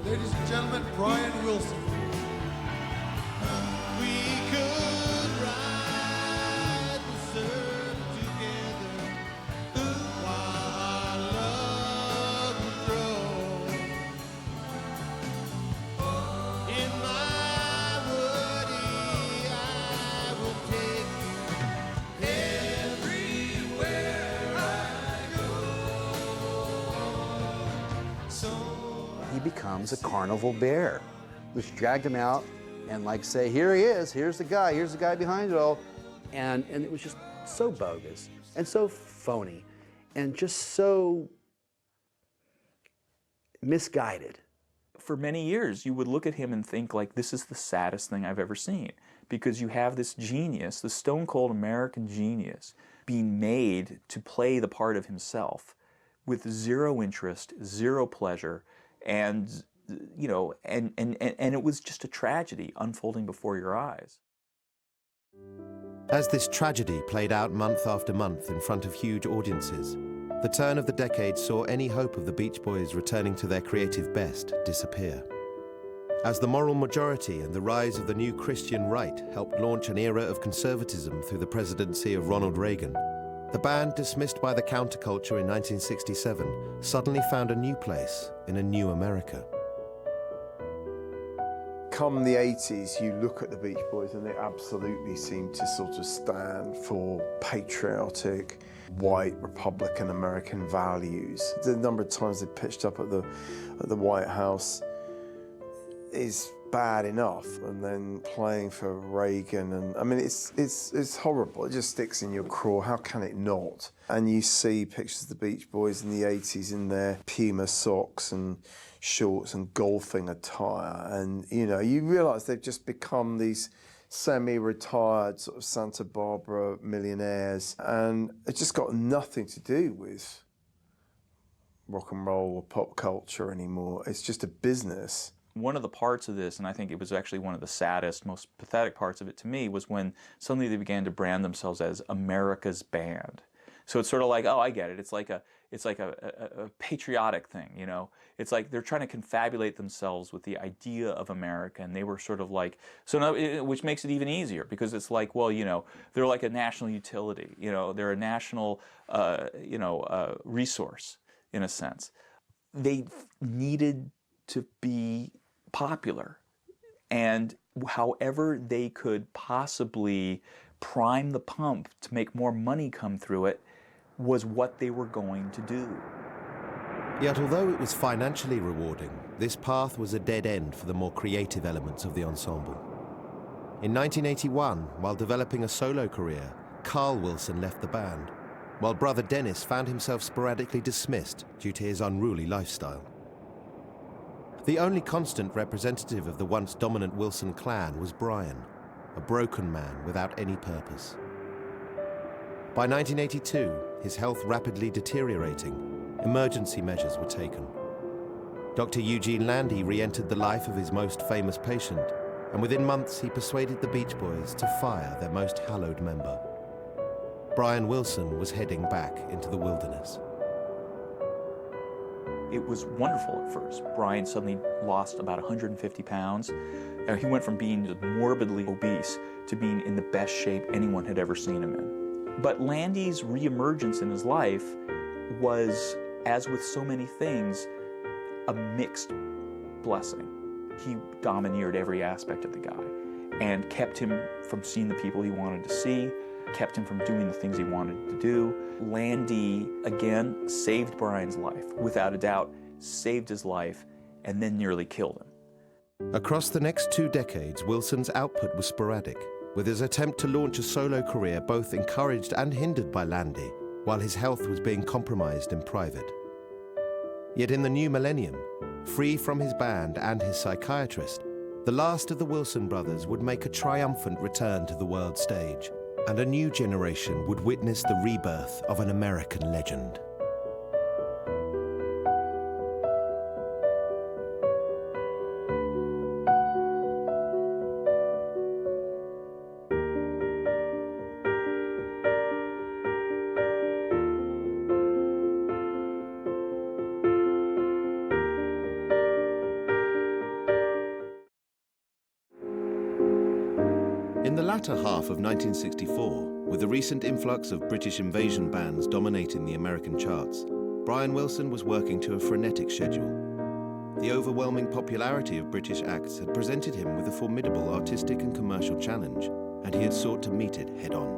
Ladies and gentlemen, Brian Wilson. We could ride the sun together while love would grow. In my woody, I will take you everywhere I go. He becomes a carnival bear, which dragged him out and like say, here he is, here's the guy behind it all. And it was just so bogus and so phony and just so misguided. For many years, you would look at him and think, like, this is the saddest thing I've ever seen. Because you have this genius, the stone-cold American genius, being made to play the part of himself with zero interest, zero pleasure, and, you know, and it was just a tragedy unfolding before your eyes. As this tragedy played out month after month in front of huge audiences, the turn of the decade saw any hope of the Beach Boys returning to their creative best disappear. As the moral majority and the rise of the new Christian right helped launch an era of conservatism through the presidency of Ronald Reagan, The band, dismissed by the counterculture in 1967, suddenly found a new place in a new America. Come the 80s, you look at the Beach Boys and they absolutely seem to sort of stand for patriotic, white, Republican American values. The number of times they pitched up at the White House is bad enough, and then playing for Reagan, and I mean it's horrible. It just sticks in your craw. How can it not? And you see pictures of the Beach Boys in the 80s in their Puma socks and shorts and golfing attire, and you know, you realise they've just become these semi-retired sort of Santa Barbara millionaires, and it's just got nothing to do with rock and roll or pop culture anymore. It's just a business. One of the parts of this, and I think it was actually one of the saddest, most pathetic parts of it to me, was when suddenly they began to brand themselves as America's band. So it's sort of like, oh, I get it. It's like a patriotic thing, you know. It's like they're trying to confabulate themselves with the idea of America, and they were sort of like, so now, which makes it even easier, because it's like, well, you know, they're like a national utility, you know, they're a national, resource in a sense. They needed to be popular, and however they could possibly prime the pump to make more money come through it was what they were going to do. Yet although it was financially rewarding, this path was a dead end for the more creative elements of the ensemble. In 1981, while developing a solo career, Carl Wilson left the band, while brother Dennis found himself sporadically dismissed due to his unruly lifestyle. The only constant representative of the once dominant Wilson clan was Brian, a broken man without any purpose. By 1982, his health rapidly deteriorating, emergency measures were taken. Dr. Eugene Landy re-entered the life of his most famous patient, and within months he persuaded the Beach Boys to fire their most hallowed member. Brian Wilson was heading back into the wilderness. It was wonderful at first. Brian suddenly lost about 150 pounds. He went from being morbidly obese to being in the best shape anyone had ever seen him in. But Landy's reemergence in his life was, as with so many things, a mixed blessing. He domineered every aspect of the guy and kept him from seeing the people he wanted to see, kept him from doing the things he wanted to do. Landy, again, saved Brian's life, without a doubt, saved his life, and then nearly killed him. Across the next 2 decades, Wilson's output was sporadic, with his attempt to launch a solo career both encouraged and hindered by Landy, while his health was being compromised in private. Yet in the new millennium, free from his band and his psychiatrist, the last of the Wilson brothers would make a triumphant return to the world stage, and a new generation would witness the rebirth of an American legend. In the latter half of 1964, with the recent influx of British invasion bands dominating the American charts, Brian Wilson was working to a frenetic schedule. The overwhelming popularity of British acts had presented him with a formidable artistic and commercial challenge, and he had sought to meet it head-on.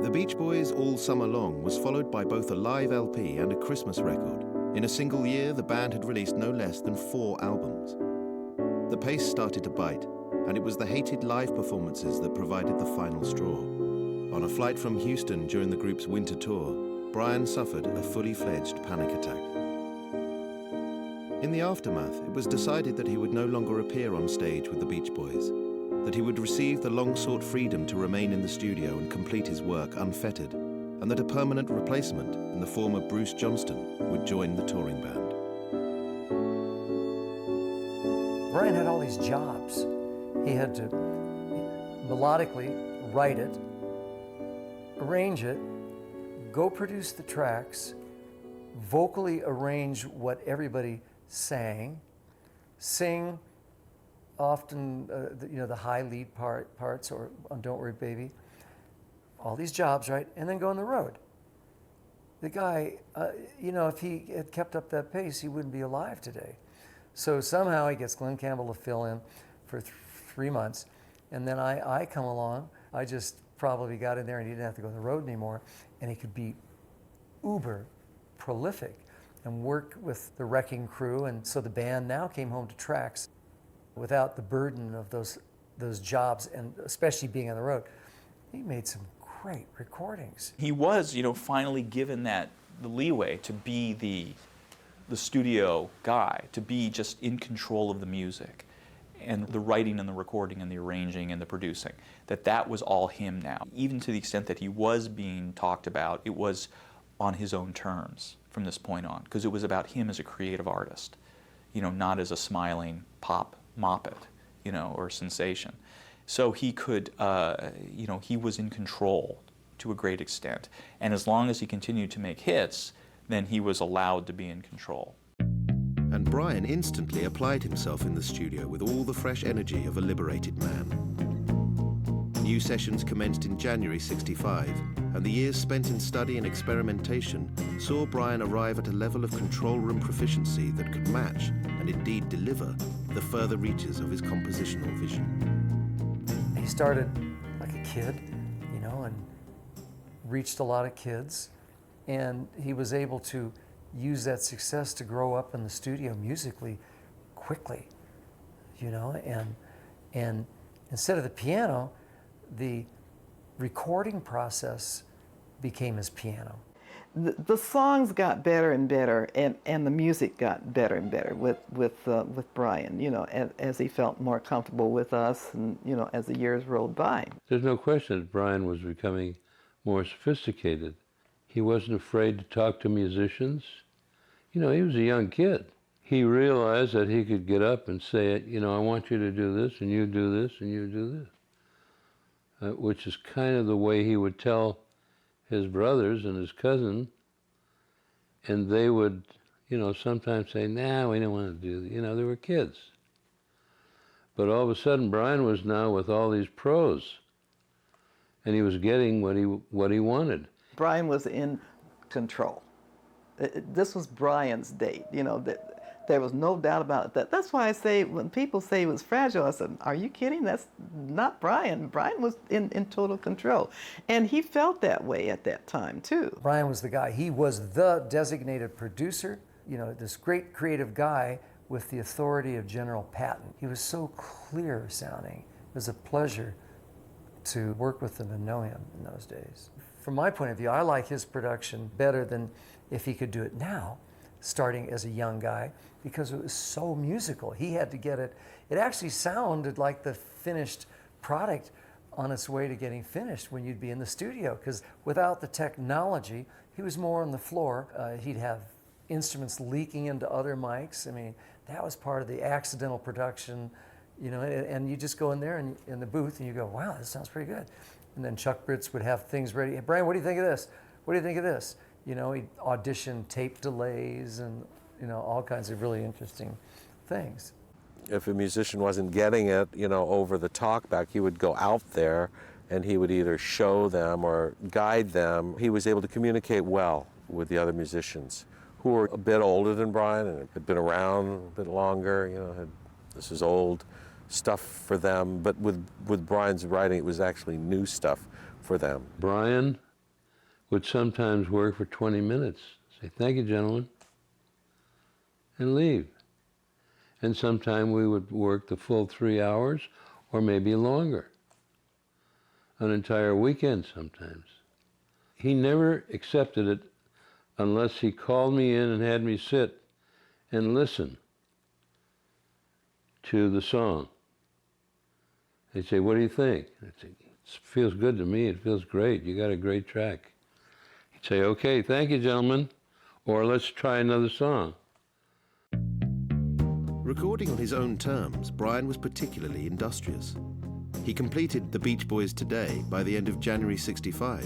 The Beach Boys' All Summer Long was followed by both a live LP and a Christmas record. In a single year, the band had released no less than 4 albums. The pace started to bite, and it was the hated live performances that provided the final straw. On a flight from Houston during the group's winter tour, Brian suffered a fully fledged panic attack. In the aftermath, it was decided that he would no longer appear on stage with the Beach Boys, that he would receive the long-sought freedom to remain in the studio and complete his work unfettered, and that a permanent replacement in the form of Bruce Johnston would join the touring band. Brian had all these jobs. He had to melodically write it, arrange it, go produce the tracks, vocally arrange what everybody sang, sing often the high lead parts or on Don't Worry Baby, all these jobs, right, and then go on the road. The guy, you know, if he had kept up that pace, he wouldn't be alive today. So somehow he gets Glenn Campbell to fill in for 3 months, and then I come along. I just probably got in there and he didn't have to go on the road anymore, and he could be uber prolific and work with the Wrecking Crew, and so the band now came home to tracks without the burden of those jobs, and especially being on the road. He made some great recordings. He was, you know, finally given the leeway to be the studio guy, to be just in control of the music and the writing and the recording and the arranging and the producing, that was all him now. Even to the extent that he was being talked about, it was on his own terms from this point on, because it was about him as a creative artist, you know, not as a smiling pop moppet, you know, or sensation. So he could, you know, he was in control to a great extent. And as long as he continued to make hits, then he was allowed to be in control. And Brian instantly applied himself in the studio with all the fresh energy of a liberated man. New sessions commenced in January '65, and the years spent in study and experimentation saw Brian arrive at a level of control room proficiency that could match, and indeed deliver, the further reaches of his compositional vision. He started like a kid, you know, and reached a lot of kids, and he was able to use that success to grow up in the studio musically quickly, you know, and instead of the piano, the recording process became his piano. The songs got better and better, and the music got better and better with Brian, you know, as he felt more comfortable with us, and, you know, as the years rolled by. There's no question that Brian was becoming more sophisticated. He wasn't afraid to talk to musicians. You know, he was a young kid. He realized that he could get up and say, you know, I want you to do this, and you do this, and you do this, which is kind of the way he would tell his brothers and his cousin, and they would, you know, sometimes say, nah, we don't want to do that. You know, they were kids. But all of a sudden, Brian was now with all these pros, and he was getting what he wanted. Brian was in control. This was Brian's date, you know, there was no doubt about it. That's why I say, when people say he was fragile, I said, are you kidding? That's not Brian. Brian was in total control. And he felt that way at that time, too. Brian was the guy. He was the designated producer, you know, this great creative guy with the authority of General Patton. He was so clear sounding. It was a pleasure to work with him and know him in those days. From my point of view, I like his production better than if he could do it now, starting as a young guy, because it was so musical. He had to get it. It actually sounded like the finished product on its way to getting finished when you'd be in the studio, because without the technology, he was more on the floor. He'd have instruments leaking into other mics. I mean, that was part of the accidental production, you know, and you just go in there and in the booth and you go, wow, this sounds pretty good. And then Chuck Britz would have things ready. Hey, Brian, what do you think of this? What do you think of this? You know, he'd audition tape delays and, you know, all kinds of really interesting things. If a musician wasn't getting it, you know, over the talkback, he would go out there and he would either show them or guide them. He was able to communicate well with the other musicians who were a bit older than Brian and had been around a bit longer, you know, this is old stuff for them, but with Brian's writing, it was actually new stuff for them. Brian would sometimes work for 20 minutes, say, thank you, gentlemen, and leave. And sometime we would work the full 3 hours or maybe longer, an entire weekend sometimes. He never accepted it unless he called me in and had me sit and listen to the song. They'd say, what do you think? I'd say, it feels good to me, it feels great, you got a great track. He'd say, okay, thank you, gentlemen, or let's try another song. Recording on his own terms, Brian was particularly industrious. He completed The Beach Boys Today by the end of January '65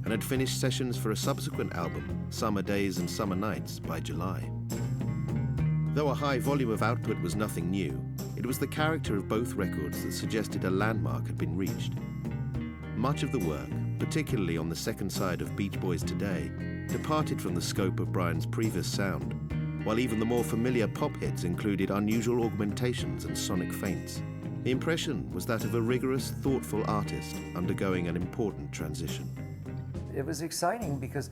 and had finished sessions for a subsequent album, Summer Days and Summer Nights, by July. Though a high volume of output was nothing new, it was the character of both records that suggested a landmark had been reached. Much of the work, particularly on the second side of Beach Boys Today, departed from the scope of Brian's previous sound, while even the more familiar pop hits included unusual augmentations and sonic feints. The impression was that of a rigorous, thoughtful artist undergoing an important transition. It was exciting because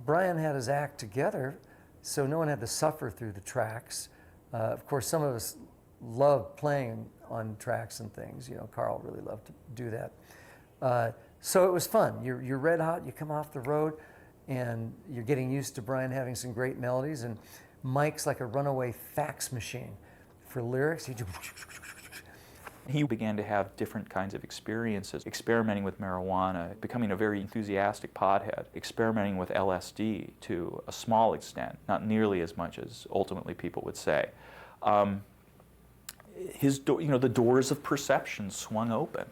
Brian had his act together, so no one had to suffer through the tracks. Of course, some of us loved playing on tracks and things. You know, Carl really loved to do that. So it was fun. You're red hot, you come off the road, and you're getting used to Brian having some great melodies, and Mike's like a runaway fax machine for lyrics. He began to have different kinds of experiences, experimenting with marijuana, becoming a very enthusiastic pothead, experimenting with LSD to a small extent, not nearly as much as ultimately people would say. The doors of perception swung open,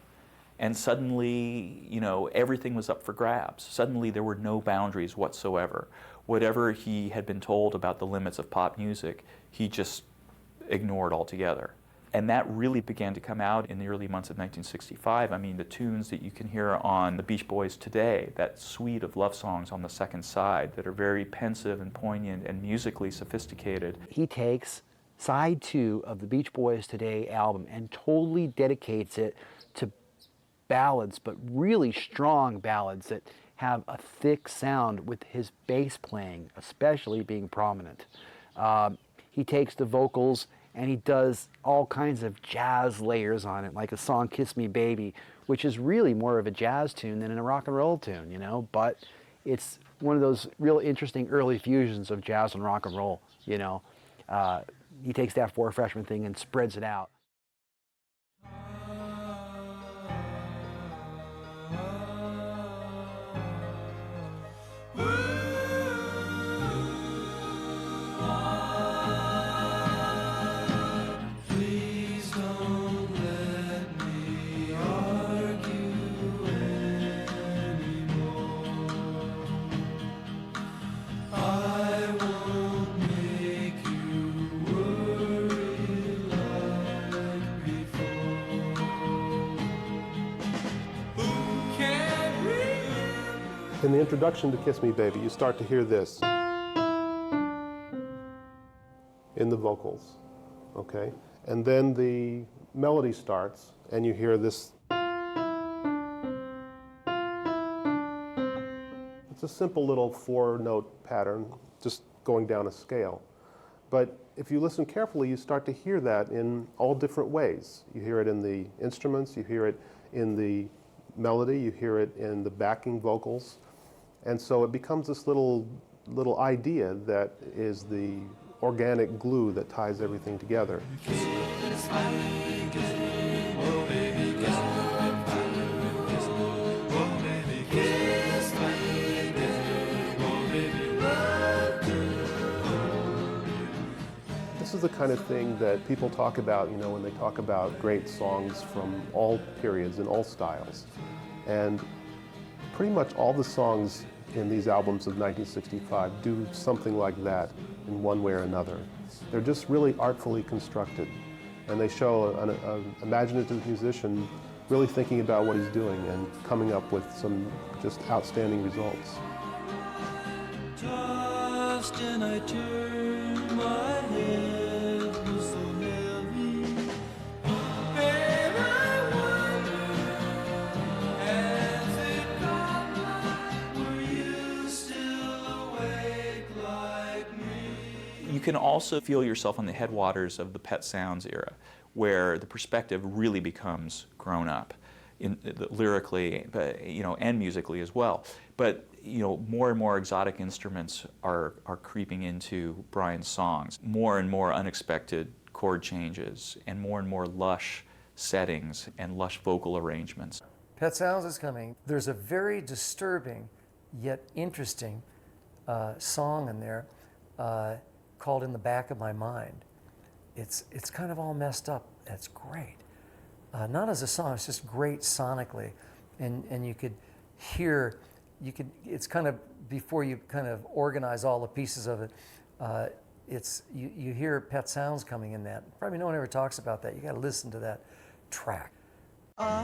and suddenly, everything was up for grabs. Suddenly there were no boundaries whatsoever. Whatever he had been told about the limits of pop music, he just ignored altogether. And that really began to come out in the early months of 1965. I mean, the tunes that you can hear on the Beach Boys Today, that suite of love songs on the second side that are very pensive and poignant and musically sophisticated. He takes side 2 of the Beach Boys Today album and totally dedicates it to ballads, but really strong ballads that have a thick sound with his bass playing, especially being prominent. He takes the vocals and he does all kinds of jazz layers on it, like a song, Kiss Me Baby, which is really more of a jazz tune than a rock and roll tune, but it's one of those real interesting early fusions of jazz and rock and roll, He takes that Four Freshmen thing and spreads it out. In the introduction to Kiss Me Baby, you start to hear this in the vocals, okay? And then the melody starts, and you hear this. It's a simple little 4-note pattern, just going down a scale. But if you listen carefully, you start to hear that in all different ways. You hear it in the instruments, you hear it in the melody, you hear it in the backing vocals. And so it becomes this little idea that is the organic glue that ties everything together. This is the kind of thing that people talk about, when they talk about great songs from all periods and all styles. And pretty much all the songs in these albums of 1965 do something like that in one way or another. They're just really artfully constructed, and they show an imaginative musician really thinking about what he's doing and coming up with some just outstanding results. Tossed and I turned my head, was so heavy. And I wonder, as it got light, were you still awake like me? You can also feel yourself on the headwaters of the Pet Sounds era, where the perspective really becomes grown up, lyrically, and musically as well. But more and more exotic instruments are creeping into Brian's songs. More and more unexpected chord changes, and more lush settings and lush vocal arrangements. Pet Sounds is coming. There's a very disturbing yet interesting song in there called In the Back of My Mind. It's kind of all messed up. That's great. Not as a song, it's just great sonically. And you could hear, it's kind of, before you kind of organize all the pieces of it, you hear Pet Sounds coming in that. Probably no one ever talks about that. You got to listen to that track. I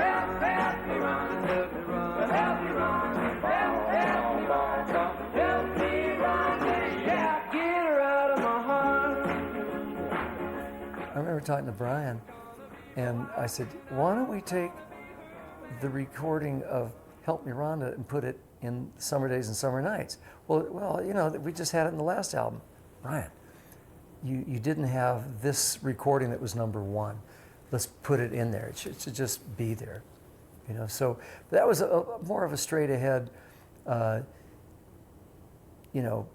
help me run, help me run, help me run, help me run, help me run, yeah, get her out of my heart. I remember talking to Brian, And I said, why don't we take the recording of Help Me Rhonda and put it in Summer Days and Summer Nights? Well, you know, we just had it in the last album. Brian, you didn't have this recording that was #1. Let's put it in there. It should just be there. You know, so that was more of a straight ahead, you know,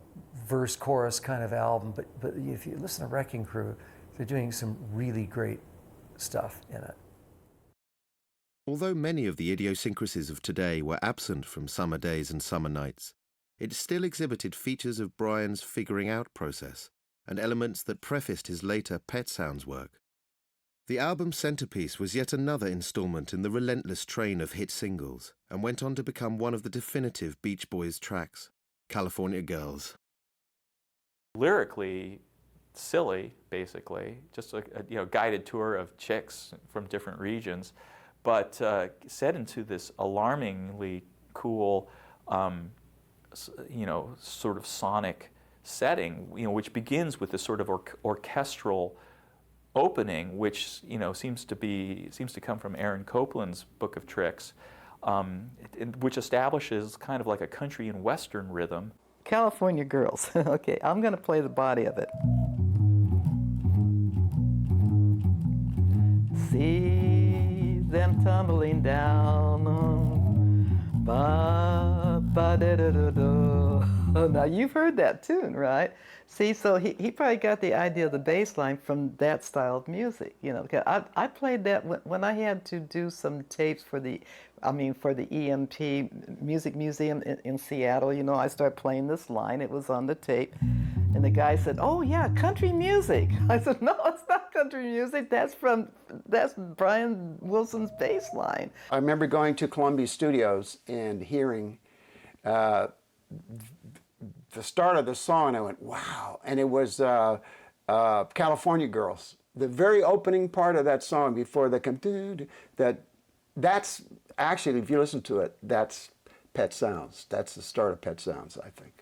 verse chorus kind of album. But if you listen to Wrecking Crew, they're doing some really great stuff in it. Although many of the idiosyncrasies of today were absent from Summer Days and Summer Nights, it still exhibited features of Brian's figuring out process and elements that prefaced his later Pet Sounds work. The album's centerpiece was yet another installment in the relentless train of hit singles and went on to become one of the definitive Beach Boys tracks, California Girls. Lyrically, silly, basically, just a guided tour of chicks from different regions, but set into this alarmingly cool, sort of sonic setting, which begins with this sort of orchestral opening, which seems to come from Aaron Copland's Book of Tricks, which establishes kind of like a country and western rhythm. California Girls. Okay, I'm going to play the body of it. See them tumbling down. Ba, ba, da, da, da, da. Now you've heard that tune, right? See, so he probably got the idea of the bass line from that style of music. You know, I played that when I had to do some tapes for the EMP Music Museum in Seattle. You know, I started playing this line. It was on the tape. And the guy said, "Oh yeah, country music." I said, "No, it's not country music. That's Brian Wilson's bass line." I remember going to Columbia Studios and hearing the start of the song, and I went, "Wow!" And it was California Girls. The very opening part of that song before they come, that's actually, if you listen to it, that's Pet Sounds. That's the start of Pet Sounds, I think.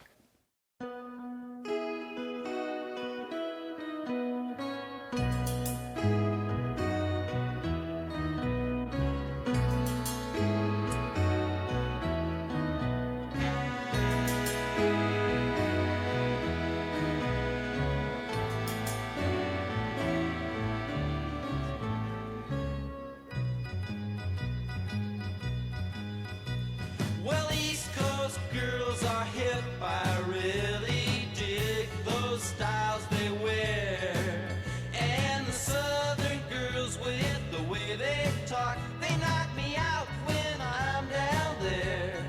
Well, East Coast girls are hip. I really dig those styles they wear. And the Southern girls, with the way they talk, they knock me out when I'm down there.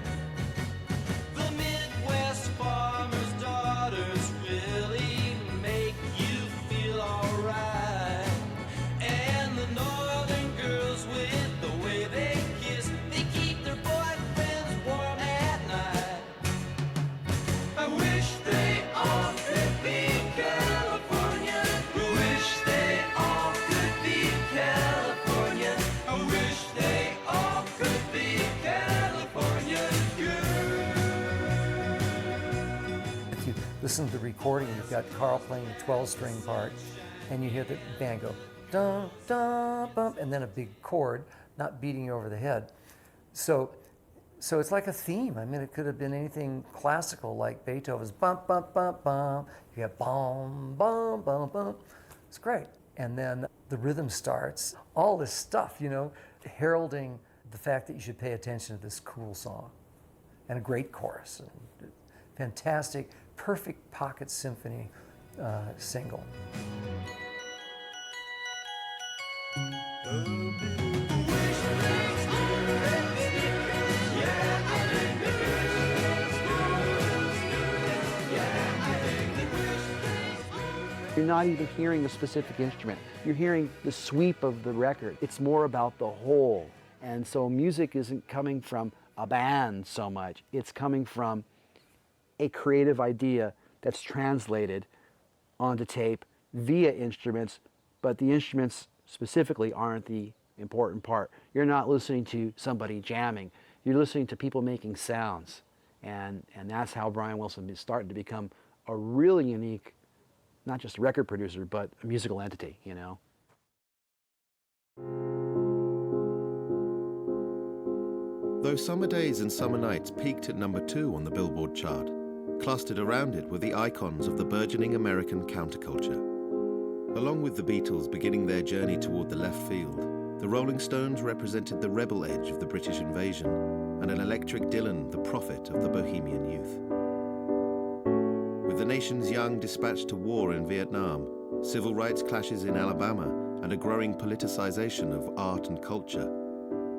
The Midwest farmers' daughters really make you feel alright. And the Northern girls, with the way they kiss, they keep their boyfriends warm at night. I wish they all could be California. I wish they all could be California. I wish they all could be California girls. If you listen to the recording, you've got Carl playing a 12-string part, and you hear the band go, dum, dum, bum, and then a big chord, not beating you over the head. So it's like a theme. I mean, it could have been anything classical, like Beethoven's bum, bum, bum, bum. You have bum, bum, bum, bum. It's great. And then the rhythm starts. All this stuff, heralding the fact that you should pay attention to this cool song. And a great chorus. And fantastic, perfect pocket symphony single. You're not even hearing a specific instrument. You're hearing the sweep of the record. It's more about the whole. And so music isn't coming from a band so much. It's coming from a creative idea that's translated onto tape via instruments, but the instruments specifically aren't the important part. You're not listening to somebody jamming. You're listening to people making sounds. And that's how Brian Wilson is starting to become a really unique, not just record producer, but a musical entity, Though Summer Days and Summer Nights peaked at #2 on the Billboard chart, clustered around it were the icons of the burgeoning American counterculture. Along with the Beatles beginning their journey toward the left field, the Rolling Stones represented the rebel edge of the British invasion, and an electric Dylan the prophet of the bohemian youth. With the nation's young dispatched to war in Vietnam, civil rights clashes in Alabama, and a growing politicization of art and culture,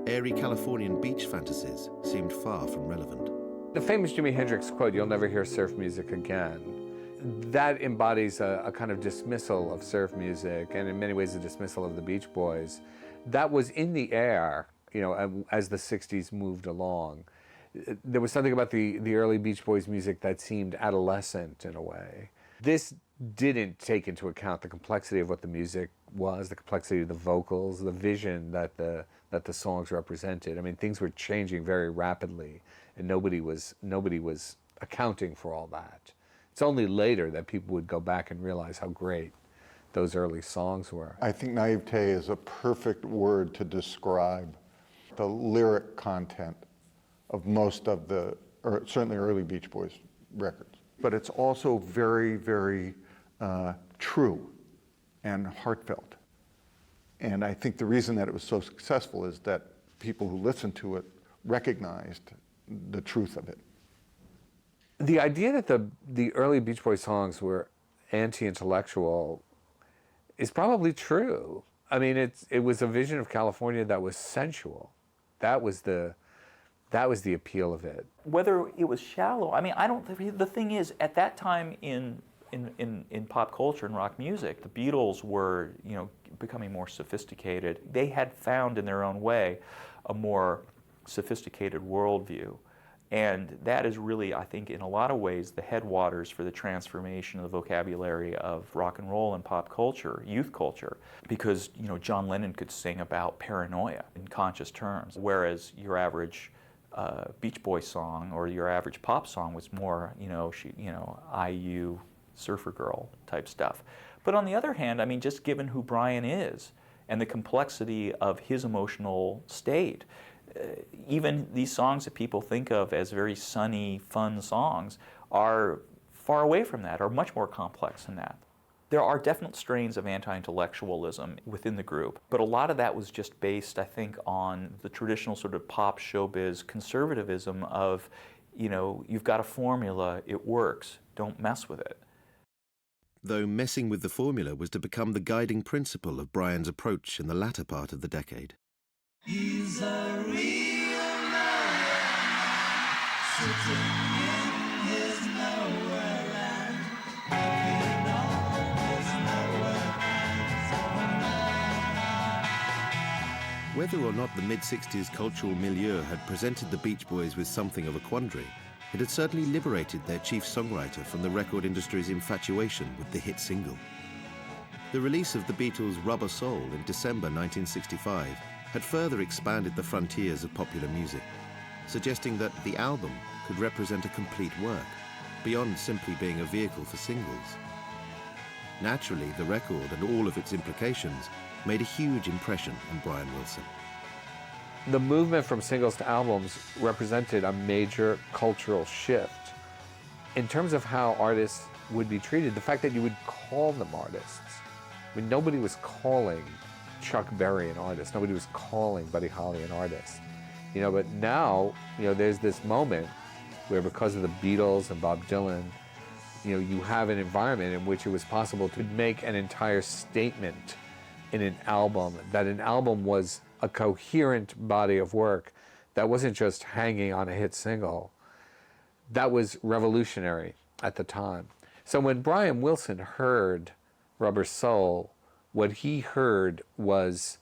airy Californian beach fantasies seemed far from relevant. The famous Jimi Hendrix quote, "You'll never hear surf music again," that embodies a kind of dismissal of surf music, and in many ways a dismissal of the Beach Boys. That was in the air, you know, as the 60s moved along. There was something about the early Beach Boys music that seemed adolescent in a way. This didn't take into account the complexity of what the music was, the complexity of the vocals, the vision that the songs represented. I mean, things were changing very rapidly, and nobody was accounting for all that. It's only later that people would go back and realize how great those early songs were. I think naivete is a perfect word to describe the lyric content of most of the, or certainly early Beach Boys records. But it's also very, very true and heartfelt. And I think the reason that it was so successful is that people who listened to it recognized the truth of it. The idea that the early Beach Boys songs were anti-intellectual is probably true. I mean, it was a vision of California that was sensual. That was the appeal of it. Whether it was shallow, I mean, I don't. The thing is, at that time in pop culture and rock music, the Beatles were, you know, becoming more sophisticated. They had found in their own way a more sophisticated worldview. And that is really, I think, in a lot of ways, the headwaters for the transformation of the vocabulary of rock and roll and pop culture, youth culture. Because, you know, John Lennon could sing about paranoia in conscious terms, whereas your average Beach Boys song or your average pop song was more, IU, surfer girl type stuff. But on the other hand, I mean, just given who Brian is and the complexity of his emotional state, even these songs that people think of as very sunny, fun songs are far away from that, are much more complex than that. There are definite strains of anti-intellectualism within the group, but a lot of that was just based, I think, on the traditional sort of pop showbiz conservatism of, you know, you've got a formula, it works, don't mess with it. Though messing with the formula was to become the guiding principle of Brian's approach in the latter part of the decade. He's a real man, sitting in his nowhere land, making all his nowhere plans. Whether or not the mid-60s cultural milieu had presented the Beach Boys with something of a quandary, it had certainly liberated their chief songwriter from the record industry's infatuation with the hit single. The release of the Beatles' Rubber Soul in December 1965 had further expanded the frontiers of popular music, suggesting that the album could represent a complete work, beyond simply being a vehicle for singles. Naturally, the record and all of its implications made a huge impression on Brian Wilson. The movement from singles to albums represented a major cultural shift. In terms of how artists would be treated, the fact that you would call them artists. I mean, nobody was calling Chuck Berry an artist. Nobody was calling Buddy Holly an artist. You know, but now, you know, there's this moment where because of the Beatles and Bob Dylan, you know, you have an environment in which it was possible to make an entire statement in an album, that an album was a coherent body of work that wasn't just hanging on a hit single. That was revolutionary at the time. So when Brian Wilson heard Rubber Soul, what he heard was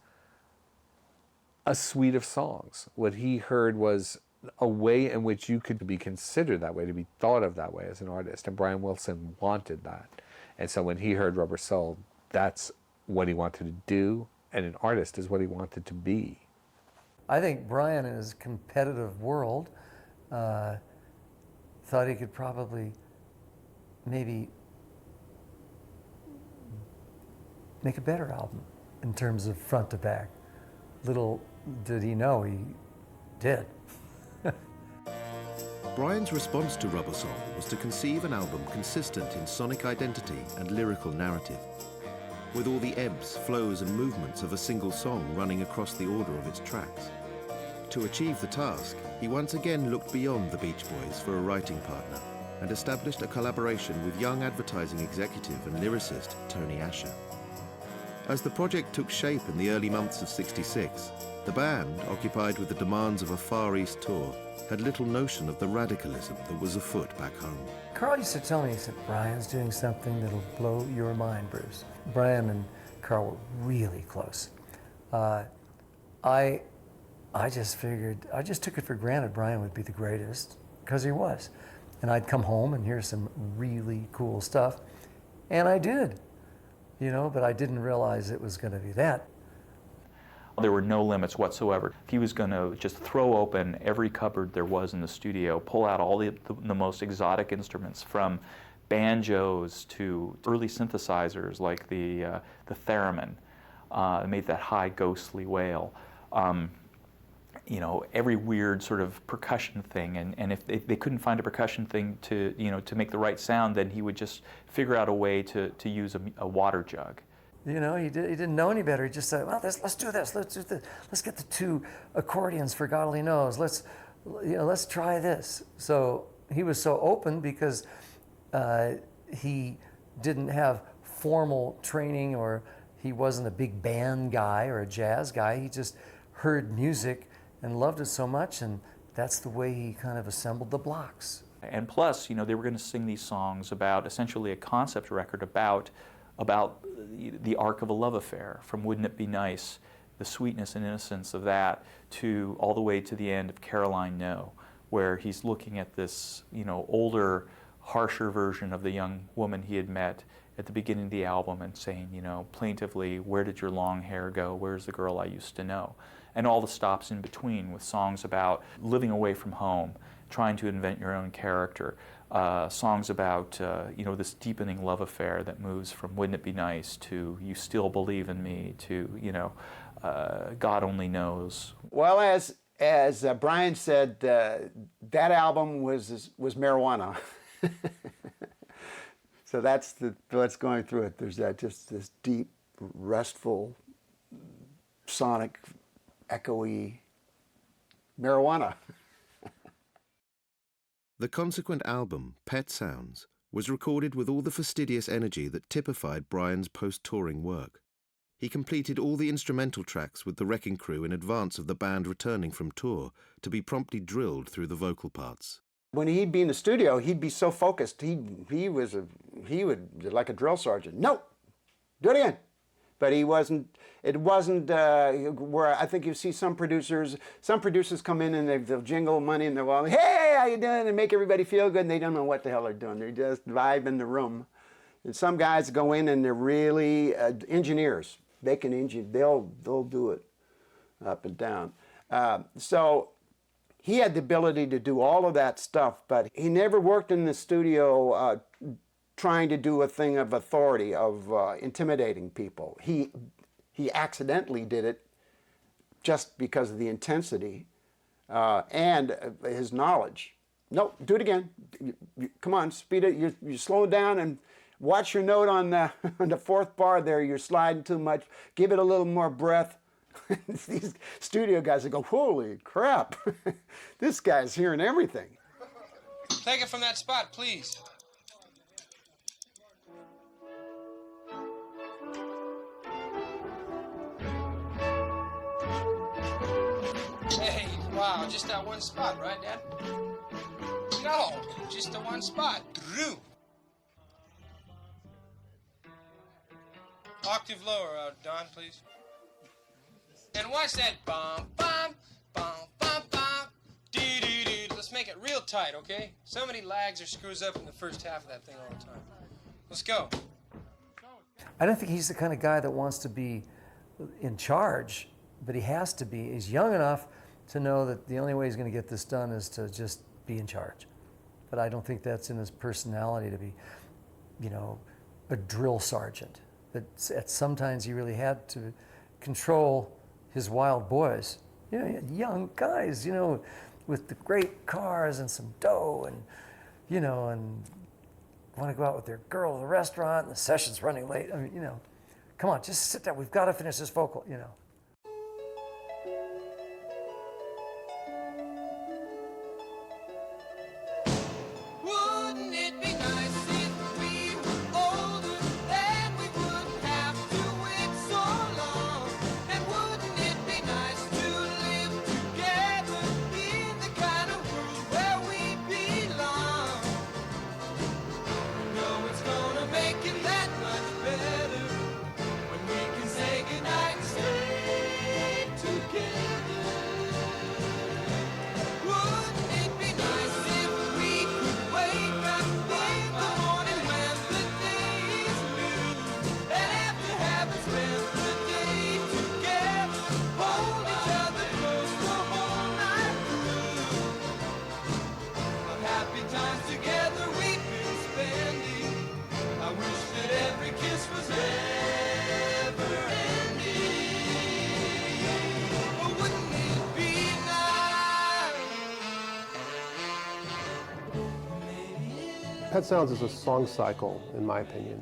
a suite of songs. What he heard was a way in which you could be considered that way, to be thought of that way as an artist. And Brian Wilson wanted that. And so when he heard Rubber Soul, that's what he wanted to do, and an artist is what he wanted to be. I think Brian, in his competitive world, thought he could probably maybe make a better album in terms of front to back. little did he know he did. Brian's response to Rubber Soul was to conceive an album consistent in sonic identity and lyrical narrative, with all the ebbs, flows and movements of a single song running across the order of its tracks. To achieve the task, he once again looked beyond the Beach Boys for a writing partner and established a collaboration with young advertising executive and lyricist Tony Asher. As the project took shape in the early months of '66, the band, occupied with the demands of a Far East tour, had little notion of the radicalism that was afoot back home. Carl used to tell me, he said, Brian's doing something that'll blow your mind, Bruce. Brian and Carl were really close. I just figured, I just took it for granted Brian would be the greatest, because he was. And I'd come home and hear some really cool stuff, and I did, you know, but I didn't realize it was going to be that. There were no limits whatsoever. He was going to just throw open every cupboard there was in the studio, pull out all the most exotic instruments, from banjos to early synthesizers like the theremin, made that high ghostly wail. You know, every weird sort of percussion thing, and if they couldn't find a percussion thing to, you know, to make the right sound, then he would just figure out a way to use a water jug. You know, he didn't know any better. He just said, well, let's do this. Let's get the 2 accordions for God only knows. Let's try this. So he was so open because he didn't have formal training, or he wasn't a big band guy or a jazz guy. He just heard music and loved it so much, and that's the way he kind of assembled the blocks. And plus, you know, they were going to sing these songs about essentially a concept record about the arc of a love affair, from Wouldn't It Be Nice, the sweetness and innocence of that, to all the way to the end of Caroline No, where he's looking at this, you know, older, harsher version of the young woman he had met at the beginning of the album and saying, you know, plaintively, where did your long hair go? Where's the girl I used to know? And all the stops in between with songs about living away from home, trying to invent your own character, songs about, you know, this deepening love affair that moves from Wouldn't It Be Nice to You Still Believe in Me to, you know, God Only Knows. Well, as Brian said, that album was marijuana. So that's what's going through it. There's just this deep, restful, sonic, echoey marijuana. The consequent album, Pet Sounds, was recorded with all the fastidious energy that typified Brian's post-touring work. He completed all the instrumental tracks with the Wrecking Crew in advance of the band returning from tour, to be promptly drilled through the vocal parts. When he'd be in the studio, he'd be so focused. He would, like a drill sergeant, no, do it again. But it wasn't where I think you see some producers come in and they'll jingle money and they'll all, hey, how you doing? And make everybody feel good, and they don't know what the hell they're doing. They're just vibing the room. And some guys go in and they're really engineers. They'll do it up and down. So he had the ability to do all of that stuff, but he never worked in the studio trying to do a thing of authority, of intimidating people. He accidentally did it just because of the intensity and his knowledge. No, do it again. Come on, speed it. You slow down and watch your note on the 4th bar there. You're sliding too much. Give it a little more breath. These studio guys would go, holy crap, this guy's hearing everything. Take it from that spot, please. Hey, wow, just that one spot, right, Dad? No, just the one spot. Drew. Octave lower, Don, please. And watch that bum, bum, bum, bum, bum, dee, dee, dee. Let's make it real tight, okay? So many lags or screws up in the first half of that thing all the time. Let's go. I don't think he's the kind of guy that wants to be in charge, but he has to be. He's young enough to know that the only way he's going to get this done is to just be in charge. But I don't think that's in his personality to be, you know, a drill sergeant. But sometimes he really had to control his wild boys. You know, he had young guys, you know, with the great cars and some dough and, you know, and want to go out with their girl to the restaurant and the session's running late. I mean, you know, come on, just sit down. We've got to finish this vocal, you know. Wouldn't it be nice if we were older, then we wouldn't have to wait so long? And wouldn't it be nice to live together in the kind of world where we belong? No, it's gonna make it that much better when we can say goodnight and stay together. Wouldn't it be nice if we could wake up in the morning when the day is new, and after having spent the day together, hold each other close the whole night through? Of happy times together we've been spending. I wish that every kiss was never ending. Oh, wouldn't it be nice? Pet Sounds is a song cycle, in my opinion,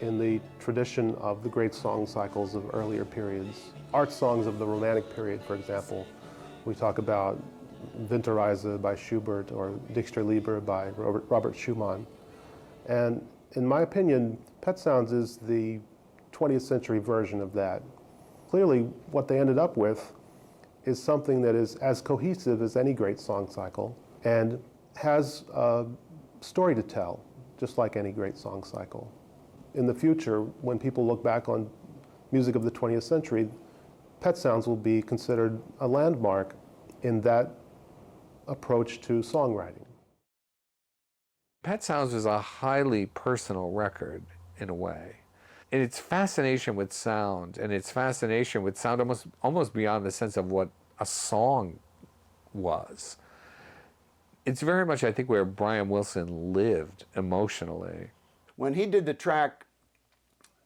in the tradition of the great song cycles of earlier periods. Art songs of the Romantic period, for example, we talk about Winterreise by Schubert or Dichterliebe by Robert Schumann. And in my opinion, Pet Sounds is the 20th century version of that. Clearly, what they ended up with is something that is as cohesive as any great song cycle and has a story to tell, just like any great song cycle. In the future, when people look back on music of the 20th century, Pet Sounds will be considered a landmark in that approach to songwriting. Pet Sounds is a highly personal record in a way. And its fascination with sound, and its fascination with sound almost beyond the sense of what a song was. It's very much, I think, where Brian Wilson lived emotionally. When he did the track,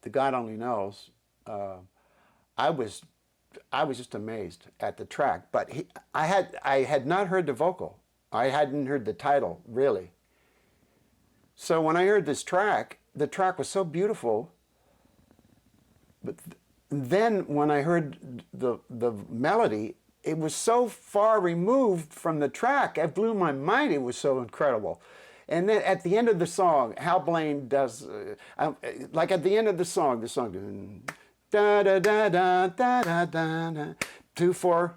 "The God Only Knows," I was just amazed at the track. But I had not heard the vocal. I hadn't heard the title, really. So when I heard this track, the track was so beautiful. But then when I heard the melody, it was so far removed from the track. It blew my mind. It was so incredible. And then at the end of the song, Hal Blaine does, like at the end of the song, da da da da da da da da, 2/4,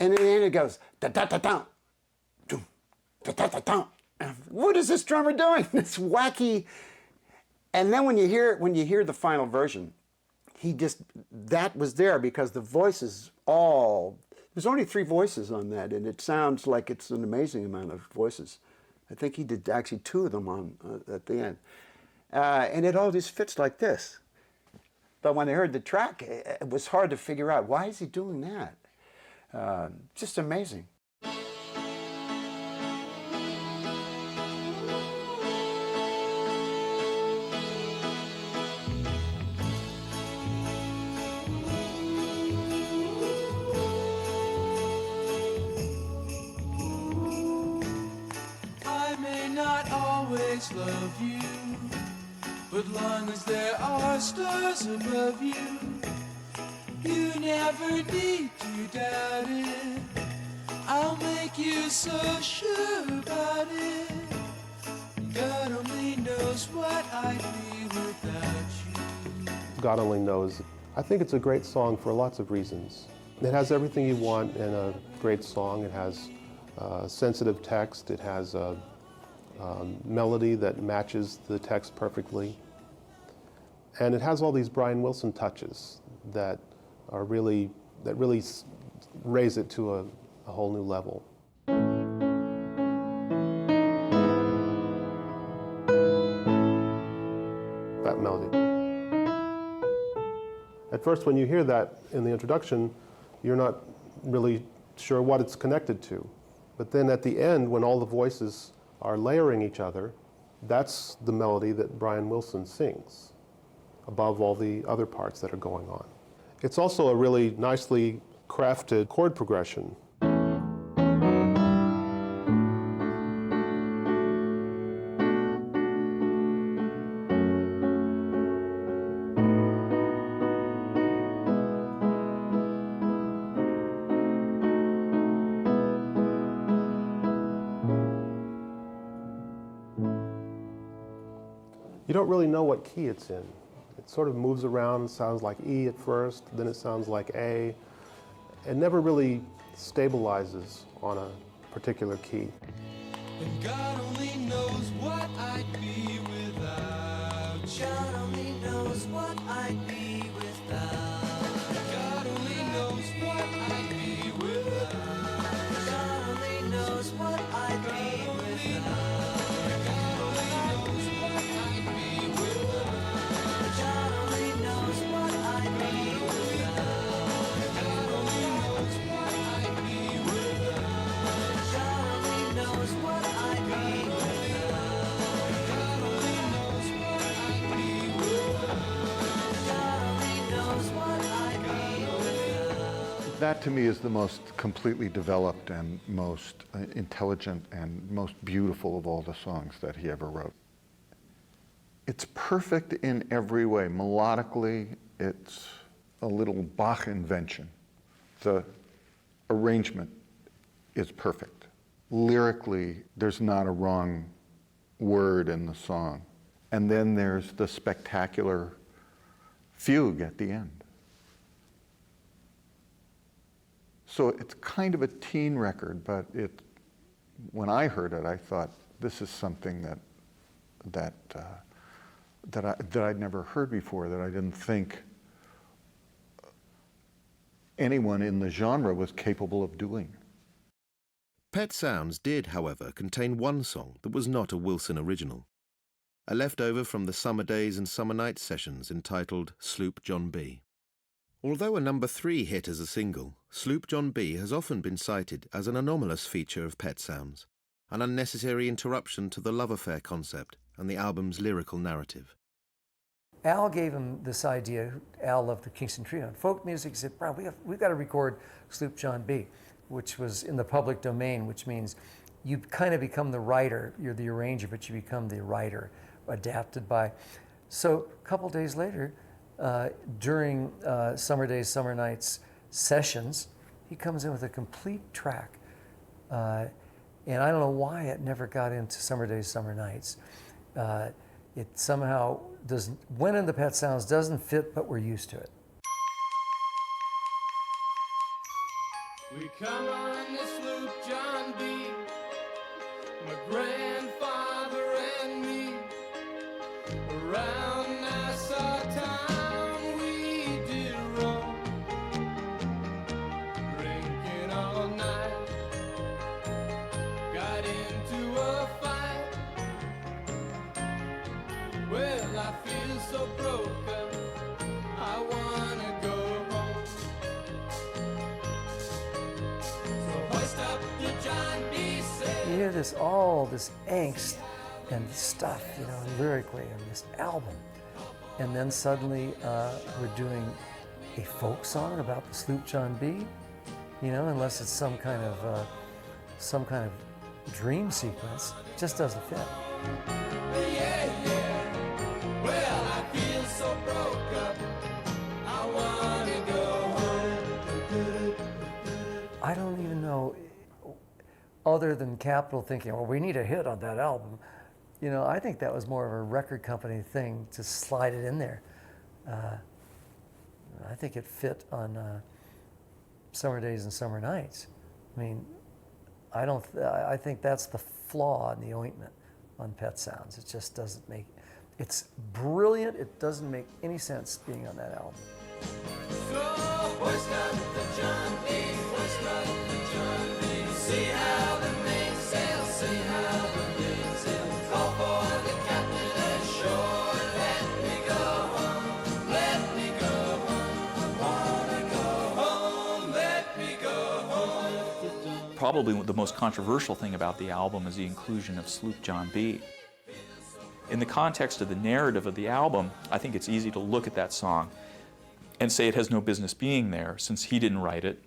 and then it goes da da da da, da da da da. What is this drummer doing? It's wacky. And then when you hear the final version, that was there because the voices there's only 3 voices on that, and it sounds like it's an amazing amount of voices. I think he did actually 2 of them on at the end. And it all just fits like this. But when I heard the track, it was hard to figure out, why is he doing that? Just amazing. Love you, but long as there are stars above you, you never need to doubt it. I'll make you so sure about it. God only knows what I'd be without you. God Only Knows. I think it's a great song for lots of reasons. It has everything you want in a great song. It has sensitive text. It has a melody that matches the text perfectly. And it has all these Brian Wilson touches that really raise it to a whole new level. That melody. At first, when you hear that in the introduction, you're not really sure what it's connected to. But then at the end, when all the voices are layering each other, that's the melody that Brian Wilson sings above all the other parts that are going on. It's also a really nicely crafted chord progression. You don't really know what key it's in. It sort of moves around, sounds like E at first, then it sounds like A. It never really stabilizes on a particular key. And God only knows what I'd be without you. God only knows what I'd be without. God only knows what I'd be without. God only knows what I'd be without. That to me is the most completely developed and most intelligent and most beautiful of all the songs that he ever wrote. It's perfect in every way. Melodically, it's a little Bach invention. The arrangement is perfect. Lyrically, there's not a wrong word in the song. And then there's the spectacular fugue at the end. So it's kind of a teen record, but when I heard it, I thought this is something that I'd never heard before, that I didn't think anyone in the genre was capable of doing. Pet Sounds did, however, contain one song that was not a Wilson original, a leftover from the Summer Days and Summer Nights sessions entitled Sloop John B. Although a number 3 hit as a single, Sloop John B has often been cited as an anomalous feature of Pet Sounds, an unnecessary interruption to the love affair concept and the album's lyrical narrative. Al gave him this idea. Al loved the Kingston Trio and folk music. He said, "Brian, we've got to record Sloop John B," which was in the public domain, which means you kind of become the writer. You're the arranger, but you become the writer, adapted by. So a couple days later, during Summer Days, Summer Nights sessions, he comes in with a complete track. And I don't know why it never got into Summer Days, Summer Nights. It somehow doesn't, went into Pet Sounds, doesn't fit, but we're used to it. We come on this sloop, John B., my grandfather and me, around Nassau town we did roam, drinking all night, got into a fight. Well, I feel so broken, I wanna go home. So hoist up the John B. sail. You hear this, all this angst and stuff, you know, lyrically in this album. And then suddenly we're doing a folk song about the sloop John B., you know, unless it's some kind of dream sequence. It just doesn't fit. Well, I feel so broke up, I wanna go home. I don't even know, other than Capitol thinking, well, we need a hit on that album. You know, I think that was more of a record company thing to slide it in there. I think it fit on Summer Days and Summer Nights. I mean, I think that's the flaw in the ointment on Pet Sounds. It just doesn't make, it's brilliant, it doesn't make any sense being on that album. So hoist up the John B., hoist up the John B. See how the mainsail, see how the mainsail. Call for the captain ashore. Let me go home, let me go home. I wanna go home, let me go home. Probably the most controversial thing about the album is the inclusion of Sloop John B. In the context of the narrative of the album, I think it's easy to look at that song and say it has no business being there since he didn't write it.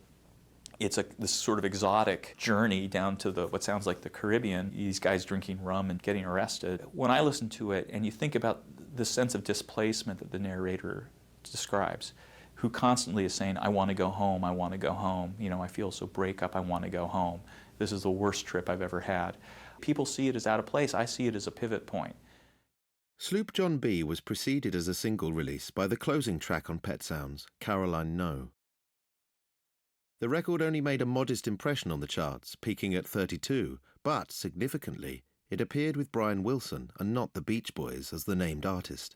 It's this sort of exotic journey down to what sounds like the Caribbean, these guys drinking rum and getting arrested. When I listen to it and you think about the sense of displacement that the narrator describes, who constantly is saying, I want to go home, I want to go home, I feel so break up, I want to go home. This is the worst trip I've ever had. People see it as out of place. I see it as a pivot point. Sloop John B. was preceded as a single release by the closing track on Pet Sounds, Caroline No. The record only made a modest impression on the charts, peaking at 32, but, significantly, it appeared with Brian Wilson and not the Beach Boys as the named artist.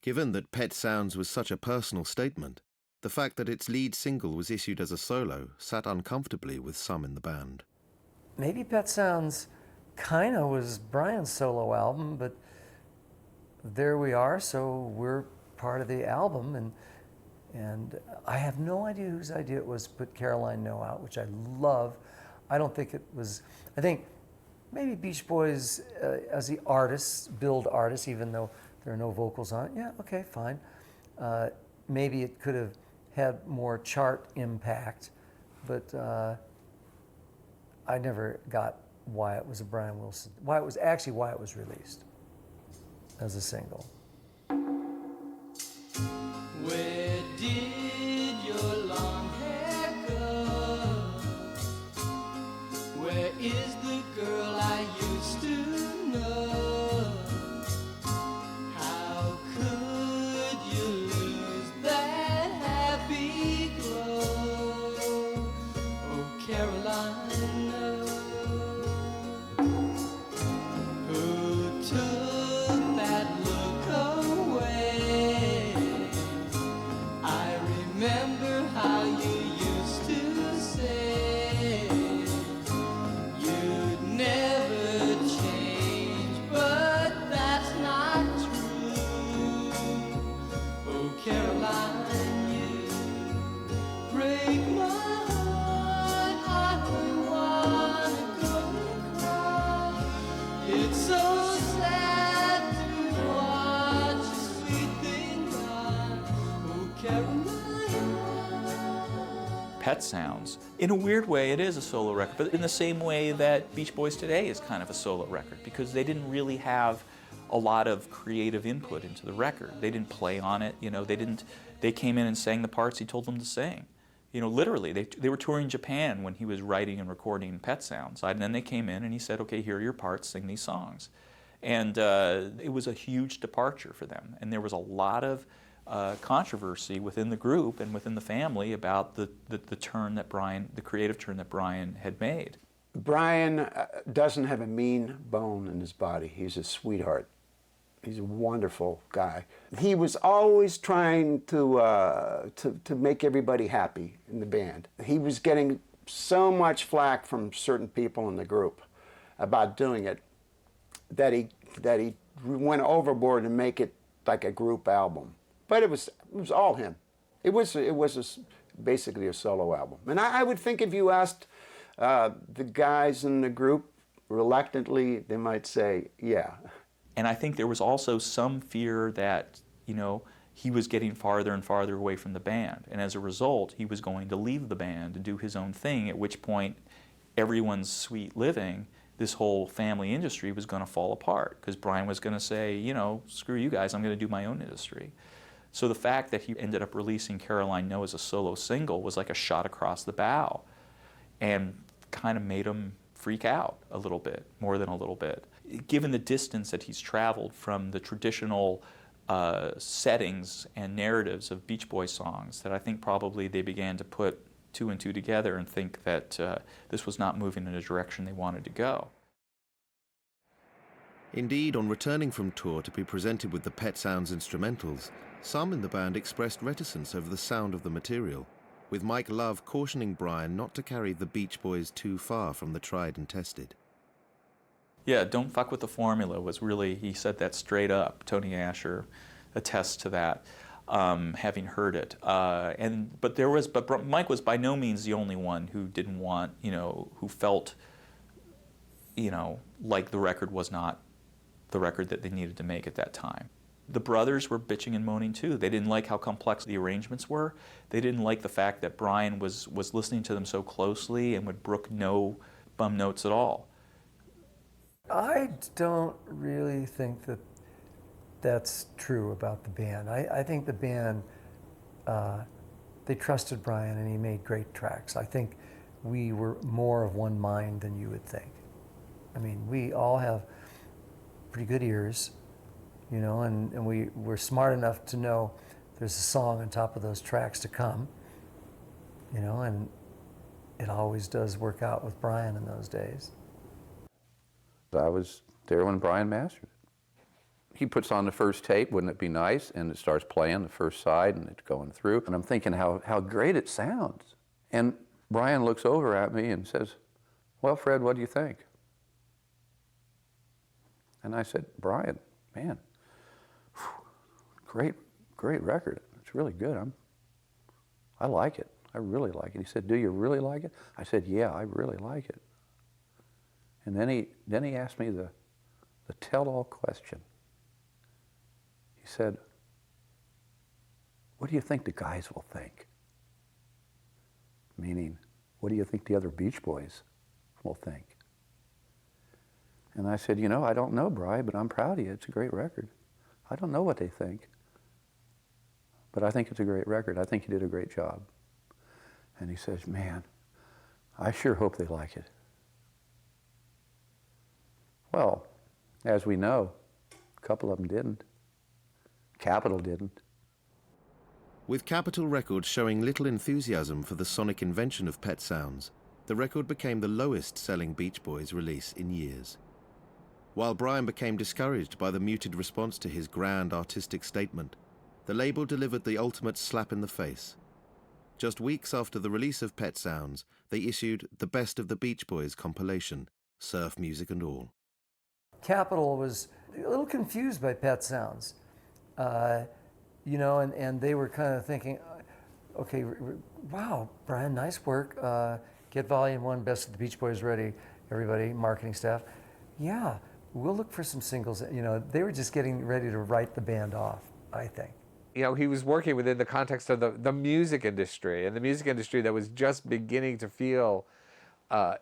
Given that Pet Sounds was such a personal statement, the fact that its lead single was issued as a solo sat uncomfortably with some in the band. Maybe Pet Sounds kind of was Brian's solo album, but there we are, so we're part of the album, and I have no idea whose idea it was to put Caroline No out, which I love. I don't think it was, I think maybe Beach Boys as the artists, build artists, even though there are no vocals on it. Yeah, okay, fine. Maybe it could have had more chart impact, but I never got why it was a Brian Wilson, why it was released as a single. Where did your long hair go? Where is the girl I used to know? How could you lose that happy glow? Oh, Caroline, no. Who took that look away? I remember how you used to say you'd never change, but that's not true. Oh, Caroline, you break my heart. I wanna go and cry. It's so sad to watch a sweet thing die. Oh, Caroline. Pet Sounds, in a weird way, it is a solo record, but in the same way that Beach Boys Today is kind of a solo record, because they didn't really have a lot of creative input into the record. They didn't play on it, they came in and sang the parts he told them to sing. Literally, they were touring Japan when he was writing and recording Pet Sounds. And then they came in and he said, okay, here are your parts, sing these songs. And it was a huge departure for them. And there was a lot of controversy within the group and within the family about the creative turn that Brian had made. Brian doesn't have a mean bone in his body. He's a sweetheart. He's a wonderful guy. He was always trying to make everybody happy in the band. He was getting so much flack from certain people in the group about doing it that he went overboard to make it like a group album. But it was all him. It was basically a solo album. And I would think if you asked the guys in the group reluctantly, they might say, yeah. And I think there was also some fear that, he was getting farther and farther away from the band. And as a result, he was going to leave the band and do his own thing, at which point everyone's sweet living, this whole family industry, was going to fall apart. Because Brian was going to say, screw you guys, I'm going to do my own industry. So the fact that he ended up releasing Caroline No as a solo single was like a shot across the bow, and kind of made him freak out a little bit, more than a little bit. Given the distance that he's traveled from the traditional settings and narratives of Beach Boys songs, that I think probably they began to put two and two together and think that this was not moving in a direction they wanted to go. Indeed, on returning from tour to be presented with the Pet Sounds instrumentals, some in the band expressed reticence over the sound of the material, with Mike Love cautioning Brian not to carry the Beach Boys too far from the tried and tested. Yeah, don't fuck with the formula was really, he said that straight up. Tony Asher attests to that, having heard it. But Mike was by no means the only one who didn't want, who felt, like the record was not the record that they needed to make at that time. The brothers were bitching and moaning too. They didn't like how complex the arrangements were. They didn't like the fact that Brian was listening to them so closely and would brook no bum notes at all. I don't really think that that's true about the band. I think the band, they trusted Brian and he made great tracks. I think we were more of one mind than you would think. I mean, we all have pretty good ears, you know, and we're smart enough to know there's a song on top of those tracks to come, you know, and it always does work out with Brian in those days. I was there when Brian mastered it. He puts on the first tape, wouldn't it be nice? And it starts playing the first side and it's going through. And I'm thinking how great it sounds. And Brian looks over at me and says, well, Fred, what do you think? And I said, Brian, man, great record. It's really good. I like it. I really like it. He said, do you really like it? I said, yeah, I really like it. And then he asked me the tell-all question. He said, what do you think the guys will think? Meaning, what do you think the other Beach Boys will think? And I said, you know, I don't know, Bri, but I'm proud of you. It's a great record. I don't know what they think, but I think it's a great record. I think you did a great job. And he says, man, I sure hope they like it. Well, as we know, a couple of them didn't. Capitol didn't. With Capitol Records showing little enthusiasm for the sonic invention of Pet Sounds, the record became the lowest-selling Beach Boys release in years. While Brian became discouraged by the muted response to his grand artistic statement, the label delivered the ultimate slap in the face. Just weeks after the release of Pet Sounds, they issued the Best of the Beach Boys compilation, surf music and all. Capitol was a little confused by Pet Sounds, you know, and they were kind of thinking, okay, wow, Brian, nice work. Get Volume 1, Best of the Beach Boys ready, everybody, marketing staff. Yeah, we'll look for some singles. You know, they were just getting ready to write the band off, I think. You know, he was working within the context of the music industry, and the music industry that was just beginning to feel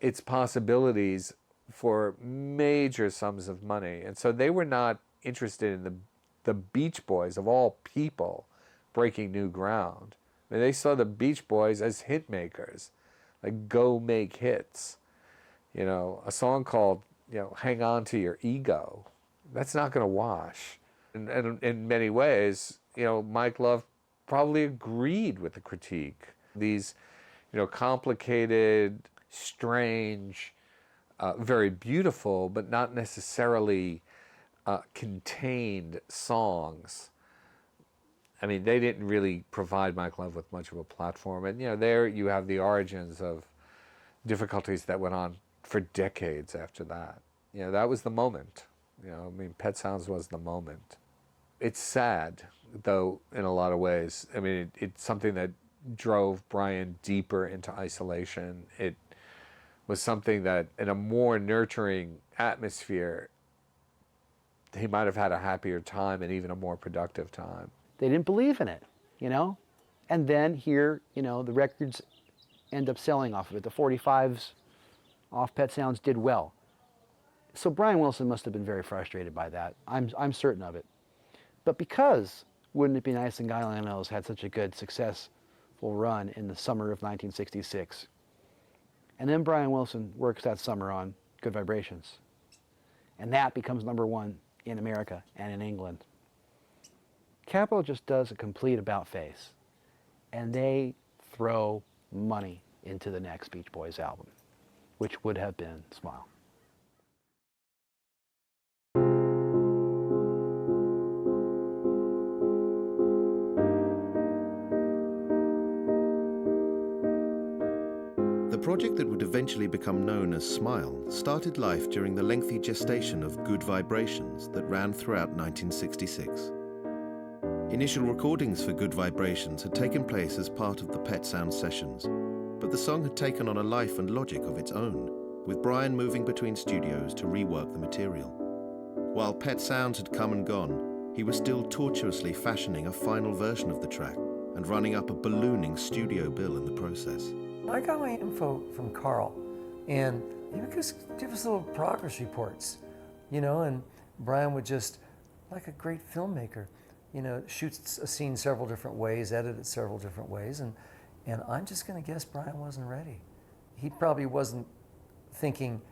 its possibilities for major sums of money. And so they were not interested in the Beach Boys, of all people, breaking new ground. I mean, they saw the Beach Boys as hit makers, like go make hits. You know, a song called, you know, Hang On to Your Ego, that's not going to wash. And in many ways, you know, Mike Love probably agreed with the critique. These, you know, complicated, strange, very beautiful, but not necessarily contained songs. I mean, they didn't really provide Mike Love with much of a platform. And, you know, there you have the origins of difficulties that went on for decades after that. You know, that was the moment. You know, I mean, Pet Sounds was the moment. It's sad, though, in a lot of ways. I mean, it's something that drove Brian deeper into isolation. It was something that, in a more nurturing atmosphere, he might have had a happier time and even a more productive time. They didn't believe in it, you know? And then here, you know, the records end up selling off of it. The 45s off Pet Sounds did well. So Brian Wilson must have been very frustrated by that. I'm certain of it. But because Wouldn't It Be Nice and Guy Lano's had such a good, successful run in the summer of 1966, and then Brian Wilson works that summer on Good Vibrations, and that becomes #1 in America and in England. Capitol just does a complete about-face, and they throw money into the next Beach Boys album, which would have been Smile. The project that would eventually become known as Smile started life during the lengthy gestation of Good Vibrations that ran throughout 1966. Initial recordings for Good Vibrations had taken place as part of the Pet Sounds sessions, but the song had taken on a life and logic of its own, with Brian moving between studios to rework the material. While Pet Sounds had come and gone, he was still tortuously fashioning a final version of the track and running up a ballooning studio bill in the process. I got my info from Carl, and he would just give us little progress reports, you know, and Brian would just, like a great filmmaker, you know, shoot a scene several different ways, edit it several different ways, and I'm just going to guess Brian wasn't ready. He probably wasn't thinking,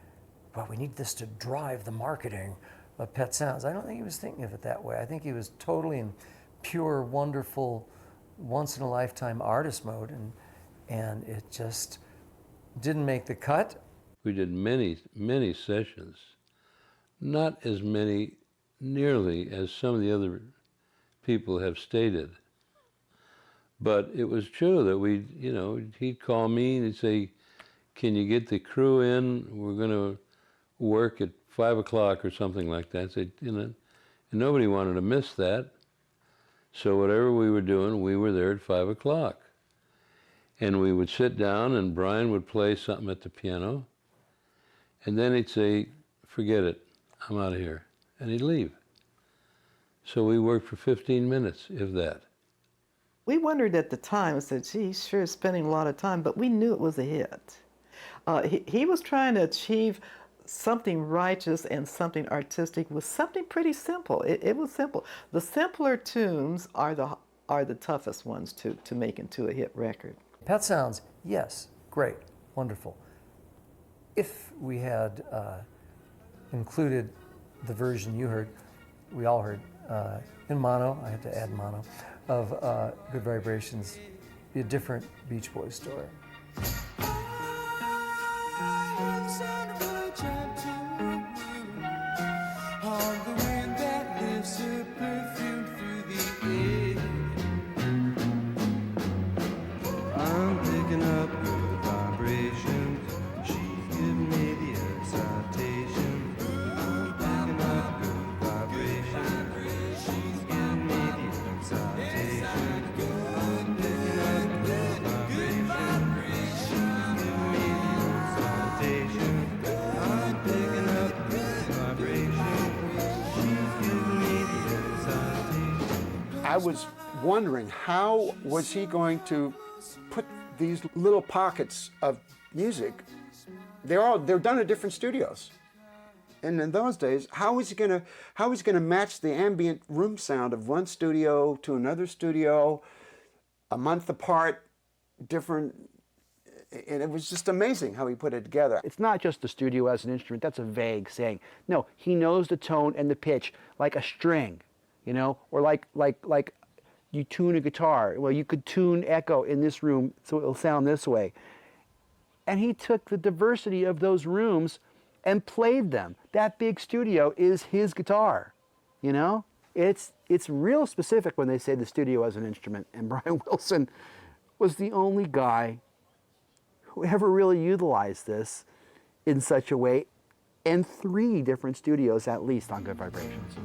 well, we need this to drive the marketing of Pet Sounds. I don't think he was thinking of it that way. I think he was totally in pure, wonderful, once-in-a-lifetime artist mode, and it just didn't make the cut. We did many, many sessions, not as many nearly as some of the other people have stated. But it was true that he'd call me and he'd say, can you get the crew in? We're going to work at 5 o'clock or something like that. So, and nobody wanted to miss that. So whatever we were doing, we were there at 5 o'clock. And we would sit down and Brian would play something at the piano. And then he'd say, forget it, I'm out of here. And he'd leave. So we worked for 15 minutes, if that. We wondered at the time, I said, gee, he's sure spending a lot of time, but we knew it was a hit. He was trying to achieve something righteous and something artistic with something pretty simple. It was simple. The simpler tunes are the toughest ones to make into a hit record. Pet Sounds, yes, great, wonderful. If we had included the version you heard, we all heard, in mono, I had to add mono, of Good Vibrations, be a different Beach Boys story. I'm picking up good vibrations. She give me the excitation. I'm picking up good vibrations. She's giving me the excitation. I'm picking up good vibrations. She's giving me the excitation. I'm picking up good vibrations. She's giving me the excitation. I was wondering, how was he going to put these little pockets of music? They're done at different studios. And in those days, how was he gonna match the ambient room sound of one studio to another studio, a month apart, different? And it was just amazing how he put it together. It's not just the studio as an instrument. That's a vague saying. No, he knows the tone and the pitch like a string, you know, or like you tune a guitar. Well, you could tune echo in this room so it'll sound this way. And he took the diversity of those rooms and played them. That big studio is his guitar, you know? It's real specific when they say the studio as an instrument. And Brian Wilson was the only guy who ever really utilized this in such a way, and 3 different studios at least on Good Vibrations.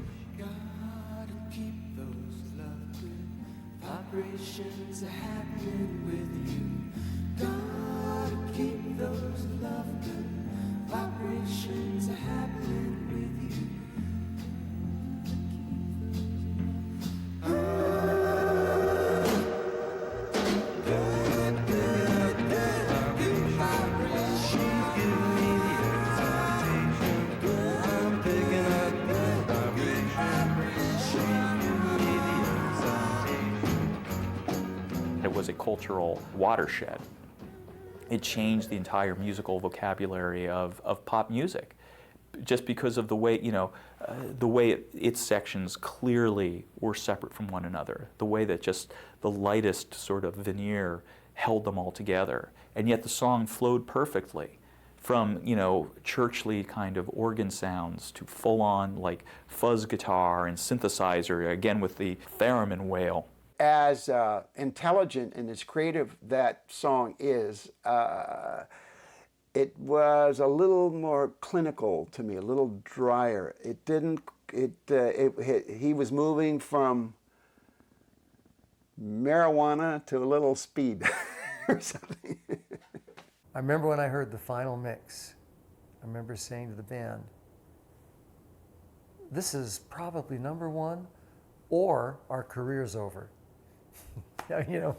Vibrations are happening with you. Gotta keep those love good. Vibrations are happening with you. It was a cultural watershed. It changed the entire musical vocabulary of pop music, just because of the way, the way its sections clearly were separate from one another, the way that just the lightest sort of veneer held them all together, and yet the song flowed perfectly from, churchly kind of organ sounds to full-on like fuzz guitar and synthesizer, again with the theremin wail. As intelligent and as creative that song is, it was a little more clinical to me, a little drier. It didn't. He was moving from marijuana to a little speed or something. I remember when I heard the final mix, I remember saying to the band, this is probably #1 or our career's over. You know,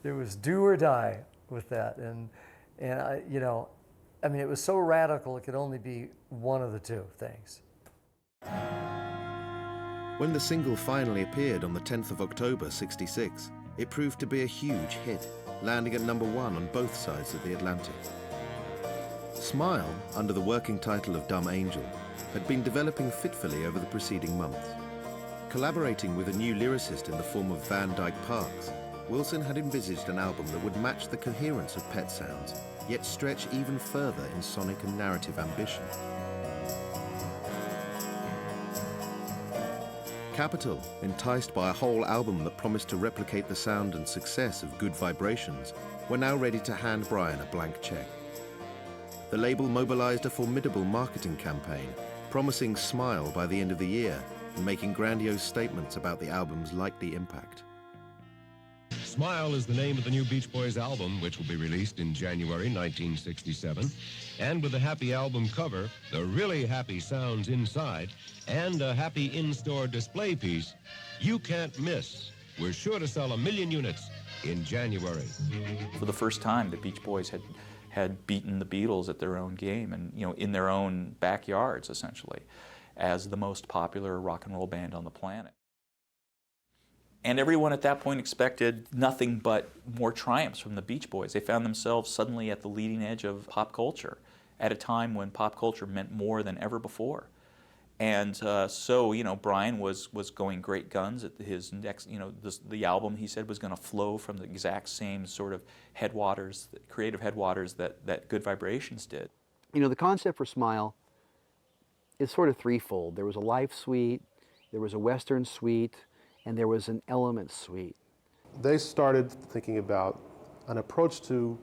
it was do or die with that, and I, you know, I mean, it was so radical. It could only be one of the two things. When the single finally appeared on the 10th of October '66, it proved to be a huge hit, landing at #1 on both sides of the Atlantic. Smile, under the working title of Dumb Angel, had been developing fitfully over the preceding months. Collaborating with a new lyricist in the form of Van Dyke Parks, Wilson had envisaged an album that would match the coherence of Pet Sounds, yet stretch even further in sonic and narrative ambition. Capitol, enticed by a whole album that promised to replicate the sound and success of Good Vibrations, were now ready to hand Brian a blank check. The label mobilized a formidable marketing campaign, promising Smile by the end of the year and making grandiose statements about the album's likely impact. Smile is the name of the new Beach Boys album, which will be released in January 1967. And with a happy album cover, the really happy sounds inside, and a happy in-store display piece, you can't miss. We're sure to sell 1 million units in January. For the first time, the Beach Boys had beaten the Beatles at their own game and, you know, in their own backyards, essentially, as the most popular rock and roll band on the planet. And everyone at that point expected nothing but more triumphs from the Beach Boys. They found themselves suddenly at the leading edge of pop culture at a time when pop culture meant more than ever before. And so, you know, Brian was going great guns at his next, you know, the album, he said, was going to flow from the exact same sort of headwaters, creative headwaters that Good Vibrations did. You know, the concept for Smile is sort of threefold. There was a life suite, there was a Western suite, and there was an element suite. They started thinking about an approach to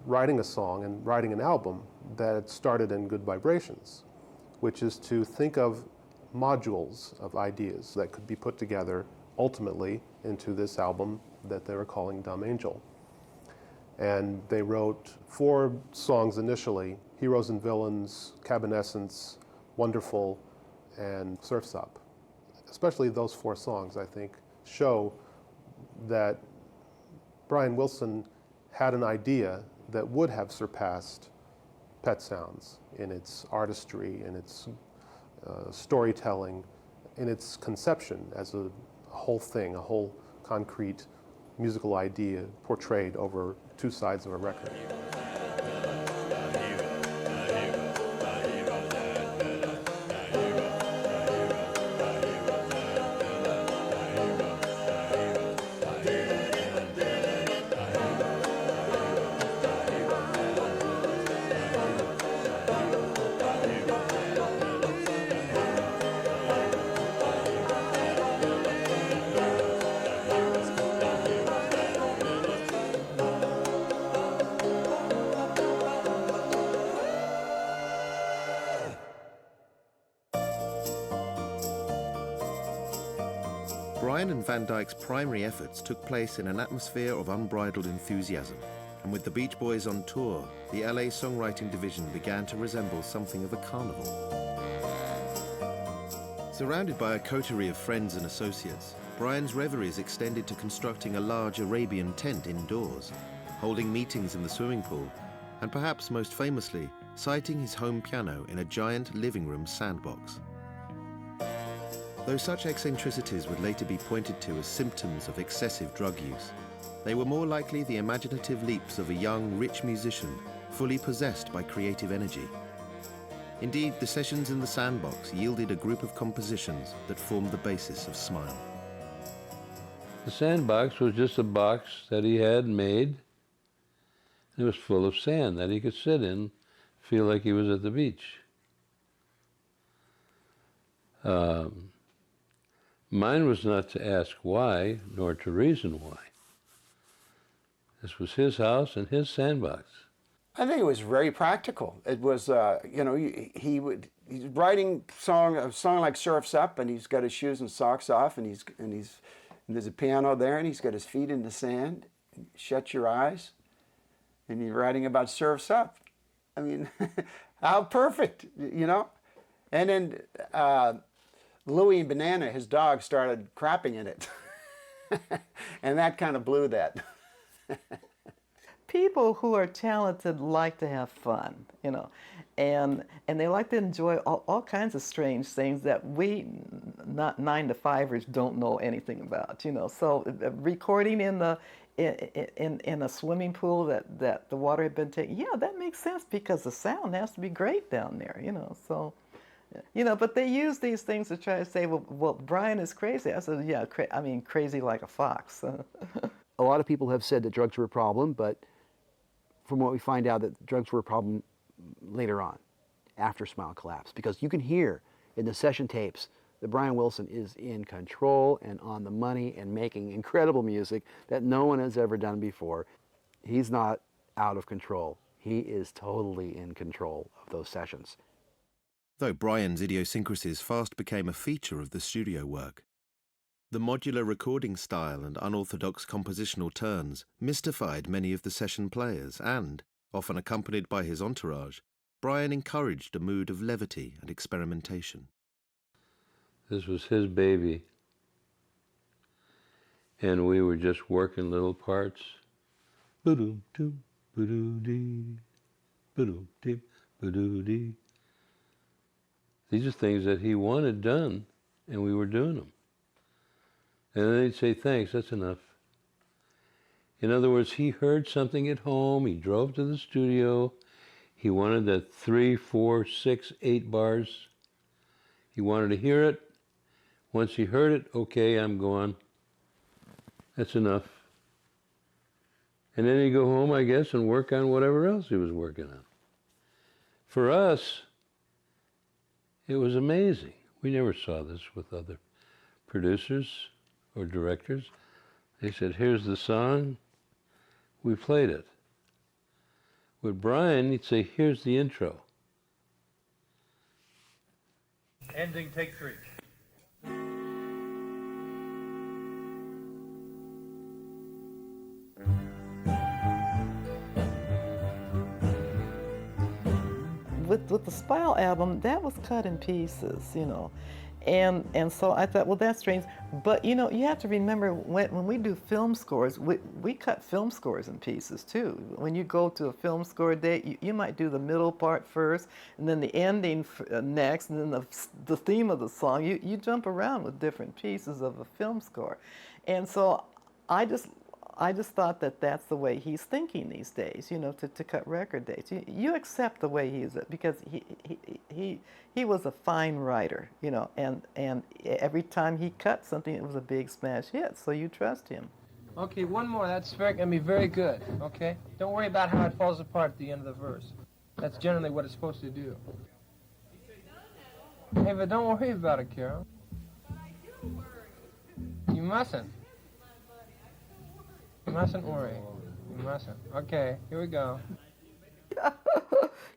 writing a song and writing an album that started in Good Vibrations, which is to think of modules of ideas that could be put together ultimately into this album that they were calling Dumb Angel. And they wrote 4 songs initially: Heroes and Villains, Cabinescence, Wonderful, and Surf's Up. Especially those 4 songs, I think, show that Brian Wilson had an idea that would have surpassed Pet Sounds in its artistry, in its storytelling, in its conception as a whole thing, a whole concrete musical idea portrayed over 2 sides of a record. Brian and Van Dyke's primary efforts took place in an atmosphere of unbridled enthusiasm, and with the Beach Boys on tour, the LA songwriting division began to resemble something of a carnival. Surrounded by a coterie of friends and associates, Brian's reveries extended to constructing a large Arabian tent indoors, holding meetings in the swimming pool, and perhaps most famously, siting his home piano in a giant living room sandbox. Though such eccentricities would later be pointed to as symptoms of excessive drug use, they were more likely the imaginative leaps of a young, rich musician fully possessed by creative energy. Indeed, the sessions in the sandbox yielded a group of compositions that formed the basis of Smile. The sandbox was just a box that he had made. It was full of sand that he could sit in, feel like he was at the beach. Mine was not to ask why, nor to reason why. This was his house and his sandbox. I think it was very practical. It was, you know, he's writing a song like Surf's Up, and he's got his shoes and socks off, and there's a piano there, and he's got his feet in the sand. Shut your eyes, and you're writing about Surf's Up. I mean, how perfect, you know? And then Louie and Banana, his dog, started crapping in it. And that kind of blew that. People who are talented like to have fun, you know, and they like to enjoy all kinds of strange things that we, not 9-to-5ers, don't know anything about, you know. So recording in a swimming pool that the water had been taken, yeah, that makes sense because the sound has to be great down there, you know. So, you know, but they use these things to try to say, well, Brian is crazy. I said, yeah, I mean, crazy like a fox. A lot of people have said that drugs were a problem, but from what we find out, that drugs were a problem later on, after Smile collapsed, because you can hear in the session tapes that Brian Wilson is in control and on the money and making incredible music that no one has ever done before. He's not out of control. He is totally in control of those sessions. Though Brian's idiosyncrasies fast became a feature of the studio work. The modular recording style and unorthodox compositional turns mystified many of the session players and, often accompanied by his entourage, Brian encouraged a mood of levity and experimentation. This was his baby, and we were just working little parts. Ba-doom-doom, ba-doo-dee, ba-doom-dee, ba-doo-dee. These are things that he wanted done, and we were doing them. And then he'd say, thanks, that's enough. In other words, he heard something at home, he drove to the studio, he wanted that 3, 4, 6, 8 bars. He wanted to hear it. Once he heard it, okay, I'm going. That's enough. And then he'd go home, I guess, and work on whatever else he was working on. For us, it was amazing. We never saw this with other producers or directors. They said, here's the song, we played it. With Brian, he'd say, here's the intro. Ending, take 3. With the Smile album, that was cut in pieces, you know. And so I thought, well, that's strange. But, you know, you have to remember when we do film scores, we cut film scores in pieces, too. When you go to a film score date, you might do the middle part first, and then the ending next, and then the theme of the song. You jump around with different pieces of a film score. And so I just thought that that's the way he's thinking these days, you know, to cut record dates. You accept the way he is, because he was a fine writer, you know, and every time he cut something, it was a big smash hit, so you trust him. Okay, one more. That's gonna be very good, okay? Don't worry about how it falls apart at the end of the verse. That's generally what it's supposed to do. Hey, but don't worry about it, Carol. You mustn't. You mustn't worry. You mustn't. Okay, here we go.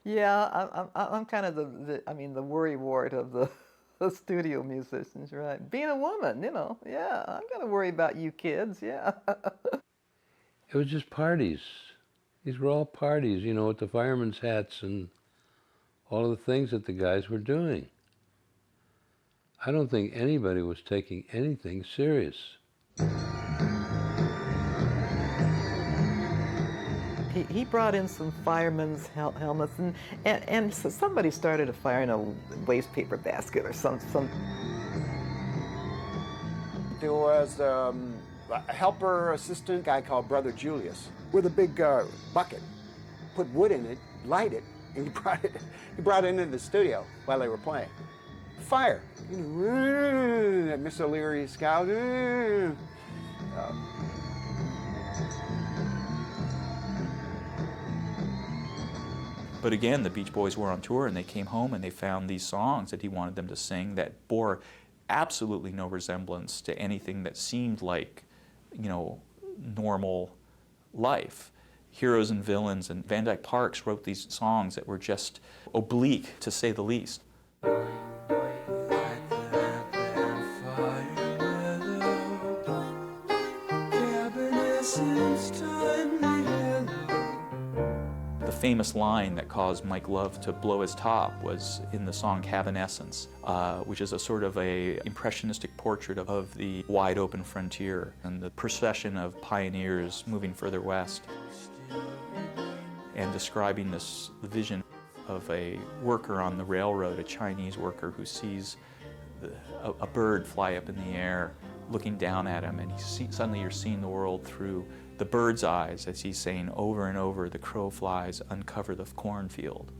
Yeah, I'm kind of the worry wart of the studio musicians, right? Being a woman, you know, yeah, I'm gonna worry about you kids, yeah. It was just parties. These were all parties, you know, with the firemen's hats and all of the things that the guys were doing. I don't think anybody was taking anything serious. He brought in some firemen's helmets, and so somebody started a fire in a waste paper basket or some. There was a helper assistant guy called Brother Julius with a big bucket, put wood in it, light it, and he brought it into the studio while they were playing. Fire, you know, that Miss O'Leary scout. But again, the Beach Boys were on tour, and they came home and they found these songs that he wanted them to sing that bore absolutely no resemblance to anything that seemed like, you know, normal life. Heroes and Villains and Van Dyke Parks wrote these songs that were just oblique, to say the least. The famous line that caused Mike Love to blow his top was in the song Evanescence, which is a sort of a impressionistic portrait of the wide open frontier and the procession of pioneers moving further west, and describing this vision of a worker on the railroad, a Chinese worker who sees a bird fly up in the air looking down at him, and suddenly you're seeing the world through the bird's eyes as he's saying over and over, the crow flies uncover the cornfield.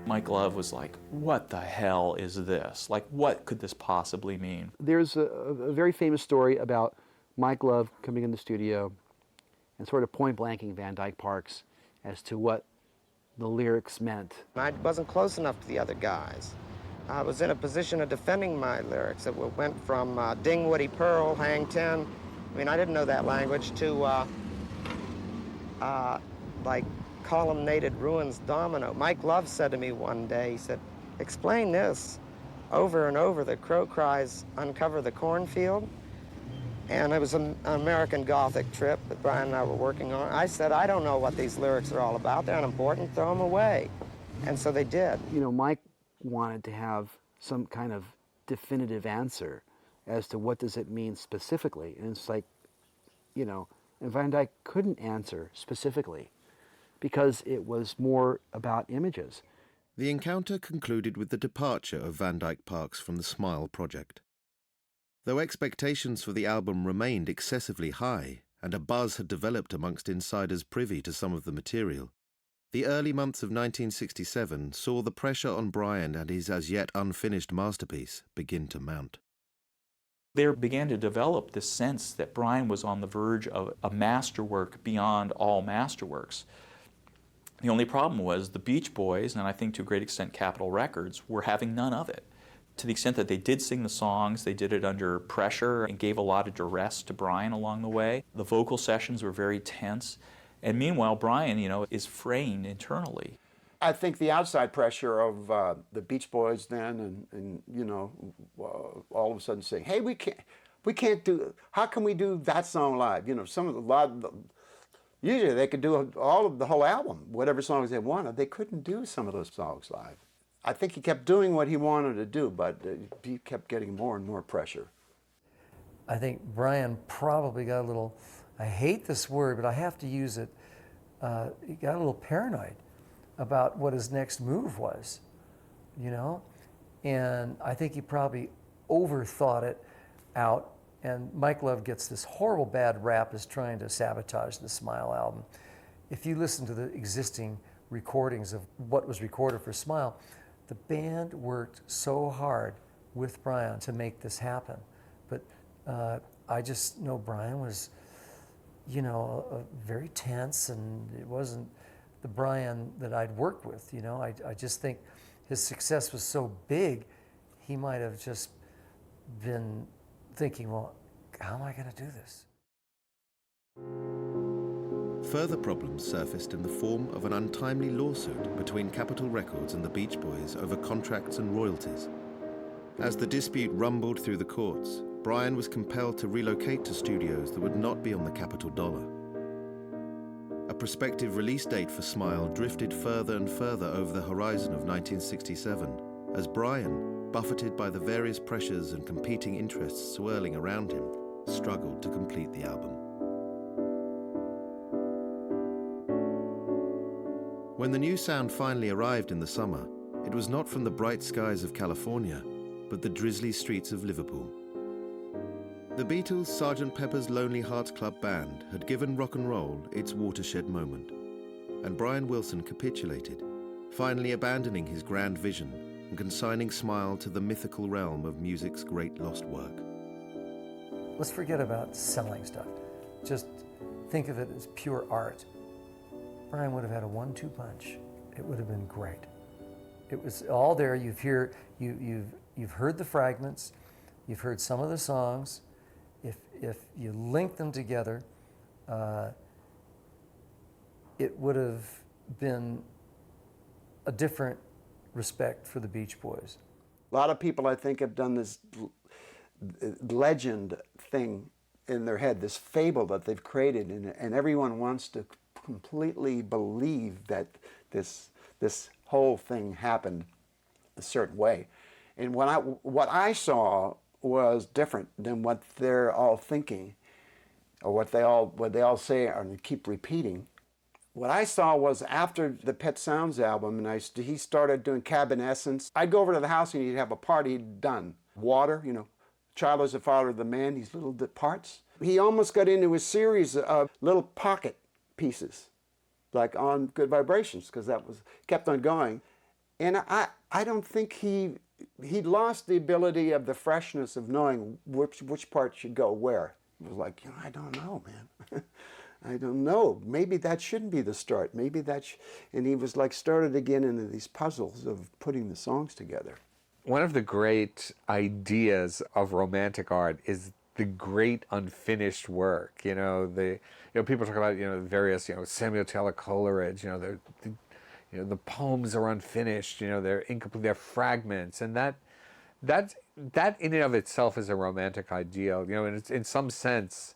Mike Love was like, what the hell is this? Like, what could this possibly mean? There's a very famous story about Mike Love coming in the studio and sort of point blanking Van Dyke Parks as to what the lyrics meant. I wasn't close enough to the other guys. I was in a position of defending my lyrics. It went from Dingwoody Pearl, Hang Ten. I mean, I didn't know that language, to like columnated ruins domino. Mike Love said to me one day, he said, explain this. Over and over, the crow cries, uncover the cornfield. And it was an American Gothic trip that Brian and I were working on. I said, I don't know what these lyrics are all about. They're unimportant, throw them away. And so they did. You know, Mike wanted to have some kind of definitive answer as to what does it mean specifically. And it's like, you know, and Van Dyke couldn't answer specifically because it was more about images. The encounter concluded with the departure of Van Dyke Parks from the Smile project. Though expectations for the album remained excessively high, and a buzz had developed amongst insiders privy to some of the material, the early months of 1967 saw the pressure on Brian and his as yet unfinished masterpiece begin to mount. There began to develop this sense that Brian was on the verge of a masterwork beyond all masterworks. The only problem was the Beach Boys, and I think to a great extent Capitol Records, were having none of it. To the extent that they did sing the songs, they did it under pressure and gave a lot of duress to Brian along the way. The vocal sessions were very tense. And meanwhile, Brian, you know, is fraying internally. I think the outside pressure of the Beach Boys then, and you know, all of a sudden saying, hey, we can't do, how can we do that song live? You know, usually they could do the whole album, whatever songs they wanted. They couldn't do some of those songs live. I think he kept doing what he wanted to do, but he kept getting more and more pressure. I think Brian probably got a little, I hate this word, but I have to use it, he got a little paranoid about what his next move was, you know? And I think he probably overthought it out. And Mike Love gets this horrible bad rap as trying to sabotage the Smile album. If you listen to the existing recordings of what was recorded for Smile, the band worked so hard with Brian to make this happen. But I just know Brian was, you know, very tense, and it wasn't the Brian that I'd worked with, you know. I just think his success was so big, he might have just been thinking, well, how am I going to do this? Further problems surfaced in the form of an untimely lawsuit between Capitol Records and the Beach Boys over contracts and royalties. As the dispute rumbled through the courts, Brian was compelled to relocate to studios that would not be on the Capitol dollar. A prospective release date for Smile drifted further and further over the horizon of 1967, as Brian, buffeted by the various pressures and competing interests swirling around him, struggled to complete the album. When the new sound finally arrived in the summer, it was not from the bright skies of California, but the drizzly streets of Liverpool. The Beatles' Sgt. Pepper's Lonely Hearts Club Band had given rock and roll its watershed moment, and Brian Wilson capitulated, finally abandoning his grand vision and consigning Smile to the mythical realm of music's great lost work. Let's forget about selling stuff. Just think of it as pure art. Brian would have had a 1-2 punch. It would have been great. It was all there. You've heard the fragments, you've heard some of the songs. If you link them together, it would have been a different respect for the Beach Boys. A lot of people, I think, have done this legend thing in their head, this fable that they've created, and everyone wants to completely believe that this whole thing happened a certain way. And what I saw was different than what they're all thinking, or what they all say and keep repeating. What I saw was after the Pet Sounds album, and he started doing Cabin Essence, I'd go over to the house and he'd have a part he'd done. Water, you know, Child is the Father of the Man, these little parts. He almost got into a series of little pocket pieces, like on Good Vibrations, because that kept on going. And I don't think he lost the ability of the freshness of knowing which part should go where. It was like, I don't know, man. I don't know. Maybe that shouldn't be the start. Maybe and he was like started again into these puzzles of putting the songs together. One of the great ideas of romantic art is the great unfinished work. People talk about various Samuel Taylor Coleridge. The poems are unfinished. They're incomplete. They're fragments, and that in and of itself is a romantic ideal. And it's, in some sense,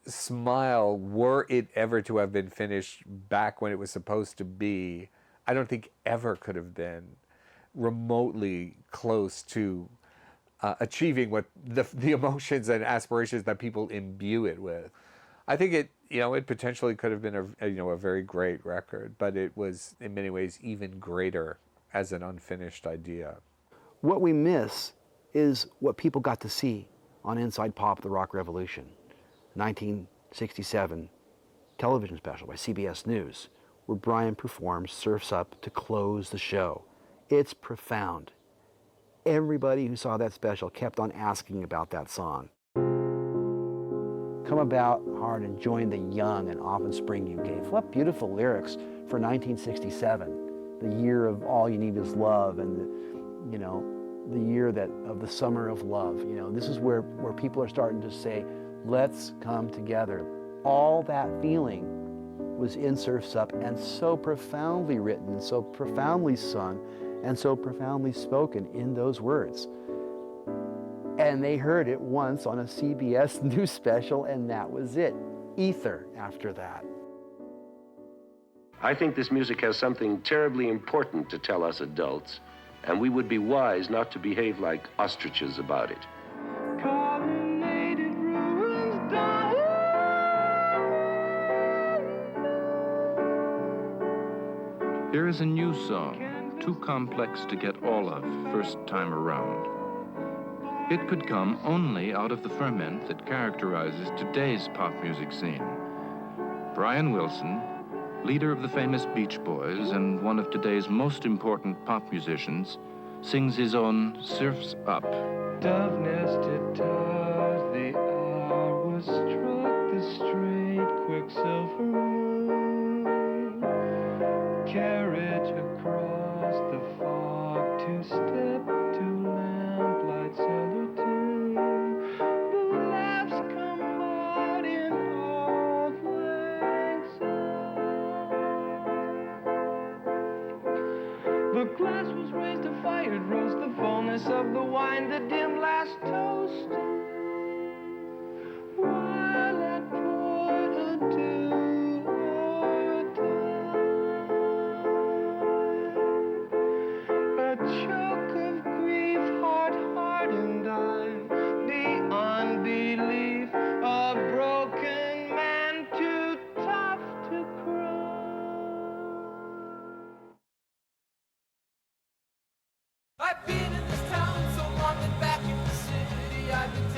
Smile, were it ever to have been finished back when it was supposed to be, I don't think ever could have been remotely close to achieving what the emotions and aspirations that people imbue it with. I think it potentially could have been a very great record, but it was in many ways even greater as an unfinished idea. What we miss is what people got to see on Inside Pop, The Rock Revolution, 1967 television special by CBS News, where Brian performs Surf's Up to close the show. It's profound. Everybody who saw that special kept on asking about that song. Come about hard and join the young and often spring you gave. What beautiful lyrics for 1967, the year of all you need is love, and the year of the summer of love. This is where people are starting to say, let's come together. All that feeling was in Surf's Up, and so profoundly written, and so profoundly sung, and so profoundly spoken in those words. And they heard it once on a CBS News special, and that was it. Ether after that. I think this music has something terribly important to tell us adults, and we would be wise not to behave like ostriches about it. Here is a new song, too complex to get all of first time around. It could come only out of the ferment that characterizes today's pop music scene. Brian Wilson, leader of the famous Beach Boys and one of today's most important pop musicians, sings his own Surf's Up. Dove-nested towers, the hour was struck, the straight quicksilver moon. Carriage across the fog, two-step to lamplight solitude. The laughs come out in auld lang syne. The glass was raised to fire, it rose the fullness of the wine, the dim last toast. While at port adieu or die, a choke of grief, heart hardened I'm, the unbelief, a broken man too tough to cry. I've been in this town so long and back in the city, I've been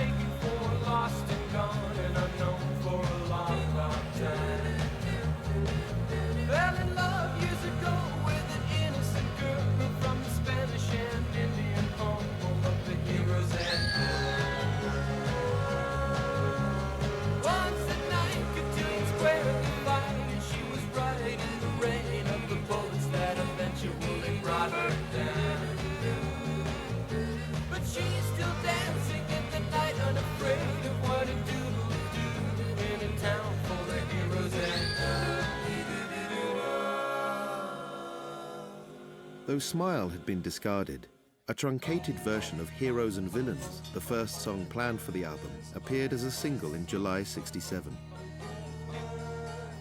Though Smile had been discarded, a truncated version of Heroes and Villains, the first song planned for the album, appeared as a single in July '67.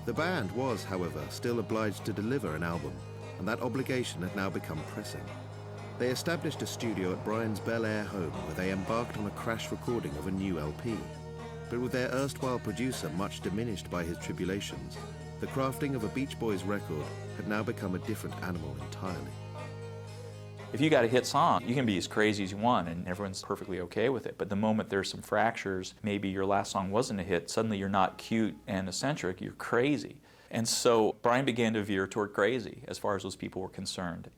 The band was, however, still obliged to deliver an album, and that obligation had now become pressing. They established a studio at Brian's Bel Air home where they embarked on a crash recording of a new LP. But with their erstwhile producer much diminished by his tribulations, the crafting of a Beach Boys record had now become a different animal entirely. If you got a hit song, you can be as crazy as you want and everyone's perfectly okay with it. But the moment there's some fractures, maybe your last song wasn't a hit, suddenly you're not cute and eccentric, you're crazy. And so Brian began to veer toward crazy as far as those people were concerned.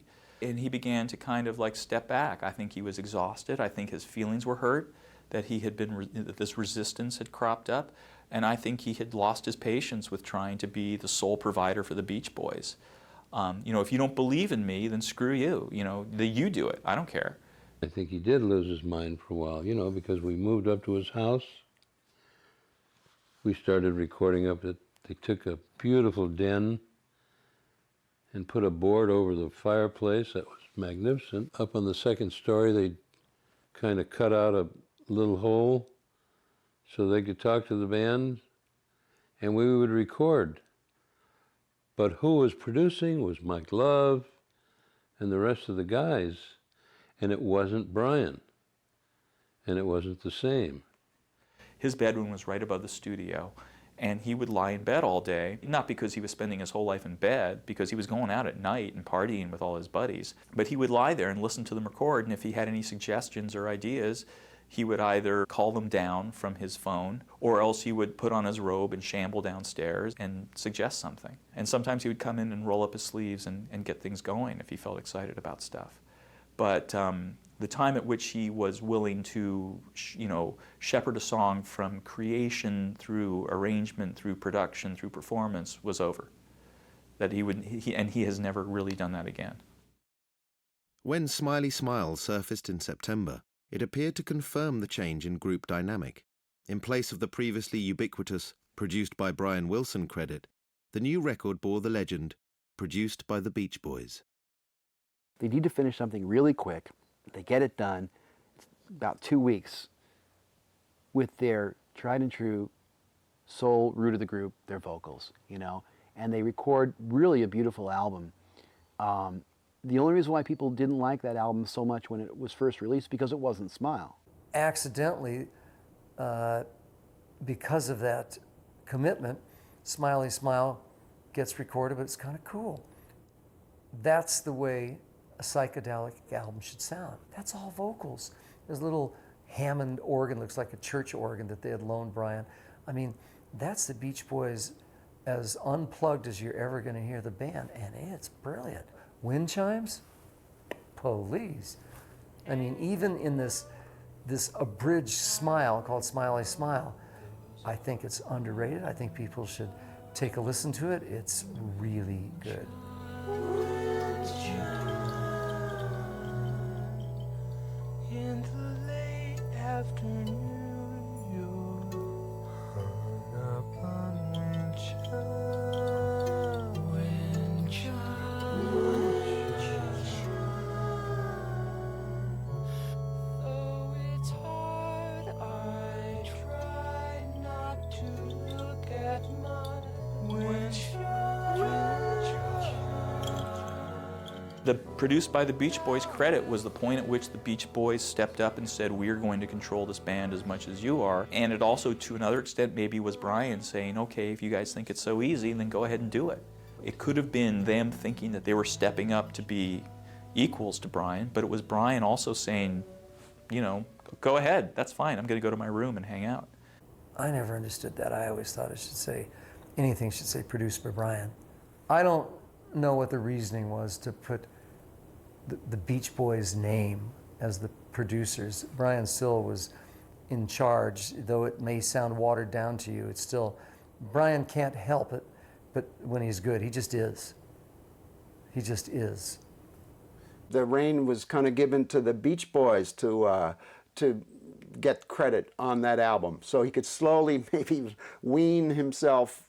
And he began to kind of like step back. I think he was exhausted. I think his feelings were hurt, that he had been, that this resistance had cropped up. And I think he had lost his patience with trying to be the sole provider for the Beach Boys. You know, if you don't believe in me, then screw you. You know, you do it. I don't care. I think he did lose his mind for a while, you know, because we moved up to his house. We started recording up at, they took a beautiful den and put a board over the fireplace that was magnificent. Up on the second story, they kind of cut out a little hole so they could talk to the band, and we would record. But who was producing was Mike Love and the rest of the guys, and it wasn't Brian, and it wasn't the same. His bedroom was right above the studio, and he would lie in bed all day, not because he was spending his whole life in bed, because he was going out at night and partying with all his buddies, but he would lie there and listen to them record, and if he had any suggestions or ideas, he would either call them down from his phone, or else he would put on his robe and shamble downstairs and suggest something. And sometimes he would come in and roll up his sleeves and get things going if he felt excited about stuff. But the time at which he was willing to, you know, shepherd a song from creation through arrangement, through production, through performance was over. That and he has never really done that again. When Smiley Smile surfaced in September, it appeared to confirm the change in group dynamic. In place of the previously ubiquitous "produced by Brian Wilson" credit, the new record bore the legend "produced by the Beach Boys." They need to finish something really quick. They get it done. It's about 2 weeks with their tried and true soul root of the group, their vocals, you know, and they record really a beautiful album. The only reason why people didn't like that album so much when it was first released because it wasn't Smile. Accidentally, because of that commitment, Smiley Smile gets recorded, but it's kind of cool. That's the way a psychedelic album should sound. That's all vocals. There's a little Hammond organ, looks like a church organ that they had loaned Brian. I mean, that's the Beach Boys as unplugged as you're ever going to hear the band, and it's brilliant. Wind chimes? Police. I mean, even in this abridged smile called Smiley Smile, I think it's underrated. I think people should take a listen to it. It's really good. In the late afternoon, you hung up on wind chimes. Wind chimes. Though it's hard, I try not to look at my wind chimes. The "produced by the Beach Boys" credit was the point at which the Beach Boys stepped up and said, we're going to control this band as much as you are. And it also, to another extent, maybe was Brian saying, okay, if you guys think it's so easy, then go ahead and do it. It could have been them thinking that they were stepping up to be equals to Brian, but it was Brian also saying, you know, go ahead, that's fine, I'm going to go to my room and hang out. I never understood that. I always thought it should say, anything should say produced by Brian. I don't know what the reasoning was to put the Beach Boys' name as the producers. Brian still was in charge, though it may sound watered down to you. It's still, Brian can't help it, but when he's good, he just is. He just is. The reign was kind of given to the Beach Boys to get credit on that album, so he could slowly maybe wean himself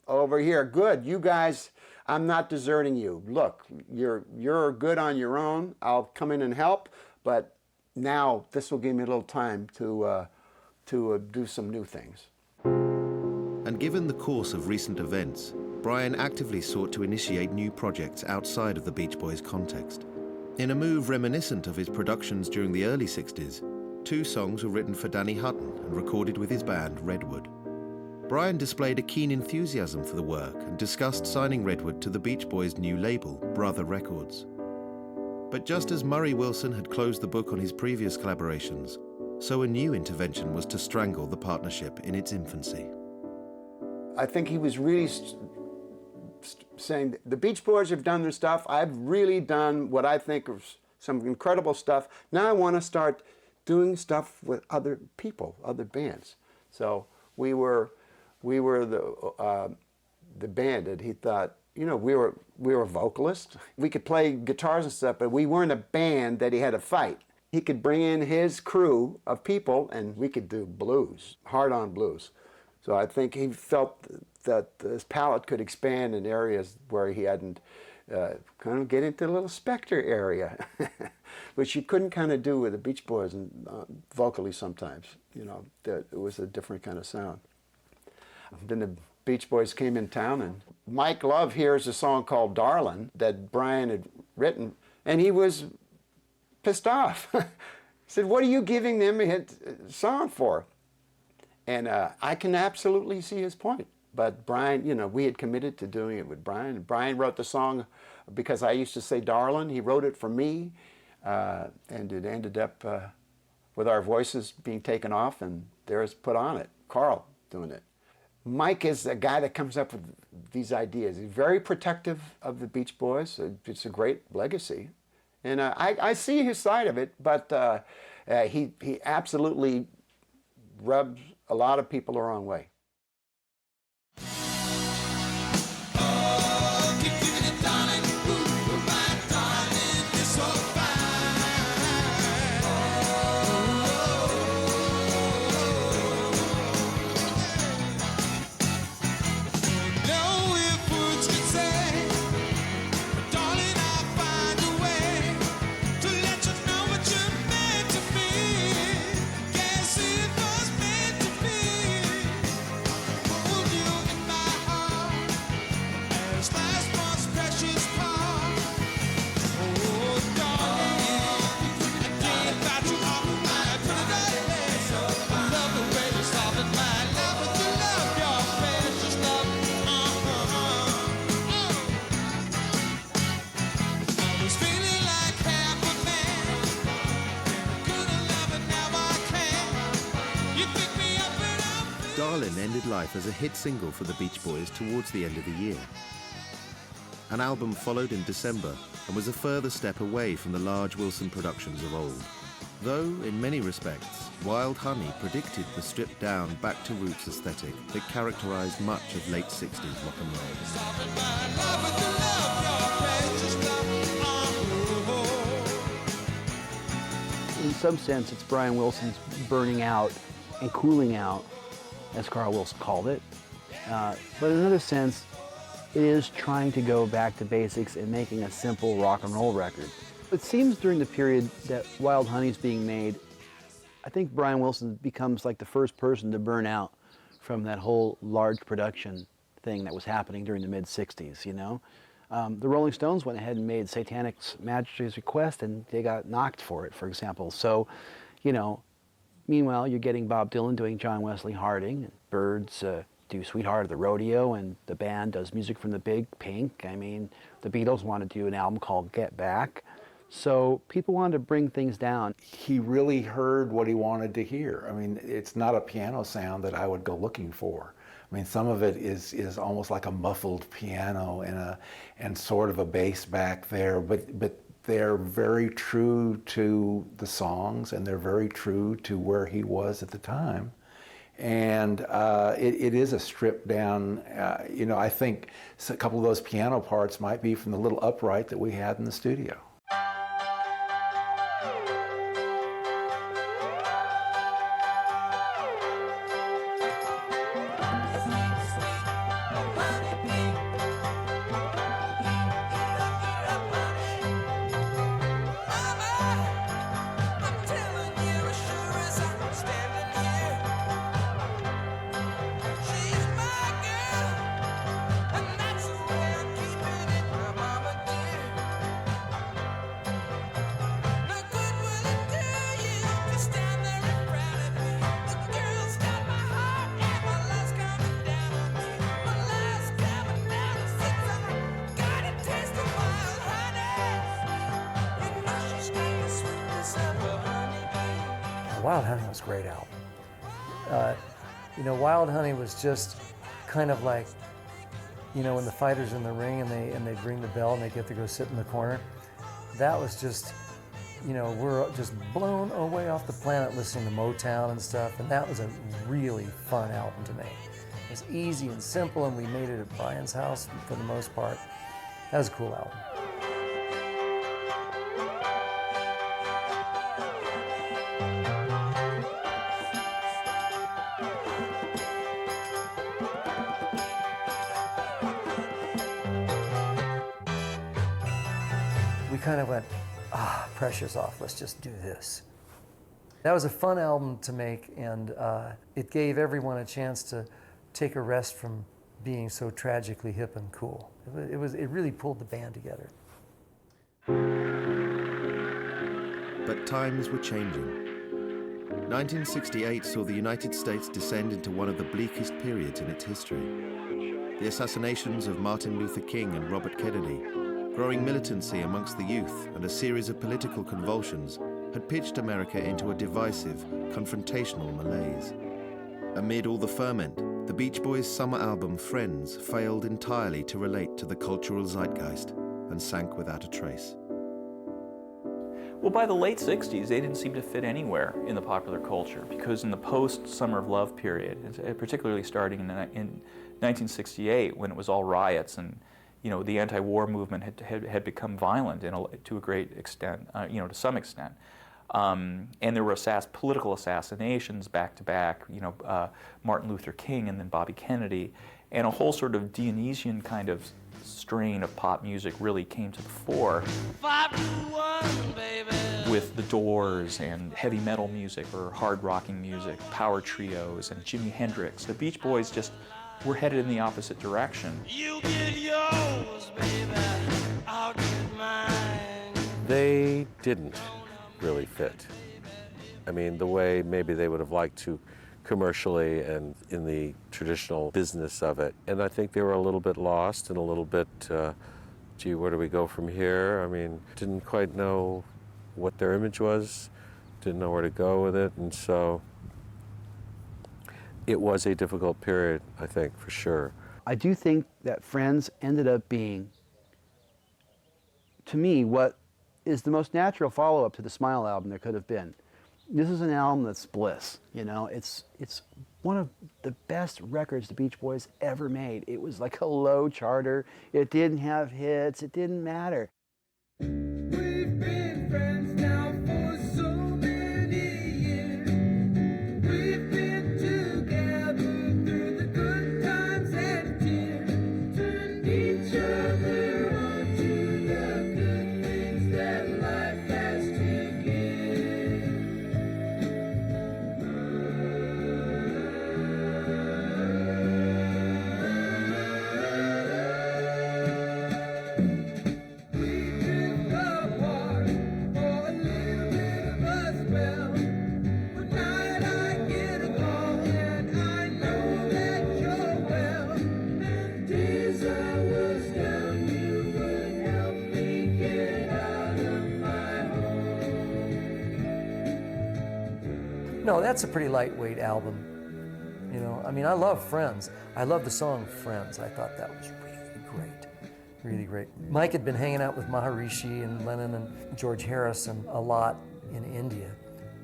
over here. Good, you guys, I'm not deserting you. Look, you're good on your own. I'll come in and help, but now this will give me a little time to do some new things. And given the course of recent events, Brian actively sought to initiate new projects outside of the Beach Boys context. In a move reminiscent of his productions during the early 60s, 2 songs were written for Danny Hutton and recorded with his band Redwood. Brian displayed a keen enthusiasm for the work and discussed signing Redwood to the Beach Boys' new label, Brother Records. But just as Murray Wilson had closed the book on his previous collaborations, so a new intervention was to strangle the partnership in its infancy. I think he was really saying, the Beach Boys have done their stuff. I've really done what I think is some incredible stuff. Now I want to start doing stuff with other people, other bands. So we were the band that he thought, you know, we were vocalists. We could play guitars and stuff, but we weren't a band that he had to fight. He could bring in his crew of people and we could do blues, hard-on blues. So I think he felt that his palette could expand in areas where he hadn't kind of get into a little Spector area, which you couldn't kind of do with the Beach Boys and vocally sometimes. You know, it was a different kind of sound. Then the Beach Boys came in town, and Mike Love hears a song called Darlin' that Brian had written, and he was pissed off. He said, what are you giving them a hit song for? And I can absolutely see his point. But Brian, you know, we had committed to doing it with Brian. Brian wrote the song because I used to say Darlin'. He wrote it for me, and it ended up with our voices being taken off, and there's put on it, Carl doing it. Mike is a guy that comes up with these ideas. He's very protective of the Beach Boys. It's a great legacy. And I see his side of it, but he absolutely rubs a lot of people the wrong way. Darlin' ended life as a hit single for the Beach Boys towards the end of the year. An album followed in December and was a further step away from the large Wilson productions of old. Though, in many respects, Wild Honey predicted the stripped-down, back-to-roots aesthetic that characterized much of late 60s rock and roll. In some sense, it's Brian Wilson's burning out and cooling out, as Carl Wilson called it. But in another sense, it is trying to go back to basics and making a simple rock and roll record. It seems during the period that Wild Honey's being made, I think Brian Wilson becomes like the first person to burn out from that whole large production thing that was happening during the mid-60s, you know? The Rolling Stones went ahead and made Satanic Majesty's Request, and they got knocked for it, for example. So, you know, meanwhile, you're getting Bob Dylan doing John Wesley Harding, and Byrds do Sweetheart of the Rodeo, and the band does music from the Big Pink. I mean, the Beatles want to do an album called Get Back. So people wanted to bring things down. He really heard what he wanted to hear. I mean, it's not a piano sound that I would go looking for. I mean, some of it is almost like a muffled piano and sort of a bass back there, but they're very true to the songs, and they're very true to where he was at the time. And it is a stripped down, you know, I think a couple of those piano parts might be from the little upright that we had in the studio. Wild Honey was a great album. You know, Wild Honey was just kind of like, you know, when the fighter's in the ring and they ring the bell and they get to go sit in the corner. That was just, you know, we're just blown away off the planet listening to Motown and stuff, and that was a really fun album to make. It was easy and simple, and we made it at Brian's house for the most part. That was a cool album. We kind of went, pressure's off, let's just do this. That was a fun album to make, and it gave everyone a chance to take a rest from being so tragically hip and cool. It really pulled the band together. But times were changing. 1968 saw the United States descend into one of the bleakest periods in its history. The assassinations of Martin Luther King and Robert Kennedy, growing militancy amongst the youth, and a series of political convulsions had pitched America into a divisive, confrontational malaise. Amid all the ferment, the Beach Boys' summer album Friends failed entirely to relate to the cultural zeitgeist and sank without a trace. Well, by the late 60s, they didn't seem to fit anywhere in the popular culture, because in the post-Summer of Love period, particularly starting in 1968, when it was all riots and, you know, the anti-war movement had become violent to a great extent, you know, to some extent. And there were political assassinations back to back, you know, Martin Luther King and then Bobby Kennedy, and a whole sort of Dionysian kind of strain of pop music really came to the fore. 5-1, baby. With the Doors and heavy metal music or hard rocking music, power trios and Jimi Hendrix. The Beach Boys just were headed in the opposite direction. You get yours, baby. I'll get mine. They didn't really fit. I mean, the way maybe they would have liked to commercially and in the traditional business of it. And I think they were a little bit lost and a little bit, gee, where do we go from here? I mean, didn't quite know what their image was, didn't know where to go with it, and so it was a difficult period, I think, for sure. I do think that Friends ended up being, to me, what is the most natural follow-up to the Smile album there could have been. This is an album that's bliss, you know. It's one of the best records the Beach Boys ever made. It was like a low charter. It didn't have hits. It didn't matter. We've been friends now for so many years. We've been together through the good times and tears. Turned each other on to the good things that life has to give. No, that's a pretty lightweight album. You know, I mean, I love Friends. I love the song Friends. I thought that was really great, really great. Mike had been hanging out with Maharishi and Lennon and George Harrison a lot in India.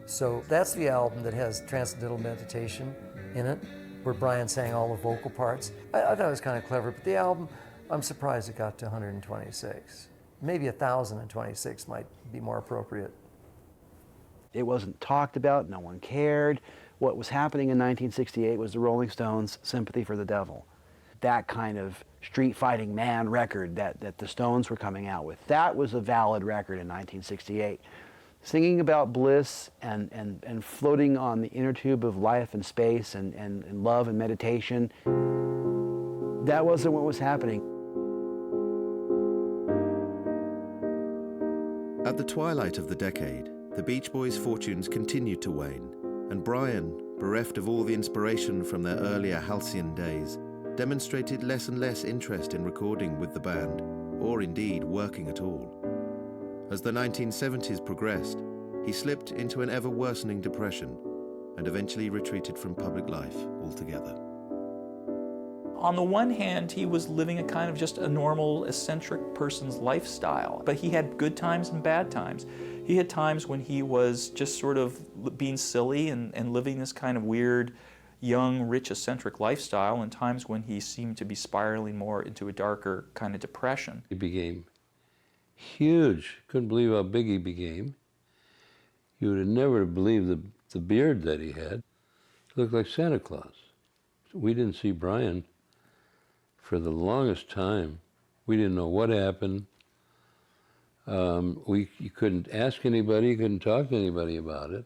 So that's the album that has Transcendental Meditation in it, where Brian sang all the vocal parts. I thought it was kind of clever, but the album, I'm surprised it got to 126. Maybe 1,026 might be more appropriate. It wasn't talked about, no one cared. What was happening in 1968 was the Rolling Stones' Sympathy for the Devil. That kind of street fighting man record that the Stones were coming out with, that was a valid record in 1968. Singing about bliss and floating on the inner tube of life and space and love and meditation, that wasn't what was happening. At the twilight of the decade, the Beach Boys' fortunes continued to wane, and Brian, bereft of all the inspiration from their earlier halcyon days, demonstrated less and less interest in recording with the band, or indeed working at all. As the 1970s progressed, he slipped into an ever-worsening depression and eventually retreated from public life altogether. On the one hand, he was living a kind of just a normal, eccentric person's lifestyle, but he had good times and bad times. He had times when he was just sort of being silly and living this kind of weird, young, rich, eccentric lifestyle, and times when he seemed to be spiraling more into a darker kind of depression. He became huge. Couldn't believe how big he became. You would have never believed the beard that he had. He looked like Santa Claus. We didn't see Brian for the longest time. We didn't know what happened. You couldn't ask anybody, you couldn't talk to anybody about it.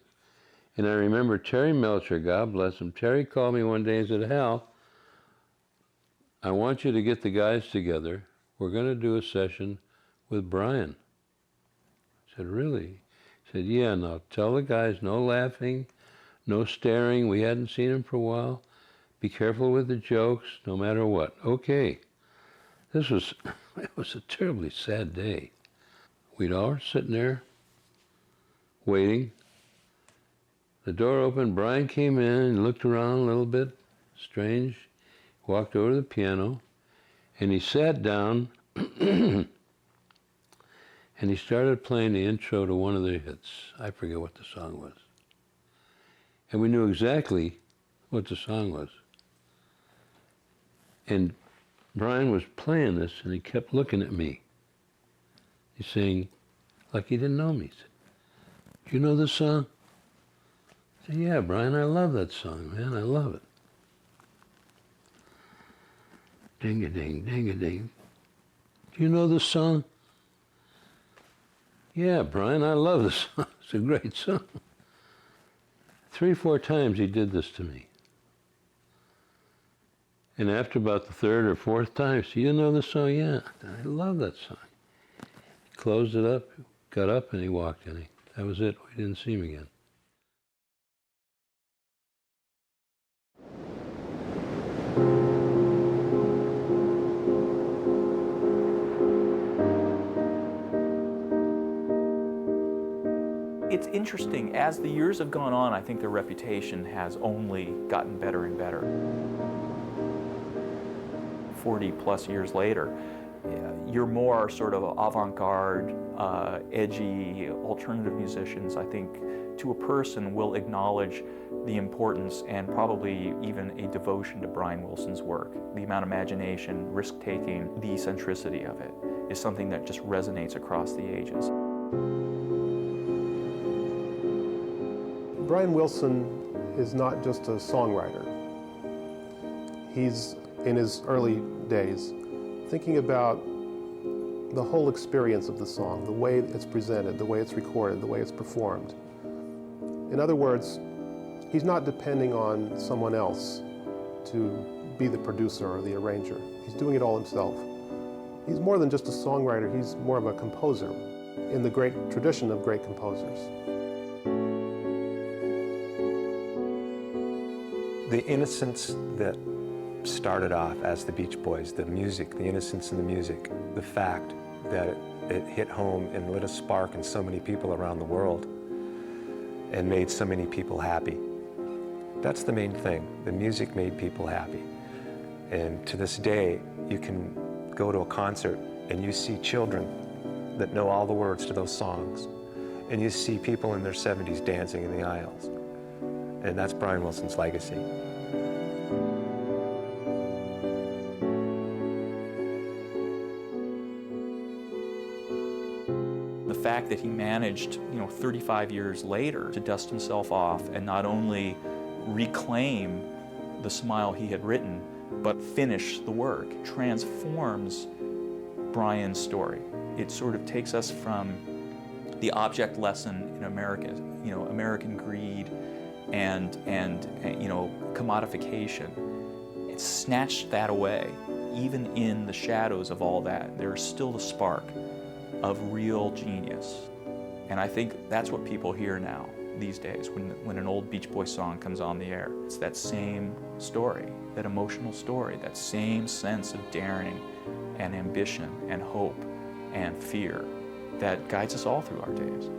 And I remember Terry Melcher, God bless him, Terry called me one day and said, Hal, I want you to get the guys together. We're going to do a session with Brian. I said, really? He said, yeah, now tell the guys no laughing, no staring. We hadn't seen him for a while. Be careful with the jokes, no matter what. Okay. It was a terribly sad day. We'd all sitting there, waiting. The door opened, Brian came in and looked around a little bit, strange, walked over to the piano, and he sat down and he started playing the intro to one of their hits. I forget what the song was. And we knew exactly what the song was. And Brian was playing this and he kept looking at me. He's saying, like he didn't know me. He said, do you know this song? I said, yeah, Brian, I love that song, man, I love it. Ding-a-ding, ding-a-ding. Do you know this song? Yeah, Brian, I love this song. It's a great song. 3 or 4 times he did this to me. And after about the 3rd or 4th time, so you know this song? Yeah, I love that song. He closed it up, got up, and he walked in. That was it. We didn't see him again. It's interesting, as the years have gone on, I think their reputation has only gotten better and better. 40 plus years later, you're more sort of avant-garde, edgy, alternative musicians, I think, to a person will acknowledge the importance and probably even a devotion to Brian Wilson's work. The amount of imagination, risk-taking, the eccentricity of it is something that just resonates across the ages. Brian Wilson is not just a songwriter. He's, in his early days, thinking about the whole experience of the song, the way it's presented, the way it's recorded, the way it's performed. In other words, he's not depending on someone else to be the producer or the arranger. He's doing it all himself. He's more than just a songwriter, he's more of a composer in the great tradition of great composers. The innocence that started off as the Beach Boys, the music, the innocence in the music, the fact that it hit home and lit a spark in so many people around the world and made so many people happy. That's the main thing. The music made people happy. And to this day, you can go to a concert and you see children that know all the words to those songs. And you see people in their 70s dancing in the aisles. And that's Brian Wilson's legacy. The fact that he managed, 35 years later to dust himself off and not only reclaim the Smile he had written, but finish the work, transforms Brian's story. It sort of takes us from the object lesson in America, American greed and commodification. It snatched that away. Even in the shadows of all that, there's still the spark of real genius. And I think that's what people hear now these days when an old Beach Boys song comes on the air. It's that same story, that emotional story, that same sense of daring and ambition and hope and fear that guides us all through our days.